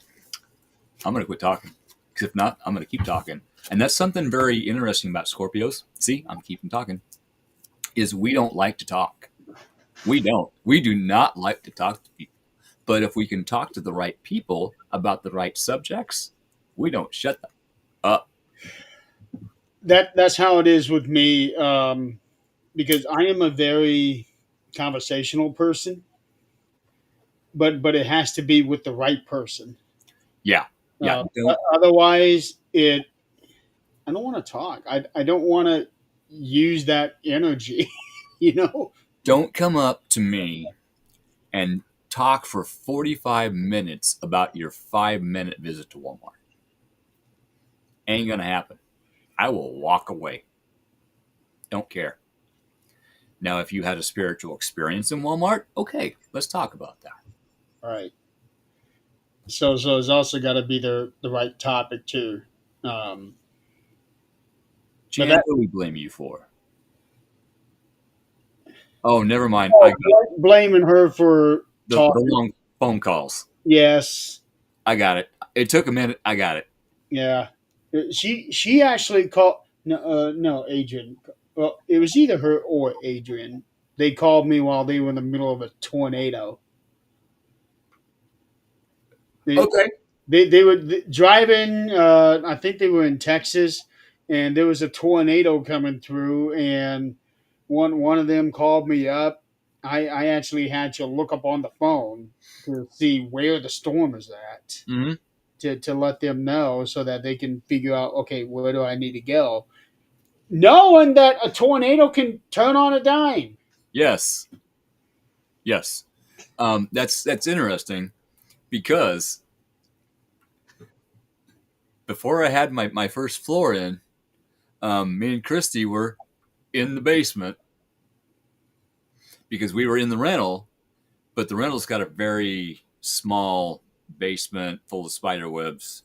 I'm going to quit talking. Because if not, I'm going to keep talking. And that's something very interesting about Scorpios. See, I'm keeping talking. Is we don't like to talk. We don't. We do not like to talk to people. But if we can talk to the right people about the right subjects, we don't shut them up. That's how it is with me, because I am a very conversational person, but it has to be with the right person. Yeah. Yeah. Don't Otherwise, it I don't want to talk. I don't want to use that energy. you know. don't come up to me and talk for 45 minutes about your 5-minute visit to Walmart. Ain't gonna happen. I will walk away. Don't care. Now, if you had a spiritual experience in Walmart, okay, let's talk about that. All right. So it's also got to be the right topic too. Um, but Jan, that what do we blame you for? Oh, never mind. I got blaming her for the talking. long phone calls. Yes. I got it. It took a minute. I got it. Yeah. She actually called. No, no, Adrian. Well, it was either her or Adrian. They called me while they were in the middle of a tornado. They Okay. they were driving. I think they were in Texas, and there was a tornado coming through, and one of them called me up. I actually had to look up on the phone to see where the storm is at Mm-hmm. to let them know so that they can figure out, okay, where do I need to go, knowing that a tornado can turn on a dime. Yes. Yes. That's interesting because before I had my first floor in, me and Christy were in the basement because we were in the rental, but the rental's got a very small basement full of spider webs,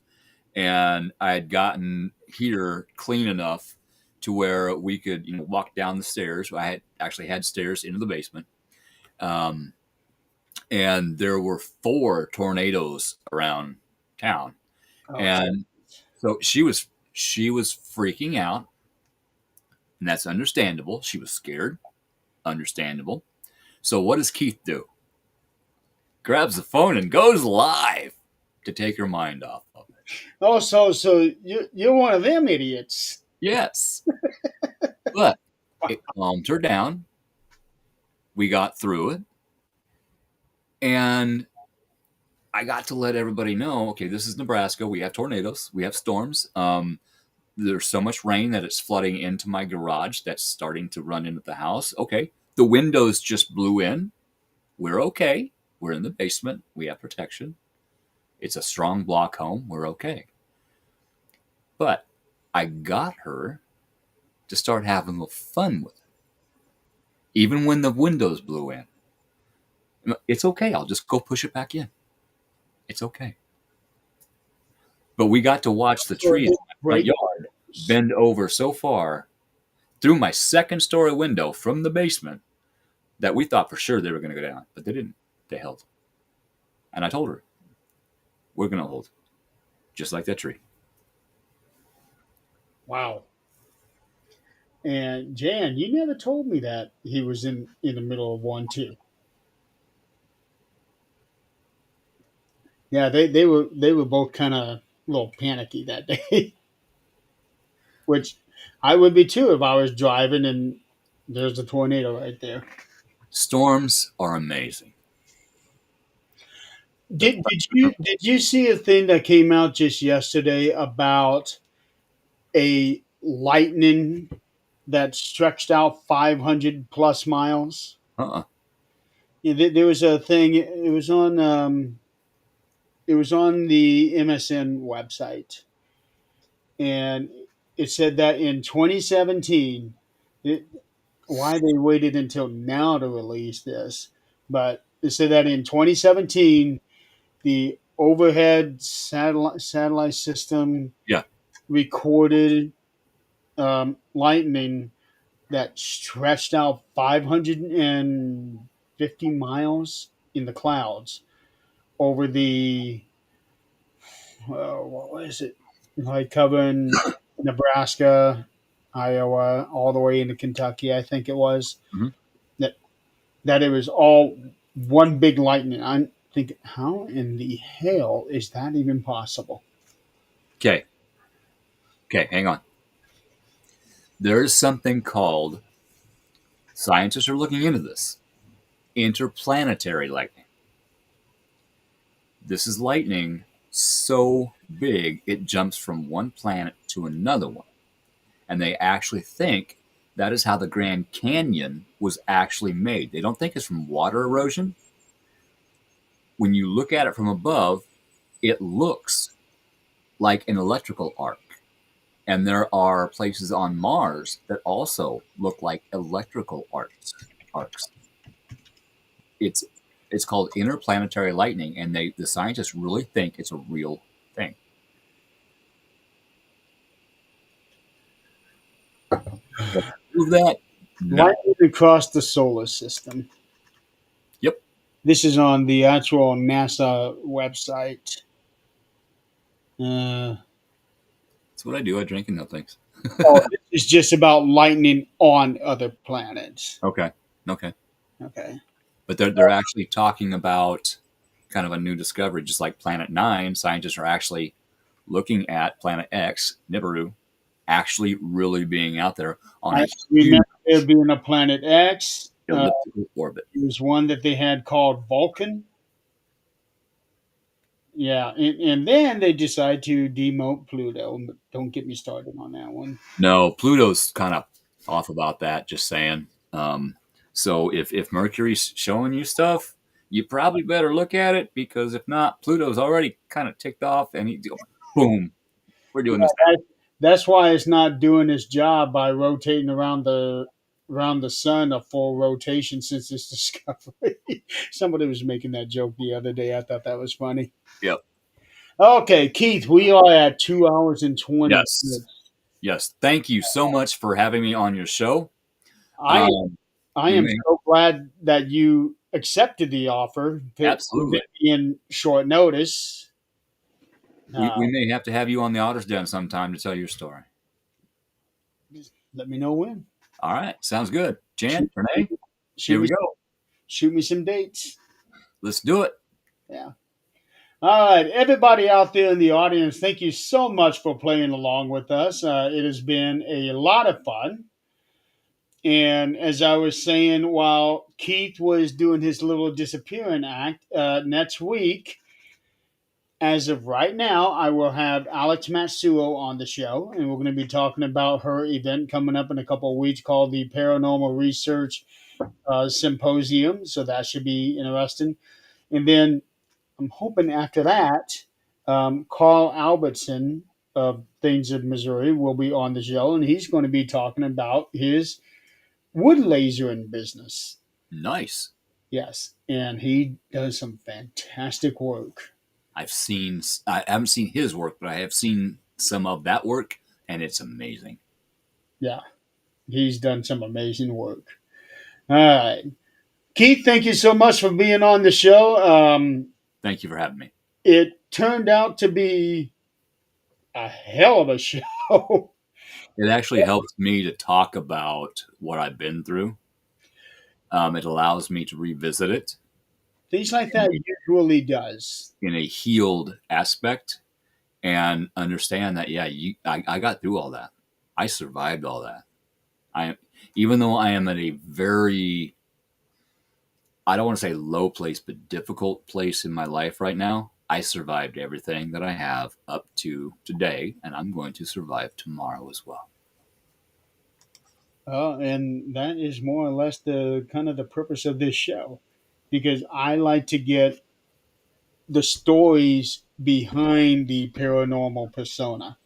and I had gotten here clean enough to where we could walk down the stairs. I had actually had stairs into the basement, um, and there were 4 tornadoes around town, Oh, and so she was freaking out, and that's understandable. She was scared, understandable. So what does Keith do? Grabs the phone and goes live to take her mind off of it. so you're one of them idiots. Yes, but it calmed her down. We got through it, and I got to let everybody know. Okay, this is Nebraska. We have tornadoes. We have storms. There's so much rain that it's flooding into my garage. That's starting to run into the house. Okay, The windows just blew in. We're okay. We're in the basement. We have protection. It's a strong block home. We're okay. But I got her to start having a little fun with it, even when the windows blew in. It's okay. I'll just go push it back in. It's okay. But we got to watch the So it trees in didn't my front break. yard bend over so far through my second story window from the basement that we thought for sure they were going to go down, but they didn't. They held. And I told her, we're going to hold, just like that tree. Wow. And Jan, you never told me that he was in the middle of one too. Yeah, they were both kind of a little panicky that day, which I would be too if I was driving and there's a tornado right there. Storms are amazing. The, Did you see a thing that came out just yesterday about a lightning that stretched out 500 plus miles? uh-uh. Yeah, there was a thing. It was on the MSN website, and it said that in 2017, it, why they waited until now to release this, but it said that in 2017, the overhead satellite system Yeah. recorded lightning that stretched out 550 miles in the clouds over the what was it, like covering Nebraska, Iowa, all the way into Kentucky. I think it was Mhm. that it was all one big lightning. I'm thinking, how in the hell is that even possible? Okay. Okay. Hang on. There is something called, scientists are looking into this, interplanetary lightning. This is lightning so big it jumps from one planet to another one. And they actually think that is how the Grand Canyon was actually made. They don't think it's from water erosion. When you look at it from above, it looks like an electrical arc. And there are places on Mars that also look like electrical arcs. It's it's called interplanetary lightning, and the scientists really think it's a real thing. Prove that? No. Lightning across the solar system. Yep. This is on the actual NASA website. Uh, That's what I do. I drink and know things. oh, it's just about lightning on other planets. Okay. Okay. Okay. But they're actually talking about kind of a new discovery, just like Planet Nine. Scientists are actually looking at Planet X, Nibiru, actually really being out there on I a huge remember there being a planet X. elliptical orbit. There was one that they had called Vulcan. Yeah, and then they decide to demote Pluto. But don't get me started on that one. No, Pluto's kind of off about that. Just saying. So if Mercury's showing you stuff, you probably better look at it, because if not, Pluto's already kind of ticked off, and he boom, we're doing this. That, that's why it's not doing its job by rotating around the sun a full rotation since its discovery. Somebody was making that joke the other day. I thought that was funny. Yep. Okay, Keith, we are at 2 hours and 20 Yes. minutes. Yes. Thank you so much for having me on your show. I Um, I we am may so glad that you accepted the offer to absolutely. in short notice. Uh, We may have to have you on the Otter's Den sometime to tell your story. Let me know when. All right. Sounds good. Jan, Shoot, Renee, shoot here we me go. shoot me some dates. Let's do it. Yeah. All right, everybody out there in the audience, thank you so much for playing along with us. It has been a lot of fun. And as I was saying, while Keith was doing his little disappearing act, next week, as of right now, I will have Alex Matsuo on the show, and we're going to be talking about her event coming up in a couple of weeks called the Paranormal Research symposium, so that should be interesting. And then I'm hoping after that, Carl Albertson of Things of Missouri will be on the show, and he's going to be talking about his wood lasering business. Nice. Yes, and he does some fantastic work. I haven't seen his work, but I have seen some of that work, and it's amazing. Yeah, he's done some amazing work. All right. Keith, thank you so much for being on the show. Thank you for having me. It turned out to be a hell of a show. It actually helps me to talk about what I've been through. It allows me to revisit it Things like that usually does. in a healed aspect and understand that, yeah, I got through all that. I survived all that. I, even though I am at a very, I don't want to say low place, but difficult place in my life right now, I survived everything that I have up to today, and I'm going to survive tomorrow as well. And that is more or less the kind of the purpose of this show, because I like to get the stories behind the paranormal persona.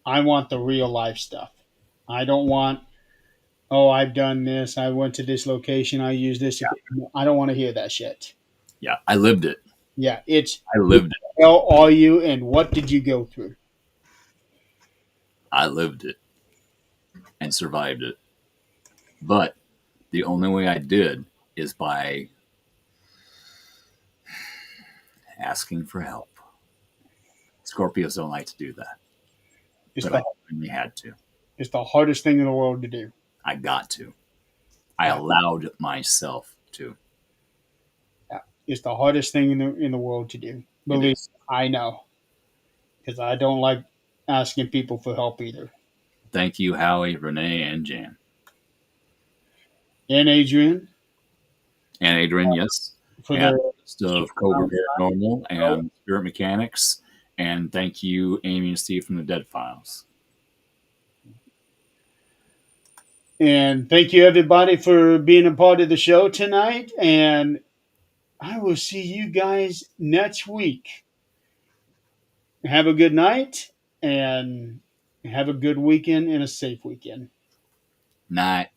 I want the real life stuff. I don't want, oh, I've done this. I went to this location. I used this. I don't want to hear that shit. Yeah, I lived it. Yeah, it's I who lived it. the hell are you and what did you go through? I lived it and survived it. But the only way I did is by asking for help. Scorpios don't like to do that, It's but I the finally had to. it's the hardest thing in the world to do. I got to. I Yeah, allowed myself to. yeah. It's the hardest thing in the world to do. It Believe is. me, I know, because I don't like asking people for help either. Thank you, Howie, Renee, and Jan. And Adrian And Adrian, yes. for And the the rest of Cobra Paranormal and Spirit Mechanics. And thank you, Amy and Steve from the Dead Files. and thank you everybody for being a part of the show tonight. And I will see you guys next week. Have a good night and have a good weekend and a safe weekend. Night.